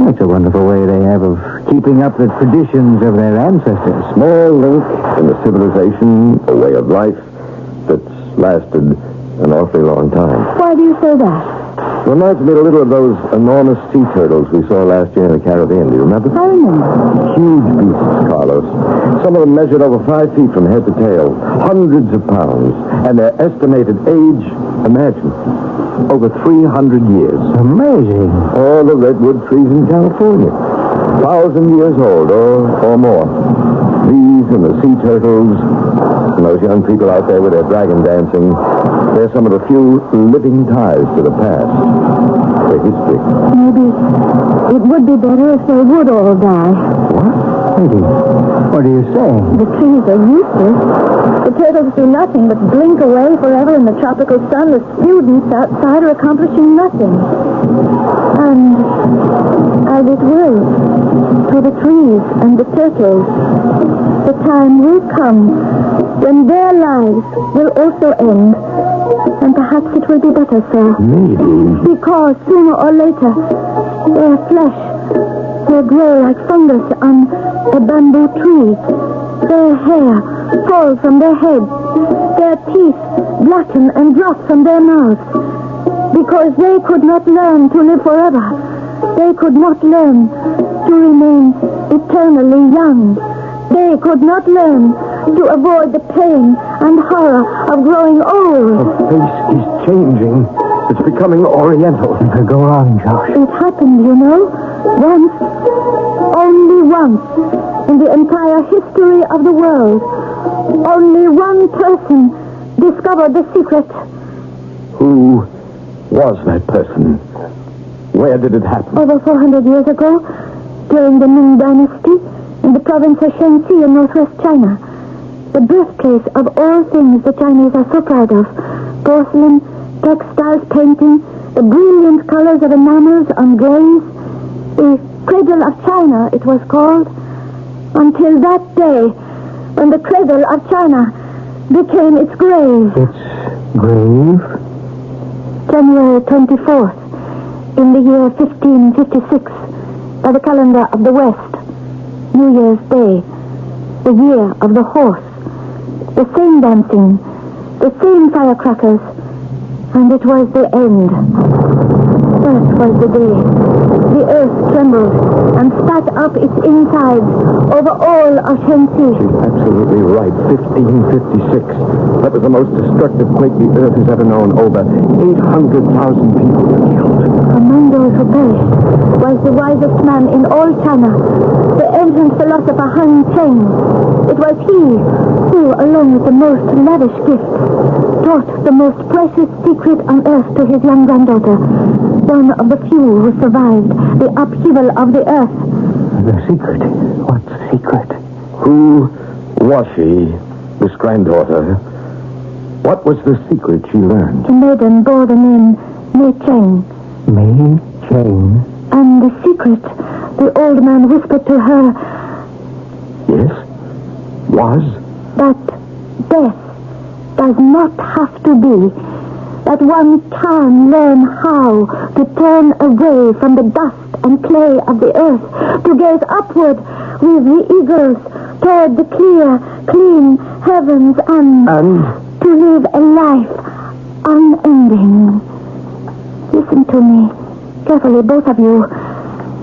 That's a wonderful way they have of keeping up the traditions of their ancestors. Small link in the civilization, a way of life that's lasted an awfully long time. Why do you say that? Reminds me a little of those enormous sea turtles we saw last year in the Caribbean. Do you remember? I remember. Huge beasts, Carlos. Some of them measured over 5 feet from head to tail. Hundreds of pounds. And their estimated age, imagine, over 300 years. Amazing. All the redwood trees in California. 1,000 years old or more. These and the sea turtles and those young people out there with their dragon dancing, they're some of the few living ties to the past, to history. Maybe it would be better if they would all die. What? Lady, what are you saying? The trees are useless. The turtles do nothing but blink away forever in the tropical sun. The students outside are accomplishing nothing. And as it will, to the trees and the turtles, the time will come when their lives will also end. And perhaps it will be better so. Maybe. Because sooner or later, their flesh will grow like fungus on a bamboo tree. Their hair fall from their heads, their teeth blacken and drop from their mouths, because they could not learn to live forever. They could not learn to remain eternally young. They could not learn to avoid the pain and horror of growing old. Her face is changing. It's becoming oriental. Go on, Josh. It happened, you know, once, only once, in the entire history of the world. Only one person discovered the secret. Who was that person? Where did it happen? Over 400 years ago, during the Ming Dynasty, in the province of Shanxi in northwest China. The birthplace of all things the Chinese are so proud of. Porcelain, textiles, painting, the brilliant colors of enamels on glaze. The Cradle of China, it was called. Until that day, when the Cradle of China became its grave. Its grave? January 24th, in the year 1556, by the calendar of the West. New Year's Day, the year of the horse, the same dancing, the same firecrackers, and it was the end. That was the day. The earth trembled and spat up its insides over all of Shanxi. She's absolutely right. 1556. That was the most destructive quake the earth has ever known. Over 800,000 people were killed. Among those who perished was the wisest man in all China, the ancient philosopher Han Cheng. It was he who, along with the most lavish gift, taught the most precious secret on earth to his young granddaughter, one of the few who survived the upheaval of the earth. The secret? What secret? Who was she, this granddaughter? What was the secret she learned? The maiden bore the name Mei Cheng. Mei Cheng? And the secret, the old man whispered to her, yes, was? That death does not have to be. That one can learn how to turn away from the dust and clay of the earth, to gaze upward with the eagles toward the clear, clean heavens and to live a life unending. Listen to me carefully, both of you.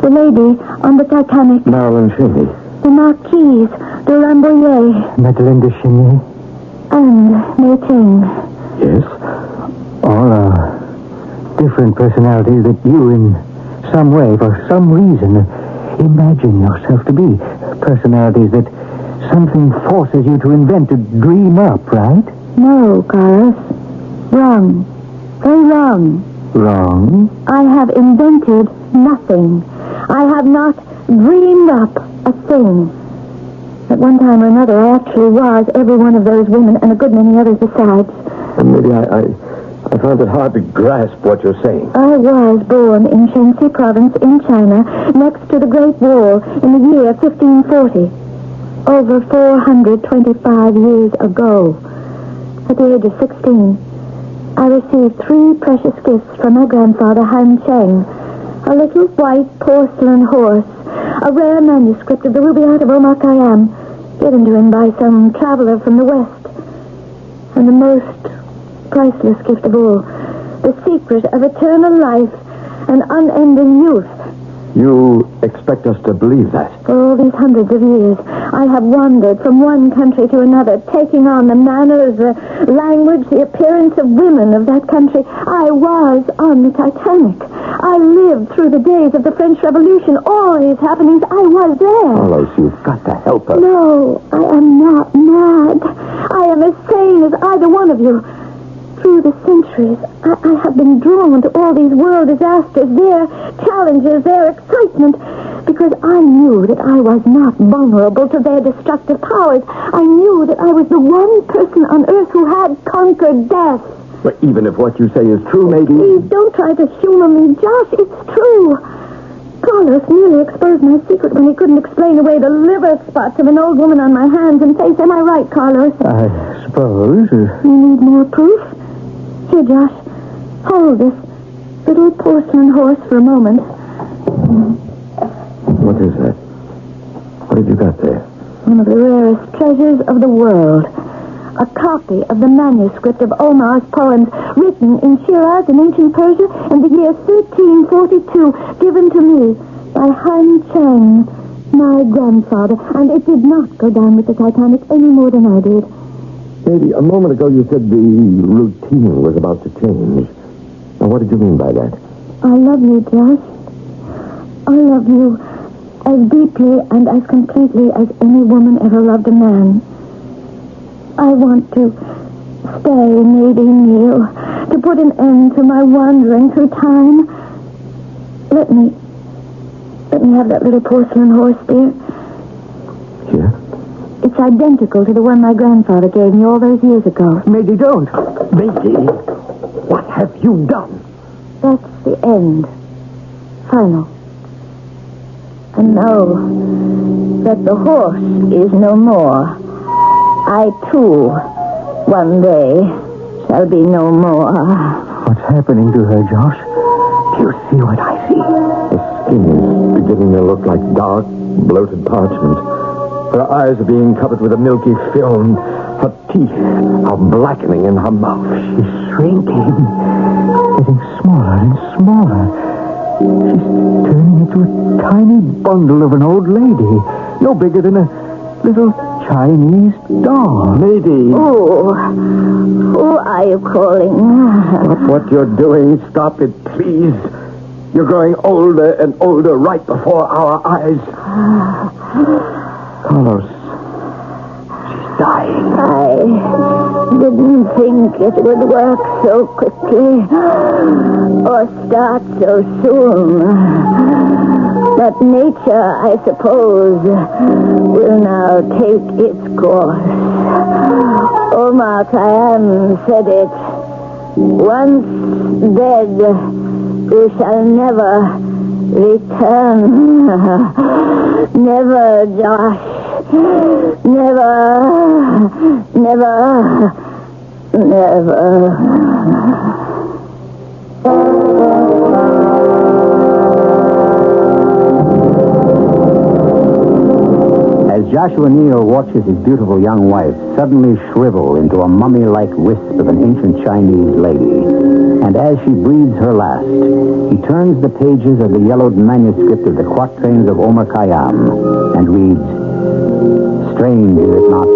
The lady on the Titanic. Marilyn Cheney. The Marquise de Rambouillet. Madeleine de Cheney. And Mei Cheng. Yes. All are different personalities that you, in some way, for some reason, imagine yourself to be. Personalities that something forces you to invent, to dream up, right? No, Carlos. Wrong. Very wrong. Wrong? I have invented nothing. I have not dreamed up a thing. At one time or another, I actually was every one of those women and a good many others besides. And maybe I found it hard to grasp what you're saying. I was born in Shanxi province in China, next to the Great Wall, in the year 1540. Over 425 years ago. At the age of 16, I received 3 precious gifts from my grandfather, Han Cheng. A little white porcelain horse, a rare manuscript of the Ruby Art of Omar Khayyam, given to him by some traveler from the West. And the most priceless gift of all, the secret of eternal life and unending youth. You expect us to believe that? For all these hundreds of years, I have wandered from one country to another, taking on the manners, the language, the appearance of women of that country. I was on the Titanic. I lived through the days of the French Revolution. All these happenings, I was there. Carlos, you've got to help us. No, I am not mad. I am as sane as either one of you. Through the centuries, I have been drawn to all these world disasters, their challenges, their excitement, because I knew that I was not vulnerable to their destructive powers. I knew that I was the one person on earth who had conquered death. But even if what you say is true, maybe... Please don't try to humor me, Josh. It's true. Carlos nearly exposed my secret when he couldn't explain away the liver spots of an old woman on my hands and face. Am I right, Carlos? I suppose. You need more proof? Here, Josh, hold this little porcelain horse for a moment. What is that? What have you got there? One of the rarest treasures of the world. A copy of the manuscript of Omar's poems, written in Shiraz in ancient Persia in the year 1342, given to me by Han Chang, my grandfather. And it did not go down with the Titanic any more than I did. Maybe a moment ago you said the routine was about to change. Now, what did you mean by that? I love you, Josh. I love you as deeply and as completely as any woman ever loved a man. I want to stay, Nadine Neal, to put an end to my wandering through time. Let me have that little porcelain horse, dear. Yeah? It's identical to the one my grandfather gave me all those years ago. Maybe don't. Maybe. What have you done? That's the end. Final. And know that the horse is no more. I, too, one day, shall be no more. What's happening to her, Josh? Do you see what I see? Her skin is beginning to look like dark, bloated parchment. Her eyes are being covered with a milky film. Her teeth are blackening in her mouth. She's shrinking. Getting smaller and smaller. She's turning into a tiny bundle of an old lady. No bigger than a little Chinese doll. Lady. Who are you calling? Stop what you're doing. Stop it, please. You're growing older and older right before our eyes. Carlos. She's dying. I didn't think it would work so quickly or start so soon. But nature, I suppose, will now take its course. Omar Khayyam said it. Once dead, we shall never return. Never, Josh. Never. As Joshua Neal watches his beautiful young wife suddenly shrivel into a mummy-like wisp of an ancient Chinese lady, and as she breathes her last, he turns the pages of the yellowed manuscript of the quatrains of Omar Khayyam and reads, "Strange, is it not,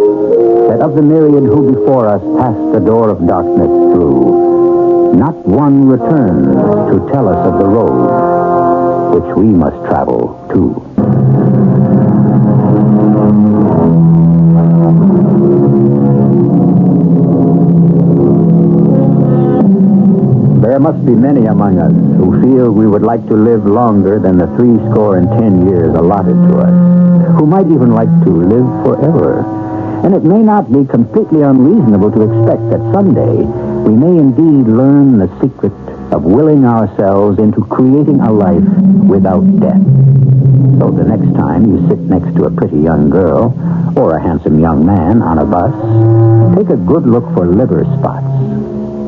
that of the myriad who before us passed the door of darkness through, not one returns to tell us of the road which we must travel too." There must be many among us who feel we would like to live longer than the 70 years allotted to us, who might even like to live forever. And it may not be completely unreasonable to expect that someday we may indeed learn the secret of willing ourselves into creating a life without death. So the next time you sit next to a pretty young girl or a handsome young man on a bus, take a good look for liver spots.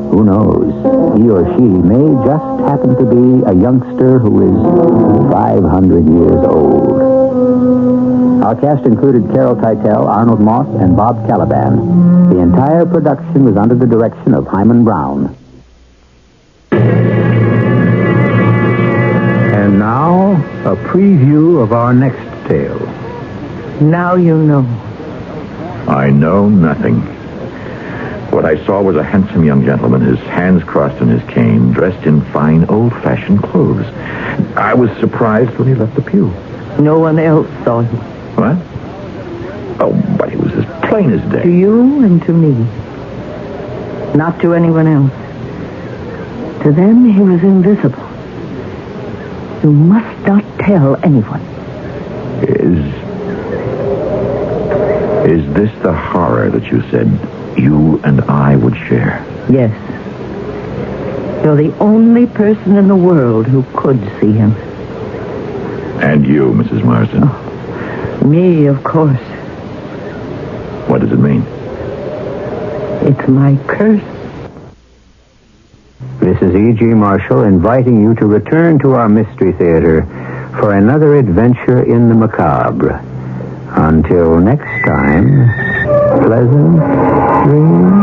Who knows? He or she may just happen to be a youngster who is 500 years old. Our cast included Carol Keitel, Arnold Moss, and Bob Caliban. The entire production was under the direction of Hyman Brown. And now, a preview of our next tale. Now you know. I know nothing. What I saw was a handsome young gentleman, his hands crossed on his cane, dressed in fine, old-fashioned clothes. I was surprised when he left the pew. No one else saw him. What? Oh, but he was as plain as day. To you and to me. Not to anyone else. To them, he was invisible. You must not tell anyone. Is this the horror that you said you and I would share? Yes. You're the only person in the world who could see him. And you, Mrs. Marsden. Oh, me, of course. What does it mean? It's my curse. This is E.G. Marshall inviting you to return to our Mystery Theater for another adventure in the macabre. Until next time, pleasant dreams.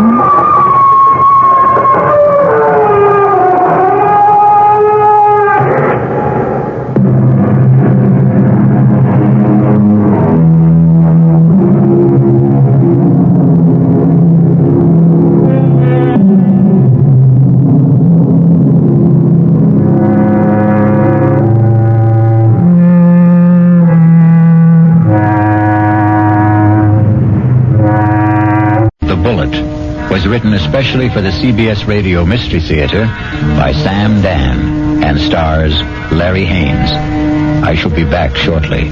Written especially for the CBS Radio Mystery Theater by Sam Dan and stars Larry Haynes. I shall be back shortly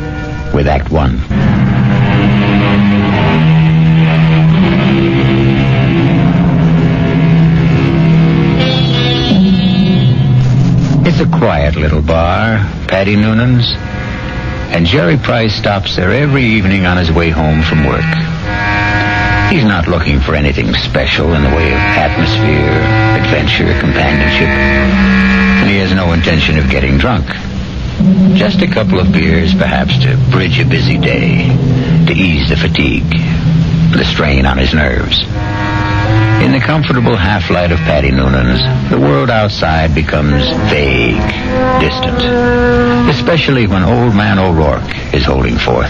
with Act One. It's a quiet little bar, Paddy Noonan's, and Jerry Price stops there every evening on his way home from work. He's not looking for anything special in the way of atmosphere, adventure, companionship. And he has no intention of getting drunk. Just a couple of beers, perhaps, to bridge a busy day, to ease the fatigue, the strain on his nerves. In the comfortable half-light of Paddy Noonan's, the world outside becomes vague, distant, especially when Old Man O'Rourke is holding forth.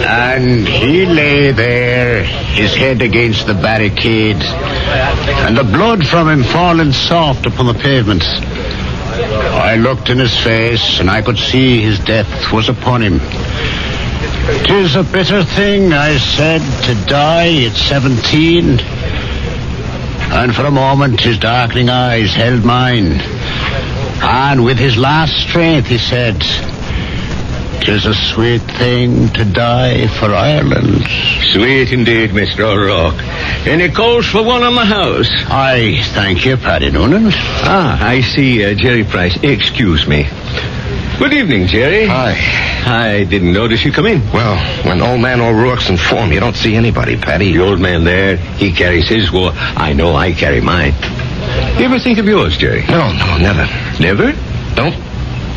And he lay there, his head against the barricade, and the blood from him falling soft upon the pavement. I looked in his face, and I could see his death was upon him. "'Tis a bitter thing," I said, "to die at 17. And for a moment his darkening eyes held mine. And with his last strength he said, "'Tis a sweet thing to die for Ireland." Sweet indeed, Mr. O'Rourke. Any calls for one on the house? I thank you, Paddy Noonan. I see, Jerry Price. Excuse me. Good evening, Jerry. Hi. I didn't notice you come in. Well, when Old Man O'Rourke's in form, you don't see anybody, Paddy. The old man there, he carries his war. I know I carry mine. You ever think of yours, Jerry? No, never. Never? Don't.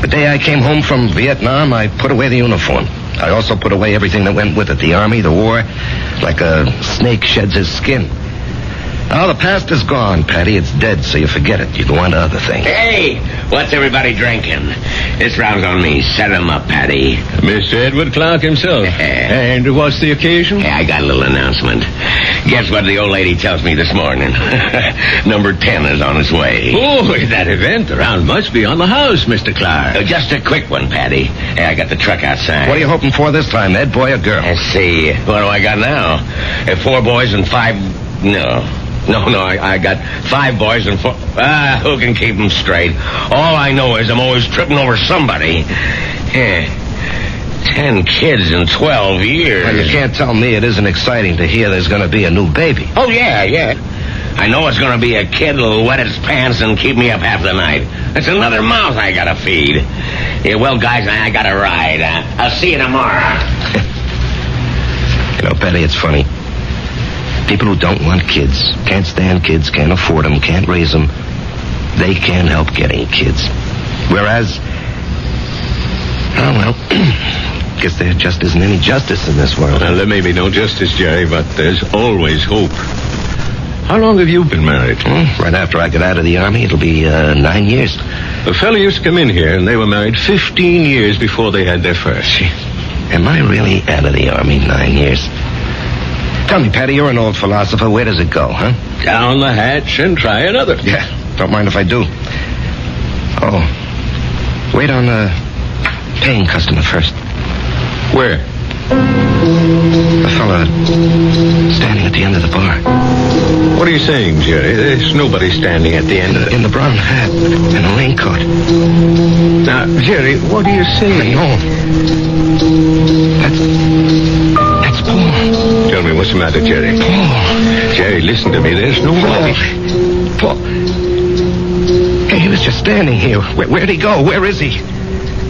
The day I came home from Vietnam, I put away the uniform. I also put away everything that went with it. The army, the war, like a snake sheds his skin. Now, the past is gone, Paddy. It's dead, so you forget it. You go on to other things. Hey, what's everybody drinking? This round's on me. Set 'em up, Paddy. Mr. Edward Clark himself. And what's the occasion? Hey, I got a little announcement. Guess what the old lady tells me this morning? Number 10 is on its way. Oh, that event, the round must be on the house, Mr. Clark. Just a quick one, Paddy. Hey, I got the truck outside. What are you hoping for this time, Ed, boy or girl? Let's see. What do I got now? 4 boys and 5... No, I got 5 boys and 4... who can keep them straight? All I know is I'm always tripping over somebody. 10 kids in 12 years. Well, you can't tell me it isn't exciting to hear there's going to be a new baby. Oh, yeah. I know it's going to be a kid who'll wet his pants and keep me up half the night. It's another mouth I got to feed. Yeah, well, guys, I got to ride. I'll see you tomorrow. You know, Betty, it's funny. People who don't want kids, can't stand kids, can't afford them, can't raise them, they can't help getting kids. Whereas, guess there just isn't any justice in this world. Well, there may be no justice, Jerry, but there's always hope. How long have you been married? Right after I got out of the Army, it'll be 9 years. A fellow used to come in here, and they were married 15 years before they had their first. Am I really out of the Army 9 years? Tell me, Paddy, you're an old philosopher. Where does it go, huh? Down the hatch and try another. Yeah, don't mind if I do. Oh, wait on a paying customer first. Where? A fella standing at the end of the bar. What are you saying, Jerry? There's nobody standing at the end of it. In the brown hat and a raincoat. Now, Jerry, what are you saying? No. That's Paul. Tell me, what's the matter, Jerry? Paul. Jerry, listen to me. There's nobody. Paul. Hey, he was just standing here. Where'd he go? Where is he?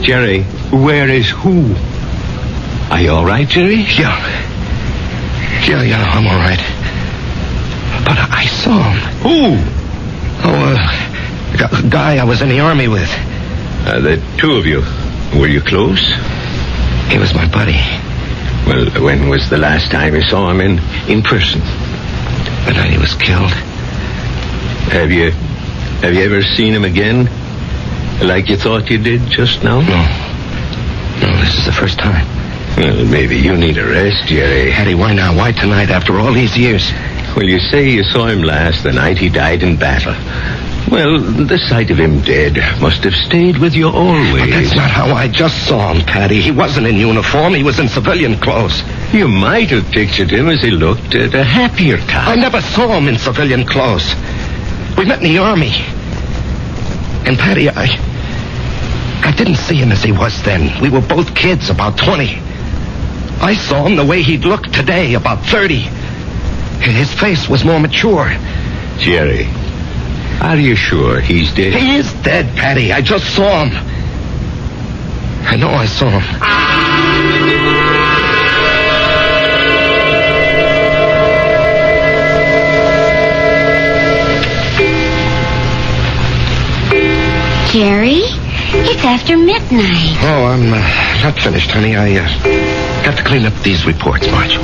Jerry, where is who? Are you all right, Jerry? Yeah, I'm all right. But I saw him. Who? Oh, a guy I was in the Army with. The two of you. Were you close? He was my buddy. Well, when was the last time you saw him in person? The night he was killed. Have you ever seen him again? Like you thought you did just now? No, this is the first time. Well, maybe you need a rest, Jerry. Hattie, why now? Why tonight after all these years? Well, you say you saw him last the night he died in battle. Well, the sight of him dead must have stayed with you always. But that's not how I just saw him, Patty. He wasn't in uniform. He was in civilian clothes. You might have pictured him as he looked at a happier time. I never saw him in civilian clothes. We met in the Army. And, Patty, I didn't see him as he was then. We were both kids, about 20. I saw him the way he'd look today, about 30. His face was more mature. Jerry, are you sure he's dead? He is dead, Patty. I just saw him. I know I saw him. Jerry, it's after midnight. Oh, I'm not finished, honey. I got to clean up these reports, Marge.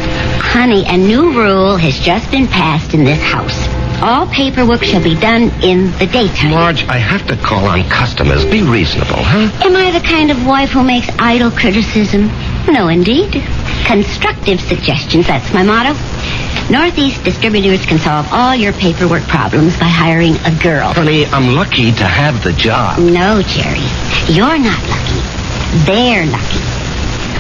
Honey, a new rule has just been passed in this house. All paperwork shall be done in the daytime. Marge, I have to call on customers. Be reasonable, huh? Am I the kind of wife who makes idle criticism? No, indeed. Constructive suggestions, that's my motto. Northeast Distributors can solve all your paperwork problems by hiring a girl. Honey, I'm lucky to have the job. No, Jerry. You're not lucky. They're lucky.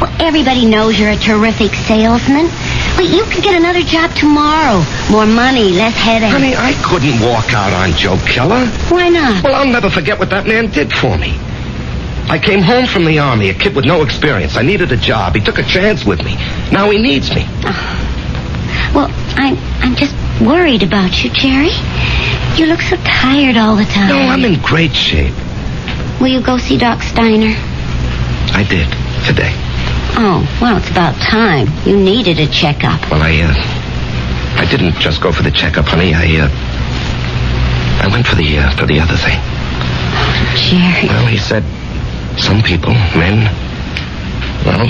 Well, everybody knows you're a terrific salesman. Well, you could get another job tomorrow. More money, less headache. Honey, I couldn't walk out on Joe Keller. Why not? Well, I'll never forget what that man did for me. I came home from the Army, a kid with no experience. I needed a job. He took a chance with me. Now he needs me. Well, I'm just worried about you, Jerry. You look so tired all the time. No, I'm in great shape. Will you go see Doc Steiner? I did, today. Oh, well, it's about time. You needed a checkup. Well, I didn't just go for the checkup, honey. I went for the other thing. Jerry. Well, he said some people, men, well,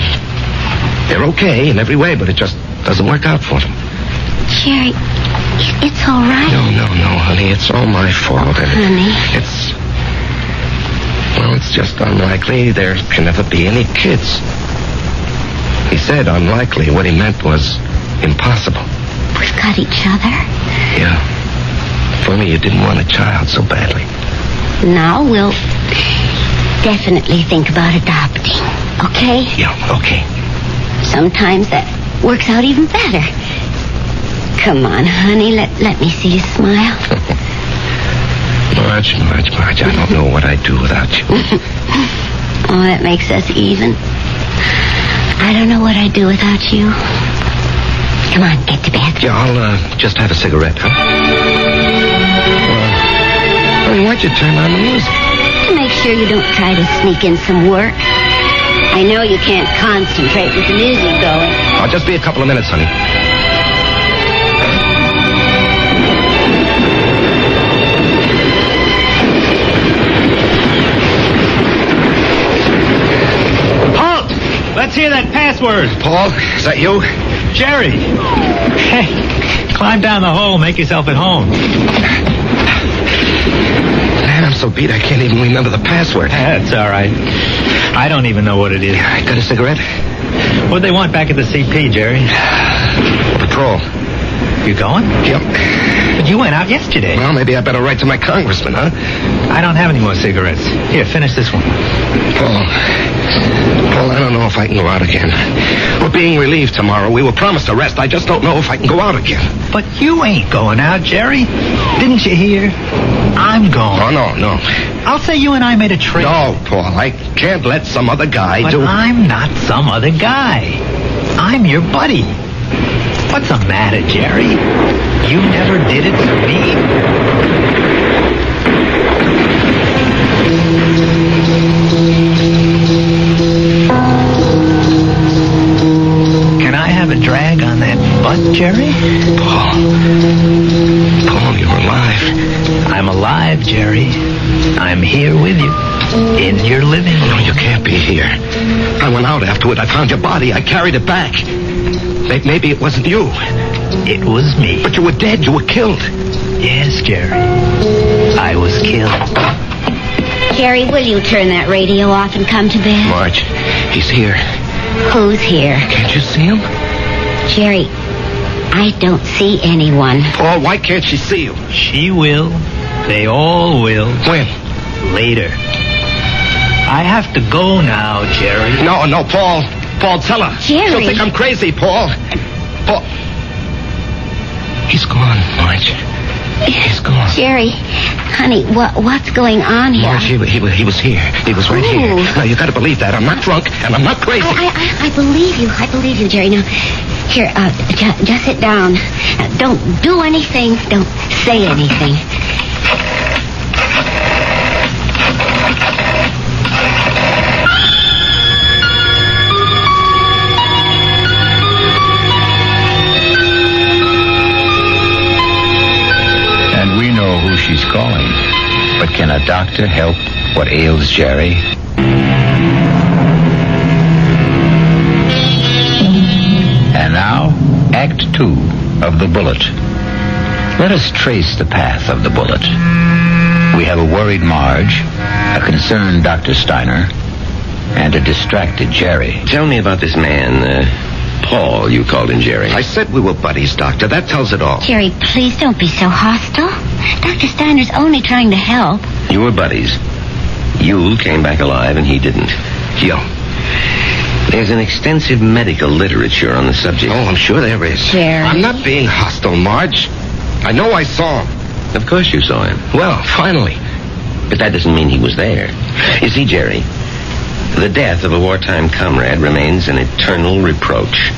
they're okay in every way, but it just doesn't work out for them. Jerry, it's all right. No, honey. It's all my fault. Honey. It's just unlikely there can never be any kids. He said unlikely. What he meant was impossible. We've got each other. Yeah. Funny you didn't want a child so badly. Now we'll definitely think about adopting. Okay? Yeah, okay. Sometimes that works out even better. Come on, honey. Let me see you smile. Marge, I don't know what I'd do without you. Oh, that makes us even. I don't know what I'd do without you. Come on, get to bed. Yeah, I'll just have a cigarette, huh? Why'd you turn on the music? To make sure you don't try to sneak in some work. I know you can't concentrate with the music going. I'll just be a couple of minutes, honey. Halt! Let's hear that password. Paul, is that you? Jerry. Hey, climb down the hole, make yourself at home. Man, I'm so beat I can't even remember the password. That's all right. I don't even know what it is. I got a cigarette? What'd they want back at the CP, Jerry? Patrol. You going? Yep. But you went out yesterday. Well, maybe I better write to my congressman, huh? I don't have any more cigarettes. Here, finish this one. Paul, I don't know if I can go out again. We're being relieved tomorrow. We were promised a rest. I just don't know if I can go out again. But you ain't going out, Jerry. Didn't you hear? I'm going. Oh, no. I'll say you and I made a trade. No, Paul, I can't let some other guy do... But I'm not some other guy. I'm your buddy. What's the matter, Jerry? You never did it for me. Can I have a drag on that butt, Jerry? Paul, you're alive. I'm alive, Jerry. I'm here with you. In your living room. No, you can't be. you here. I went out afterward. I found your body. I carried it back. Maybe it wasn't you. It was me. But you were dead. You were killed. Yes, Jerry. I was killed. Jerry, will you turn that radio off and come to bed? Marge, he's here. Who's here? Can't you see him? Jerry, I don't see anyone. Paul, why can't she see you? She will. They all will. When? Later. I have to go now, Jerry. No, Paul. Paul, tell her. Jerry. She'll think I'm crazy, Paul. Paul. He's gone, Marge. He's gone. Jerry, honey, what's going on here? Marge, he was here. He was right here. Now, you got to believe that. I'm not drunk, and I'm not crazy. I believe you. I believe you, Jerry. Now, here, just sit down. Don't do anything. Don't say anything. Who she's calling. But can a doctor help what ails Jerry? And now, Act 2 of The Bullet. Let us trace the path of the bullet. We have a worried Marge, a concerned Dr. Steiner, and a distracted Jerry. Tell me about this man, Paul, you called him Jerry. I said we were buddies, Doctor. That tells it all. Jerry, please don't be so hostile. Dr. Steiner's only trying to help. You were buddies. You came back alive and he didn't. Yo. There's an extensive medical literature on the subject. Oh, I'm sure there is. Jerry. I'm not being hostile, Marge. I know I saw him. Of course you saw him. Well, finally. But that doesn't mean he was there. You see, Jerry, the death of a wartime comrade remains an eternal reproach.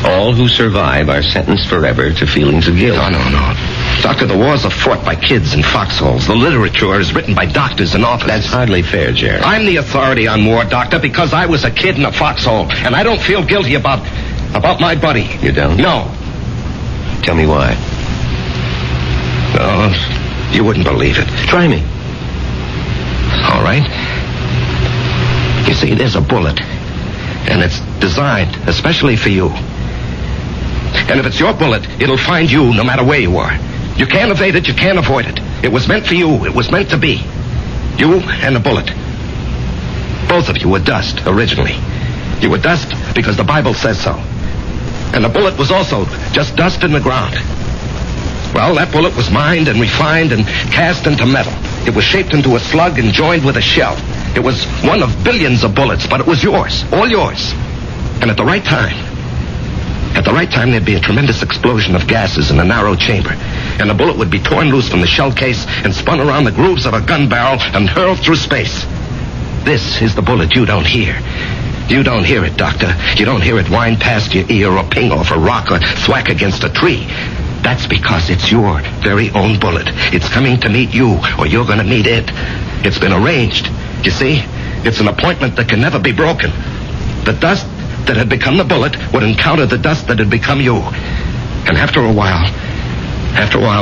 All who survive are sentenced forever to feelings of guilt. No. Doctor, the wars are fought by kids in foxholes. The literature is written by doctors and authors. That's hardly fair, Jerry. I'm the authority on war, Doctor, because I was a kid in a foxhole, and I don't feel guilty about my buddy. You don't? No. Tell me why. No, you wouldn't believe it. Try me. All right. You see, there's a bullet, and it's designed especially for you. And if it's your bullet, it'll find you no matter where you are. You can't evade it, you can't avoid it. It was meant for you, it was meant to be. You and the bullet. Both of you were dust, originally. You were dust because the Bible says so. And the bullet was also just dust in the ground. Well, that bullet was mined and refined and cast into metal. It was shaped into a slug and joined with a shell. It was one of billions of bullets, but it was yours, all yours. And at the right time, there'd be a tremendous explosion of gases in a narrow chamber. And the bullet would be torn loose from the shell case and spun around the grooves of a gun barrel and hurled through space. This is the bullet you don't hear. You don't hear it, Doctor. You don't hear it whine past your ear or ping off a rock or thwack against a tree. That's because it's your very own bullet. It's coming to meet you, or you're going to meet it. It's been arranged. You see? It's an appointment that can never be broken. The dust that had become the bullet would encounter the dust that had become you. And after a while,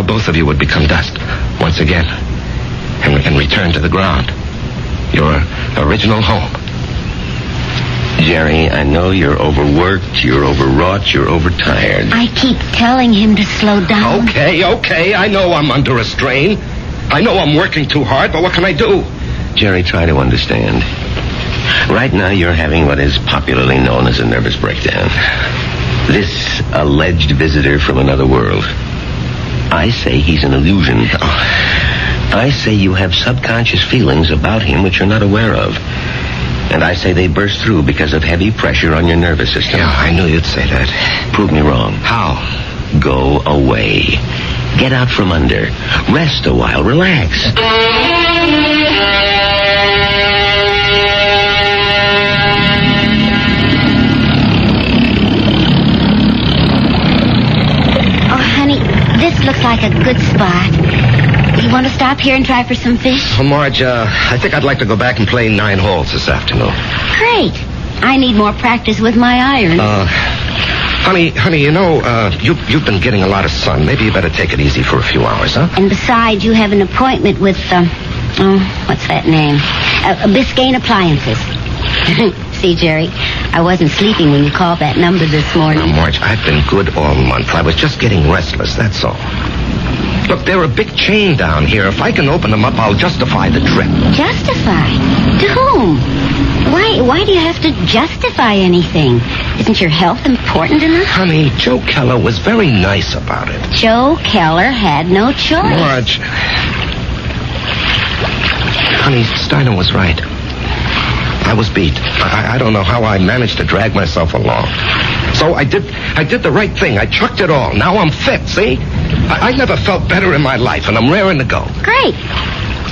both of you would become dust once again and return to the ground. Your original home. Jerry, I know you're overworked, you're overwrought, you're overtired. I keep telling him to slow down. Okay, I know I'm under a strain. I know I'm working too hard, but what can I do? Jerry, try to understand. Right now, you're having what is popularly known as a nervous breakdown. This alleged visitor from another world. I say he's an illusion. I say you have subconscious feelings about him which you're not aware of. And I say they burst through because of heavy pressure on your nervous system. Yeah, I knew you'd say that. Prove me wrong. How? Go away. Get out from under. Rest a while. Relax. This looks like a good spot. You want to stop here and try for some fish? Well, Marge, I think I'd like to go back and play 9 holes this afternoon. Great. I need more practice with my iron. Honey, you know, you've been getting a lot of sun. Maybe you better take it easy for a few hours, huh? And besides, you have an appointment with, what's that name? Biscayne Appliances. See, Jerry, I wasn't sleeping when you called that number this morning. Now, Marge, I've been good all month. I was just getting restless, that's all. Look, they're a big chain down here. If I can open them up, I'll justify the trip. Justify? To whom? Why do you have to justify anything? Isn't your health important enough? Honey, Joe Keller was very nice about it. Joe Keller had no choice. Marge. Honey, Steiner was right. I was beat. I don't know how I managed to drag myself along. So I did the right thing. I chucked it all. Now I'm fit, see? I never felt better in my life, and I'm raring to go. Great.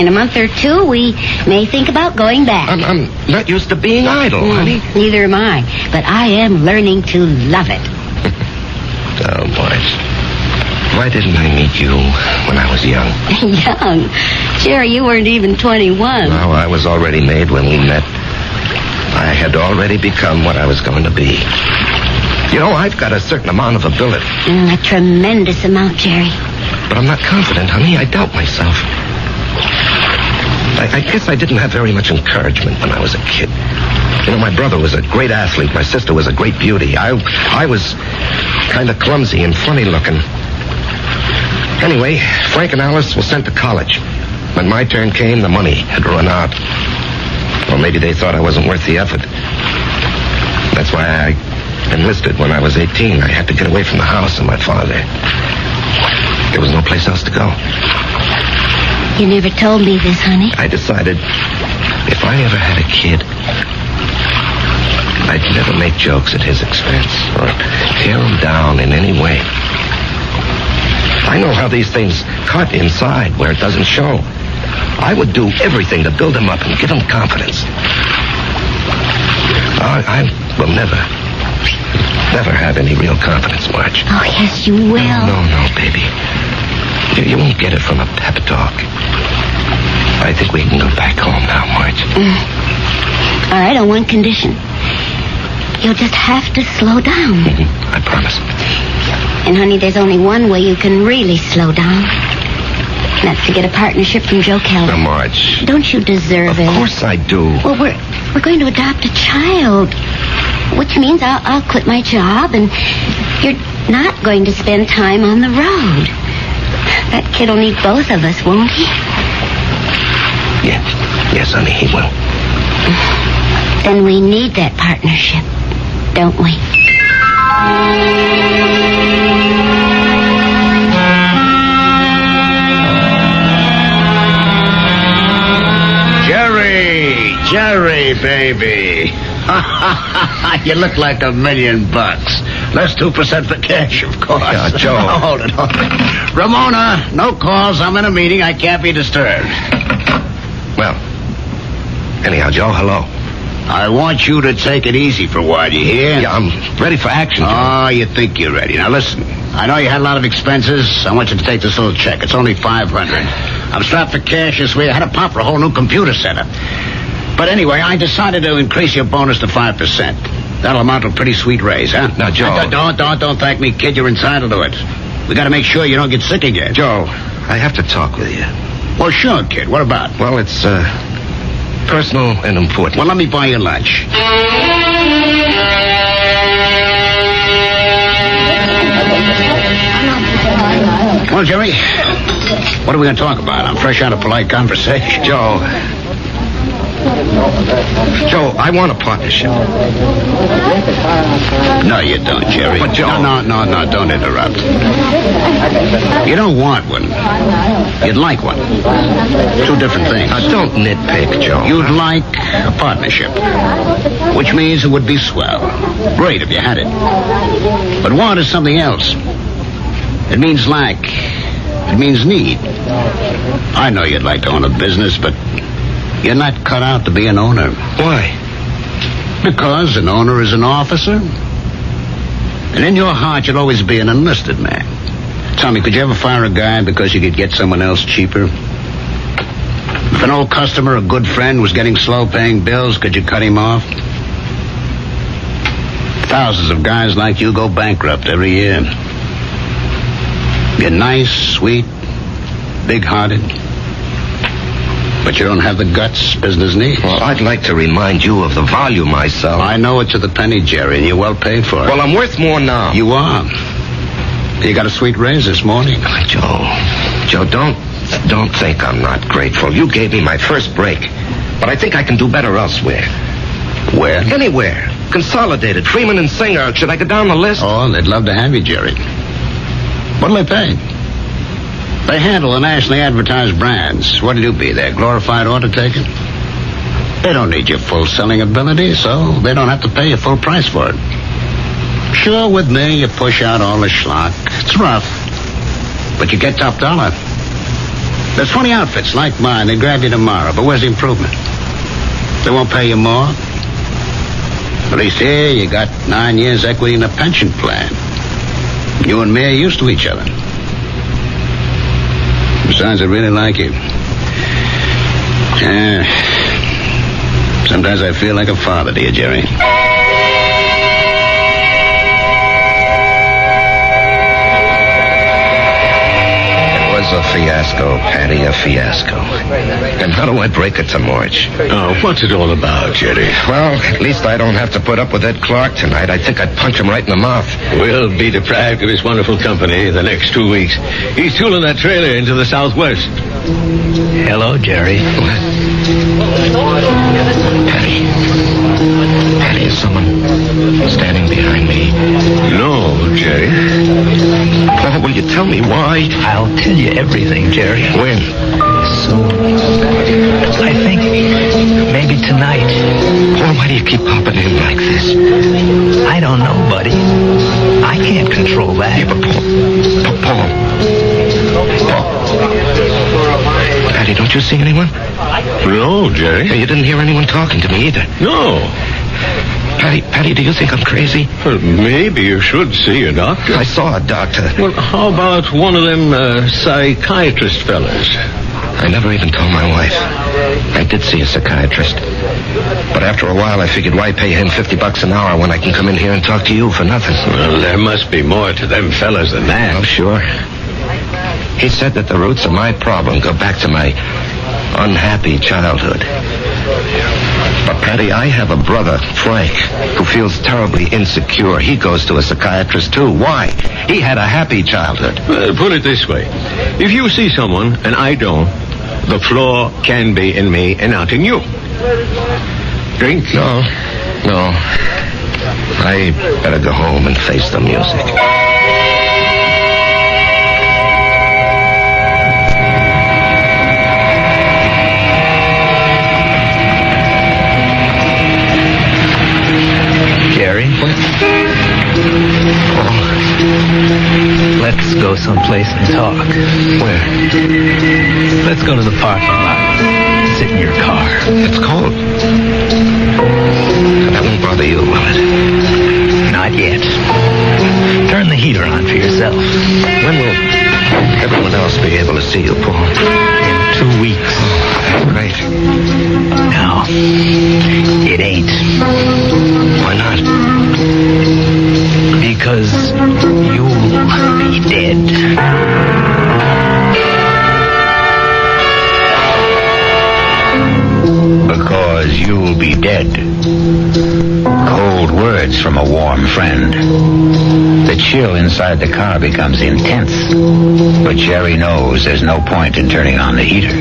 In a month or two, we may think about going back. I'm not used to being idle, honey. Neither am I, but I am learning to love it. Oh, Marge. Why didn't I meet you when I was young? Young? Jerry, you weren't even 21. No, I was already made when we met. I had already become what I was going to be. You know, I've got a certain amount of ability. A tremendous amount, Jerry. But I'm not confident, honey. I doubt myself. I guess I didn't have very much encouragement when I was a kid. You know, my brother was a great athlete. My sister was a great beauty. I was kind of clumsy and funny looking. Anyway, Frank and Alice were sent to college. When my turn came, the money had run out. Or maybe they thought I wasn't worth the effort. That's why I enlisted when I was 18. I had to get away from the house and my father. There was no place else to go. You never told me this, honey. I decided if I ever had a kid, I'd never make jokes at his expense or tear him down in any way. I know how these things cut inside where it doesn't show. I would do everything to build him up and give him confidence. I will never have any real confidence, Marge. Oh, yes, you will. No, baby. You won't get it from a pep talk. I think we can go back home now, Marge. All right, on one condition. You'll just have to slow down. I promise. And, honey, there's only one way you can really slow down. And that's to get a partnership from Joe Keller. Now, Marge. Don't you deserve it? Of course I do. Well, we're going to adopt a child. Which means I'll quit my job, and you're not going to spend time on the road. That kid will need both of us, won't he? Yes, honey, he will. Then we need that partnership, don't we? Jerry, baby. You look like $1 million. Less 2% for cash, of course. Yeah, Joe. Oh, hold it. Ramona, no calls. I'm in a meeting. I can't be disturbed. Well, anyhow, Joe, hello. I want you to take it easy for a while, you hear? Yeah, I'm ready for action, Joe. Oh, you think you're ready. Now, listen. I know you had a lot of expenses. I want you to take this little check. It's only $500. I'm strapped for cash this week. I had to pop for a whole new computer setup. But anyway, I decided to increase your bonus to 5%. That'll amount to a pretty sweet raise, huh? Now, Joe. Don't thank me, kid. You're entitled to it. We got to make sure you don't get sick again. Joe, I have to talk with you. Well, sure, kid. What about? Well, it's personal and important. Well, let me buy you lunch. Well, Jerry, what are we going to talk about? I'm fresh out of polite conversation. Joe, I want a partnership. No, you don't, Jerry. But, Joe... No, don't interrupt. You don't want one. You'd like one. Two different things. Now, don't nitpick, Joe. You'd like a partnership, which means it would be swell. Great if you had it. But want is something else. It means lack. It means need. I know you'd like to own a business, but you're not cut out to be an owner. Why? Because an owner is an officer. And in your heart, you'd always be an enlisted man. Tommy, could you ever fire a guy because you could get someone else cheaper? If an old customer, a good friend, was getting slow paying bills, could you cut him off? Thousands of guys like you go bankrupt every year. You're nice, sweet, big-hearted. But you don't have the guts business needs. Well, I'd like to remind you of the volume I sell. I know it to the penny, Jerry, and you're well paid for it. Well, I'm worth more now. You are. You got a sweet raise this morning. Joe, don't think I'm not grateful. You gave me my first break. But I think I can do better elsewhere. Where? Anywhere. Consolidated, Freeman and Singer. Should I go down the list? Oh, they'd love to have you, Jerry. What'll they pay? They handle the nationally advertised brands. What'll you be, their glorified order taker? They don't need your full selling ability, so they don't have to pay you full price for it. Sure, with me, you push out all the schlock. It's rough, but you get top dollar. There's 20 outfits like mine. They grab you tomorrow, but where's the improvement? They won't pay you more. At least here, you got 9 years equity in a pension plan. You and me are used to each other. Besides, I really like you. Yeah. Sometimes I feel like a father to you, Jerry. A fiasco, Patty, a fiasco. And how do I break it to March? Oh, what's it all about, Jerry? Well, at least I don't have to put up with Ed Clark tonight. I think I'd punch him right in the mouth. We'll be deprived of his wonderful company the next 2 weeks. He's tooling that trailer into the southwest. Hello, Jerry. What? Patty, is someone standing behind me? No, Jerry. Paul, will you tell me why? I'll tell you everything, Jerry. When? Soon. I think maybe tonight. Paul, why do you keep popping in like this? I don't know, buddy. I can't control that. Yeah, but Paul. Patty, don't you see anyone? No, Jerry. Hey, you didn't hear anyone talking to me either. No. Patty, do you think I'm crazy? Well, maybe you should see a doctor. I saw a doctor. Well, how about one of them psychiatrist fellas? I never even told my wife. I did see a psychiatrist. But after a while, I figured, why pay him $50 an hour when I can come in here and talk to you for nothing? Well, there must be more to them fellas than that. Oh, sure. He said that the roots of my problem go back to my unhappy childhood. But, Patty, I have a brother, Frank, who feels terribly insecure. He goes to a psychiatrist, too. Why? He had a happy childhood. Put it this way. If you see someone, and I don't, the flaw can be in me and not in you. Drink? No. I better go home and face the music. Jerry? Let's go someplace and talk. Where? Let's go to the parking lot. Sit in your car. It's cold. That won't bother you, will it? Not yet. Turn the heater on for yourself. When will everyone else be able to see you, Paul? In 2 weeks. That's great. No, it ain't. Why not? Because you'll be dead. Because you'll be dead. Cold words from a warm friend. The chill inside the car becomes intense. But Jerry knows there's no point in turning on the heater.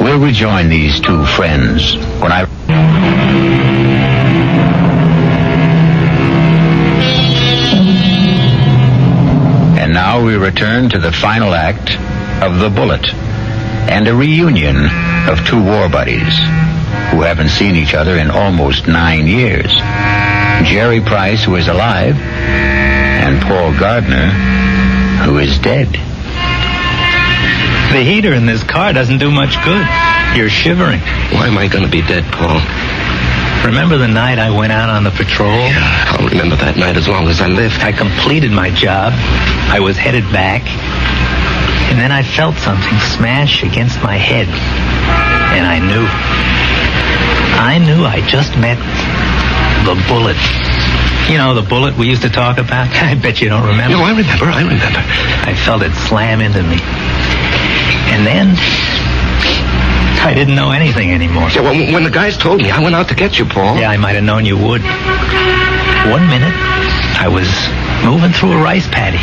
We'll rejoin these two friends when I... And now we return to the final act of The Bullet and a reunion of two war buddies who haven't seen each other in almost 9 years. Jerry Price, who is alive, and Paul Gardner, who is dead. The heater in this car doesn't do much good. You're shivering. Why am I going to be dead, Paul? Remember the night I went out on the patrol? Yeah, I'll remember that night as long as I live. I completed my job. I was headed back. And then I felt something smash against my head. And I knew I just met the bullet. You know, the bullet we used to talk about? I bet you don't remember. No, I remember. I felt it slam into me. And then I didn't know anything anymore. Yeah, well, when the guys told me, I went out to get you, Paul. Yeah, I might have known you would. 1 minute, I was moving through a rice paddy.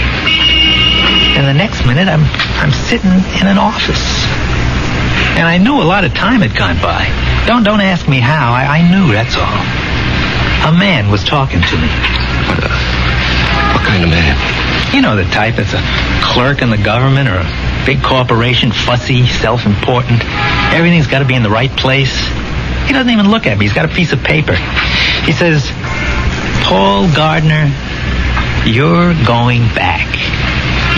And the next minute, I'm sitting in an office. And I knew a lot of time had gone by. Don't ask me how. I knew, that's all. A man was talking to me. What kind of man? You know the type that's a clerk in the government or a big corporation, fussy, self-important. Everything's got to be in the right place. He doesn't even look at me. He's got a piece of paper. He says, Paul Gardner, you're going back.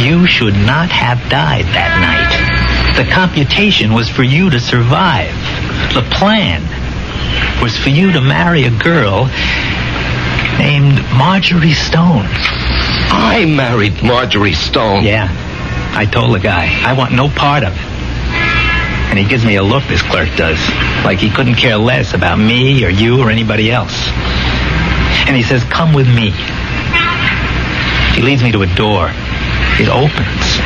You should not have died that night. The computation was for you to survive. The plan was for you to marry a girl named Marjorie Stone. I married Marjorie Stone. Yeah. I told the guy, I want no part of it. And he gives me a look, this clerk does, like he couldn't care less about me or you or anybody else. And he says, come with me. He leads me to a door. It opens.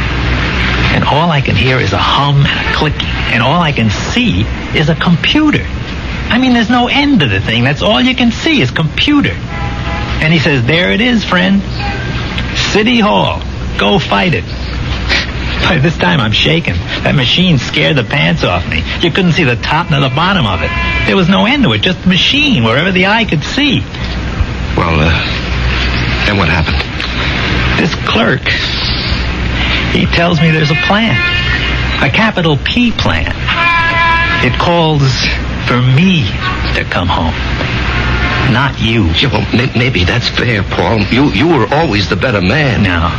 And all I can hear is a hum and a clicking. And all I can see is a computer. I mean, there's no end to the thing. That's all you can see is computer. And he says, there it is, friend. City Hall. Go fight it. By this time, I'm shaking. That machine scared the pants off me. You couldn't see the top nor the bottom of it. There was no end to it, just a machine wherever the eye could see. Well, then what happened? This clerk, he tells me there's a plan. A capital P plan. It calls for me to come home. Not you. Yeah, well, maybe that's fair, Paul. You were always the better man. No.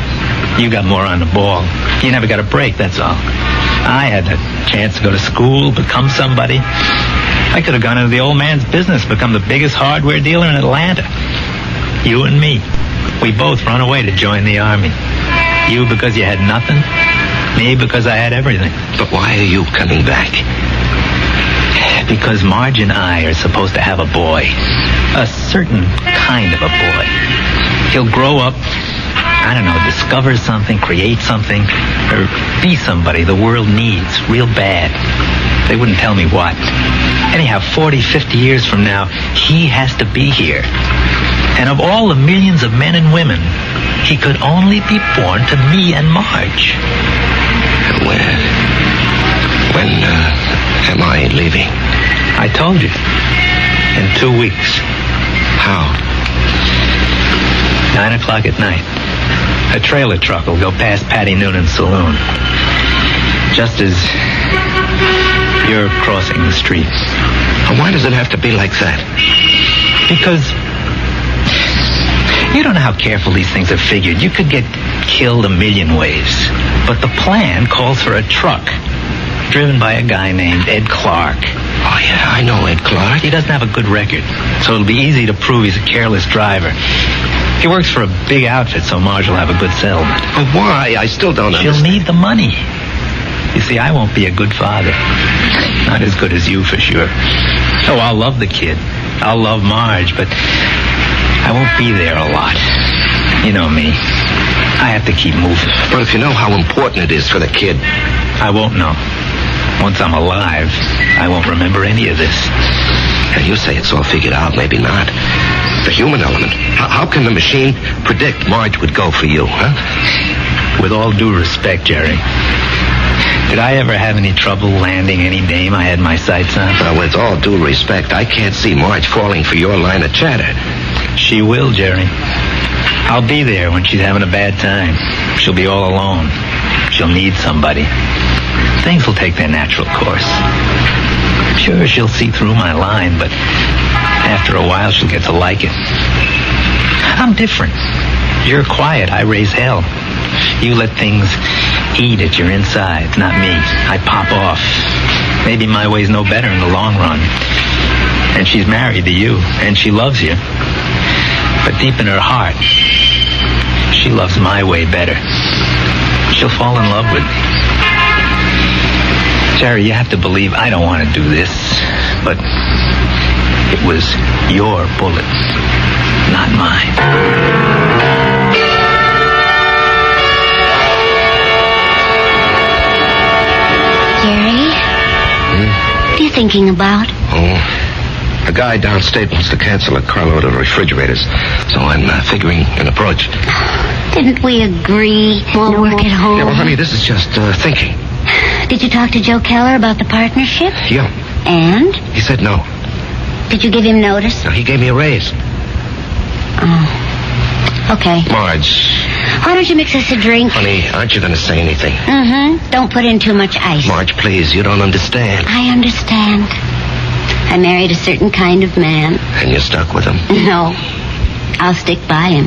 You got more on the ball. You never got a break, that's all. I had the chance to go to school, become somebody. I could have gone into the old man's business, become the biggest hardware dealer in Atlanta. You and me. We both run away to join the army. You because you had nothing. Me because I had everything. But why are you coming back? Because Marge and I are supposed to have a boy. A certain kind of a boy. He'll grow up, I don't know, discover something, create something, or be somebody the world needs real bad. They wouldn't tell me what. Anyhow, 40, 50 years from now, he has to be here. And of all the millions of men and women, he could only be born to me and Marge. When am I leaving? I told you. In 2 weeks. How? 9 o'clock at night. A trailer truck will go past Patty Noonan's saloon. Just as you're crossing the street. Why does it have to be like that? Because you don't know how careful these things are figured. You could get killed a million ways. But the plan calls for a truck driven by a guy named Ed Clark. Oh, yeah, I know Ed Clark. He doesn't have a good record, so it'll be easy to prove he's a careless driver. He works for a big outfit, so Marge will have a good settlement. But why? I still don't understand. She'll need the money. You see, I won't be a good father. Not as good as you, for sure. Oh, I'll love the kid. I'll love Marge, but I won't be there a lot. You know me. I have to keep moving. But if you know how important it is for the kid... I won't know. Once I'm alive, I won't remember any of this. And you say it's all figured out, maybe not. The human element. How can the machine predict Marge would go for you, huh? With all due respect, Jerry, did I ever have any trouble landing any dame I had my sights on? With all due respect, I can't see Marge falling for your line of chatter. She will, Jerry. I'll be there when she's having a bad time. She'll be all alone. She'll need somebody. Things will take their natural course. Sure, she'll see through my line, but after a while she'll get to like it. I'm different. You're quiet. I raise hell. You let things eat at your insides, not me. I pop off. Maybe my way's no better in the long run. And she's married to you, and she loves you. But deep in her heart, she loves my way better. She'll fall in love with me. Jerry, you have to believe I don't want to do this, but it was your bullet, not mine. Jerry? What are you thinking about? Oh, a guy downstate wants to cancel a carload of refrigerators, so I'm figuring an approach. Didn't we agree we'll work at home? Yeah, well, honey, this is just thinking. Did you talk to Joe Keller about the partnership? Yeah. And? He said no. Did you give him notice? No, he gave me a raise. Oh. Okay. Marge. Why don't you mix us a drink? Honey, aren't you going to say anything? Mm-hmm. Don't put in too much ice. Marge, please, you don't understand. I understand. I married a certain kind of man. And you're stuck with him? No. I'll stick by him.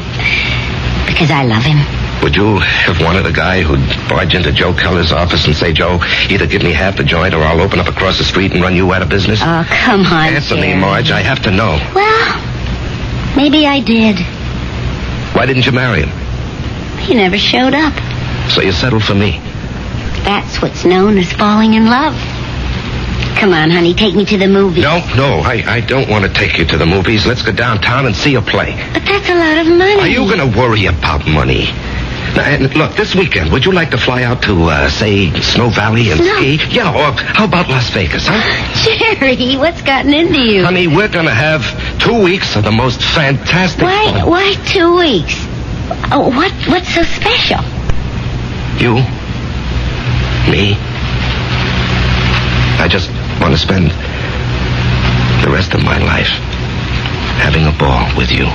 Because I love him. Would you have wanted a guy who'd barge into Joe Keller's office and say, Joe, either give me half the joint or I'll open up across the street and run you out of business? Oh, come on, Answer Jerry. me, Marge. I have to know. Well, maybe I did. Why didn't you marry him? He never showed up. So you settled for me? That's what's known as falling in love. Come on, honey, take me to the movies. No, I don't want to take you to the movies. Let's go downtown and see a play. But that's a lot of money. Are you going to worry about money? Now, and look, this weekend, would you like to fly out to, say, Snow Valley and ski? Yeah, or how about Las Vegas, huh? Jerry, what's gotten into you? Honey, we're going to have 2 weeks of the most fantastic fun. Why 2 weeks? Oh, what's so special? You. Me. I just want to spend the rest of my life having a ball with you.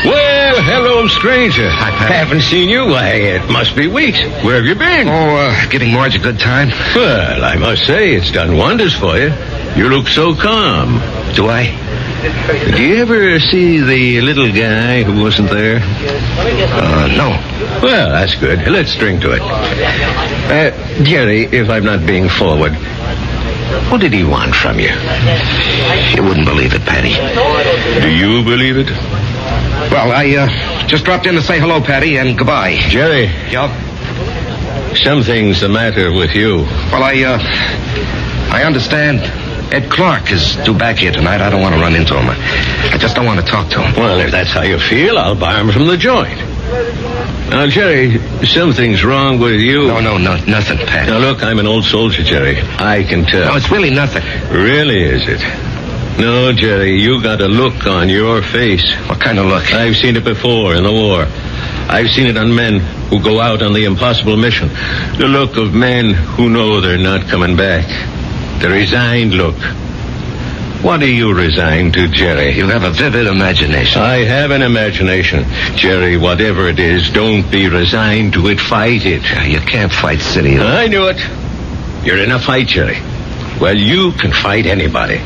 Well, hello, stranger. Haven't seen you. Why, it must be weeks. Where have you been? Oh, giving Marge a good time. Well, I must say, it's done wonders for you. You look so calm. Do I? Do you ever see the little guy who wasn't there? No. Well, that's good. Let's drink to it. Jerry, if I'm not being forward, what did he want from you? You wouldn't believe it, Patty. Do you believe it? Well, I just dropped in to say hello, Patty, and goodbye. Jerry. Yup. Something's the matter with you. Well, I understand Ed Clark is due back here tonight. I don't want to run into him. I just don't want to talk to him. Well, if that's how you feel, I'll buy him from the joint. Now, Jerry, something's wrong with you. No, nothing, Pat. Now, look, I'm an old soldier, Jerry. I can tell. No, it's really nothing. Really, is it? No, Jerry, you got a look on your face. What kind of look? I've seen it before in the war. I've seen it on men who go out on the impossible mission. The look of men who know they're not coming back. The resigned look. What are you resigned to, Jerry? You have a vivid imagination. I have an imagination. Jerry, whatever it is, don't be resigned to it. Fight it. You can't fight City. I knew it. You're in a fight, Jerry. Well, you can fight anybody.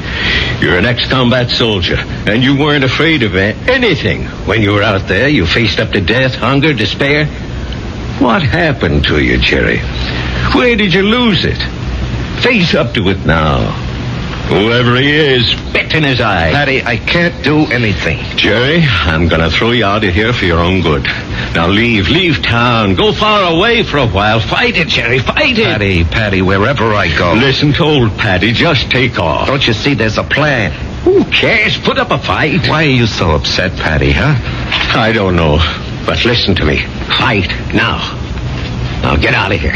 You're an ex-combat soldier, and you weren't afraid of anything. When you were out there, you faced up to death, hunger, despair. What happened to you, Jerry? Where did you lose it? Face up to it now. Whoever he is, spit in his eye. Patty, I can't do anything. Jerry, I'm going to throw you out of here for your own good. Now leave town. Go far away for a while. Fight it, Jerry, fight it. Patty, wherever I go. Listen to old Patty, just take off. Don't you see there's a plan? Who cares? Put up a fight. Why are you so upset, Patty, huh? I don't know. But listen to me. Fight now. Now get out of here.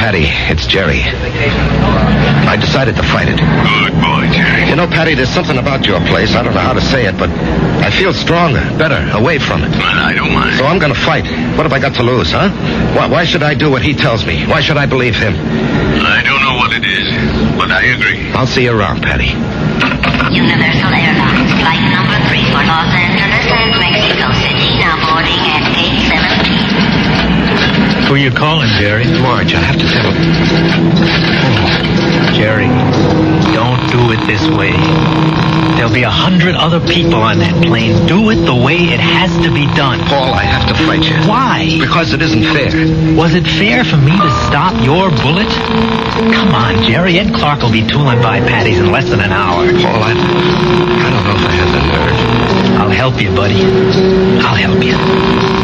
Patty, it's Jerry. I decided to fight it. Good boy, Jerry. You know, Patty, there's something about your place. I don't know how to say it, but I feel stronger, better, away from it. Well, I don't mind. So I'm going to fight. What have I got to lose, huh? Why should I do what he tells me? Why should I believe him? I don't know what it is, but I agree. I'll see you around, Patty. Universal Airlines, flight number 3 for Los Angeles and Mexico City, now boarding at gate 17. Who you calling, Jerry? Marge, I have to tell him. Jerry, don't do it this way. There'll be 100 other people on that plane. Do it the way it has to be done. Paul, I have to fight you. Why? Because it isn't fair. Was it fair for me to stop your bullet? Come on, Jerry. Ed Clark will be tooling by Patty's in less than an hour. Paul, I don't know if I have the nerve. I'll help you, buddy. I'll help you.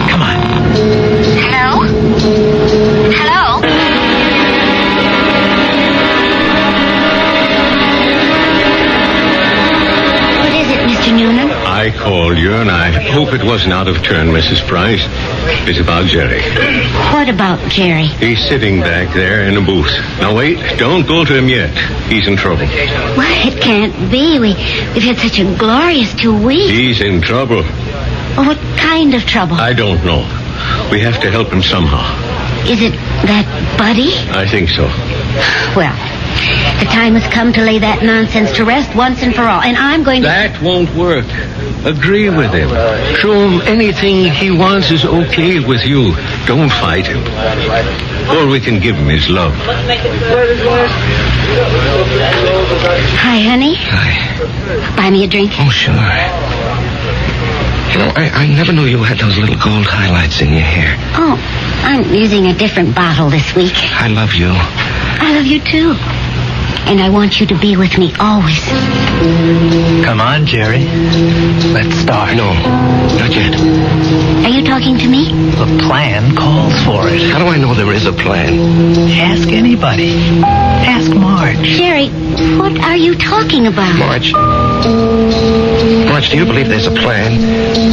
Come on. Hello? Hello? What is it, Mr. Noonan? I called you, and I hope it wasn't out of turn, Mrs. Price. It's about Jerry. What about Jerry? He's sitting back there in a booth. Now, wait. Don't go to him yet. He's in trouble. Well, it can't be. We've had such a glorious 2 weeks. He's in trouble. Well, what kind of trouble? I don't know. We have to help him somehow. Is it that Buddy? I think so. Well, the time has come to lay that nonsense to rest once and for all, and I'm going to... That won't work. Agree with him. Show him anything he wants is okay with you. Don't fight him. Or we can give him his love. Hi, honey. Hi. Buy me a drink? Oh, sure. You know, I never knew you had those little gold highlights in your hair. Oh, I'm using a different bottle this week. I love you. I love you, too. And I want you to be with me always. Come on, Jerry. Let's start. No, not yet. Are you talking to me? The plan calls for it. How do I know there is a plan? Ask anybody. Ask Marge. Jerry, what are you talking about? Marge, do you believe there's a plan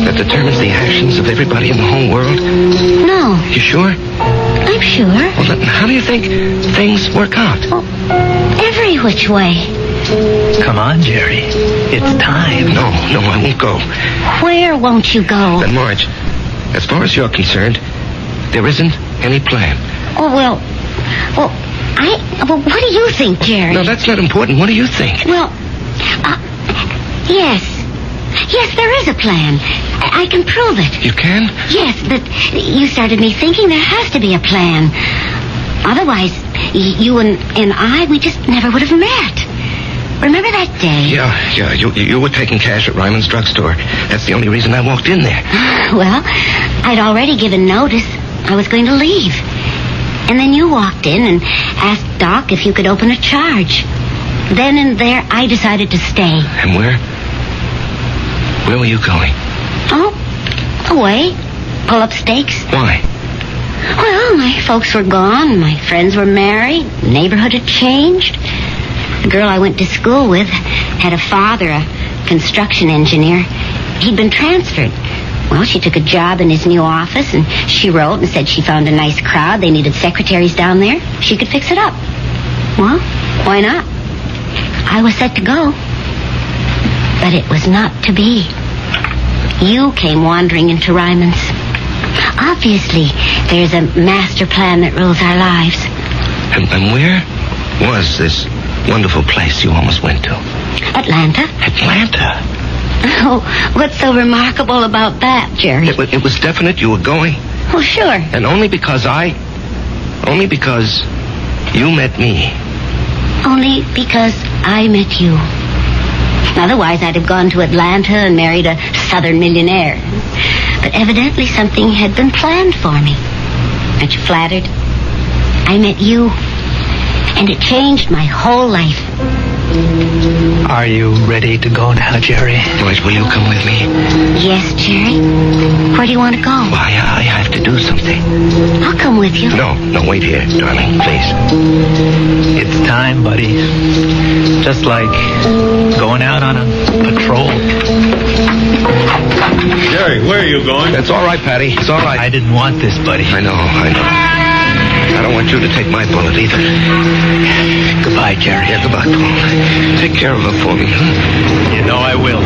that determines the actions of everybody in the whole world? No. You sure? I'm sure. Well, then how do you think things work out? Well, every which way. Come on, Jerry. It's time. No, I won't go. Where won't you go? Then, Marge, as far as you're concerned, there isn't any plan. Oh, well, what do you think, Jerry? No, that's not important. What do you think? Well, yes. Yes, there is a plan. I can prove it. You can? Yes, but you started me thinking there has to be a plan. Otherwise, you and I, we just never would have met. Remember that day? Yeah. You were taking cash at Ryman's drugstore. That's the only reason I walked in there. Well, I'd already given notice I was going to leave. And then you walked in and asked Doc if you could open a charge. Then and there, I decided to stay. And where? Where were you going? Oh, away. Pull up stakes. Why? Well, my folks were gone. My friends were married. The neighborhood had changed. The girl I went to school with had a father, a construction engineer. He'd been transferred. Well, she took a job in his new office, and she wrote and said she found a nice crowd. They needed secretaries down there. She could fix it up. Well, why not? I was set to go. But it was not to be. You came wandering into Ryman's. Obviously, there's a master plan that rules our lives. And where was this wonderful place you almost went to? Atlanta. Atlanta? Oh, what's so remarkable about that, Jerry? It was definite you were going. Well, sure. And only because you met me. Only because I met you. Otherwise, I'd have gone to Atlanta and married a southern millionaire. But evidently something had been planned for me. Aren't you flattered? I met you, and it changed my whole life. Are you ready to go now, Jerry? Marge, will you come with me? Yes, Jerry. Where do you want to go? Why, I have to do something. I'll come with you. No, wait here, darling, please. It's time, buddy. Just like going out on a patrol. Jerry, where are you going? That's all right, Patty. It's all right. I didn't want this, buddy. I know. I don't want you to take my bullet either. Goodbye, Jerry. Yeah, goodbye, Paul. Take care of her for me, huh? You know I will.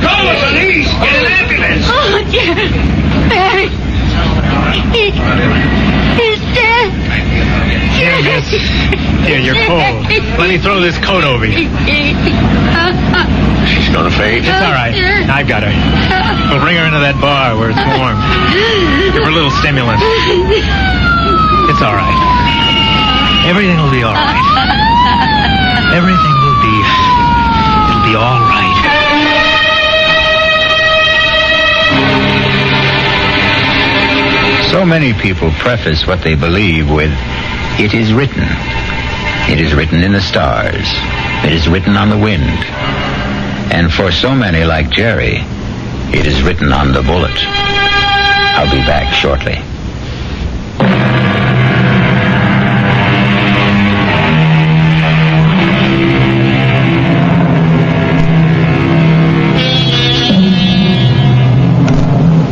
Call the police! Get an ambulance! Oh, Jerry! Barry! He's dead! He'll get Here, you're cold. Let me throw this coat over you. She's gonna faint. It's all right. I've got her. We'll bring her into that bar where it's warm. Give her a little stimulant. It's all right. Everything will be all right. Everything will be... It'll be all right. So many people preface what they believe with, "It is written." It is written in the stars. It is written on the wind. And for so many like Jerry, it is written on the bullet. I'll be back shortly.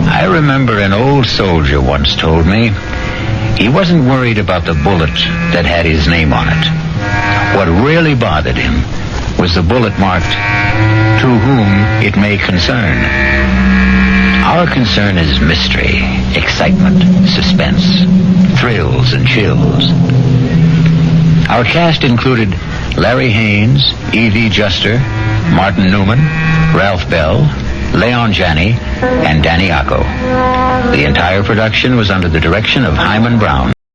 I remember an old soldier once told me he wasn't worried about the bullet that had his name on it. What really bothered him was the bullet marked, "To whom it may concern." Our concern is mystery, excitement, suspense, thrills and chills. Our cast included Larry Haynes, Evie Juster, Martin Newman, Ralph Bell, Leon Janney, and Danny Acco. The entire production was under the direction of Hyman Brown.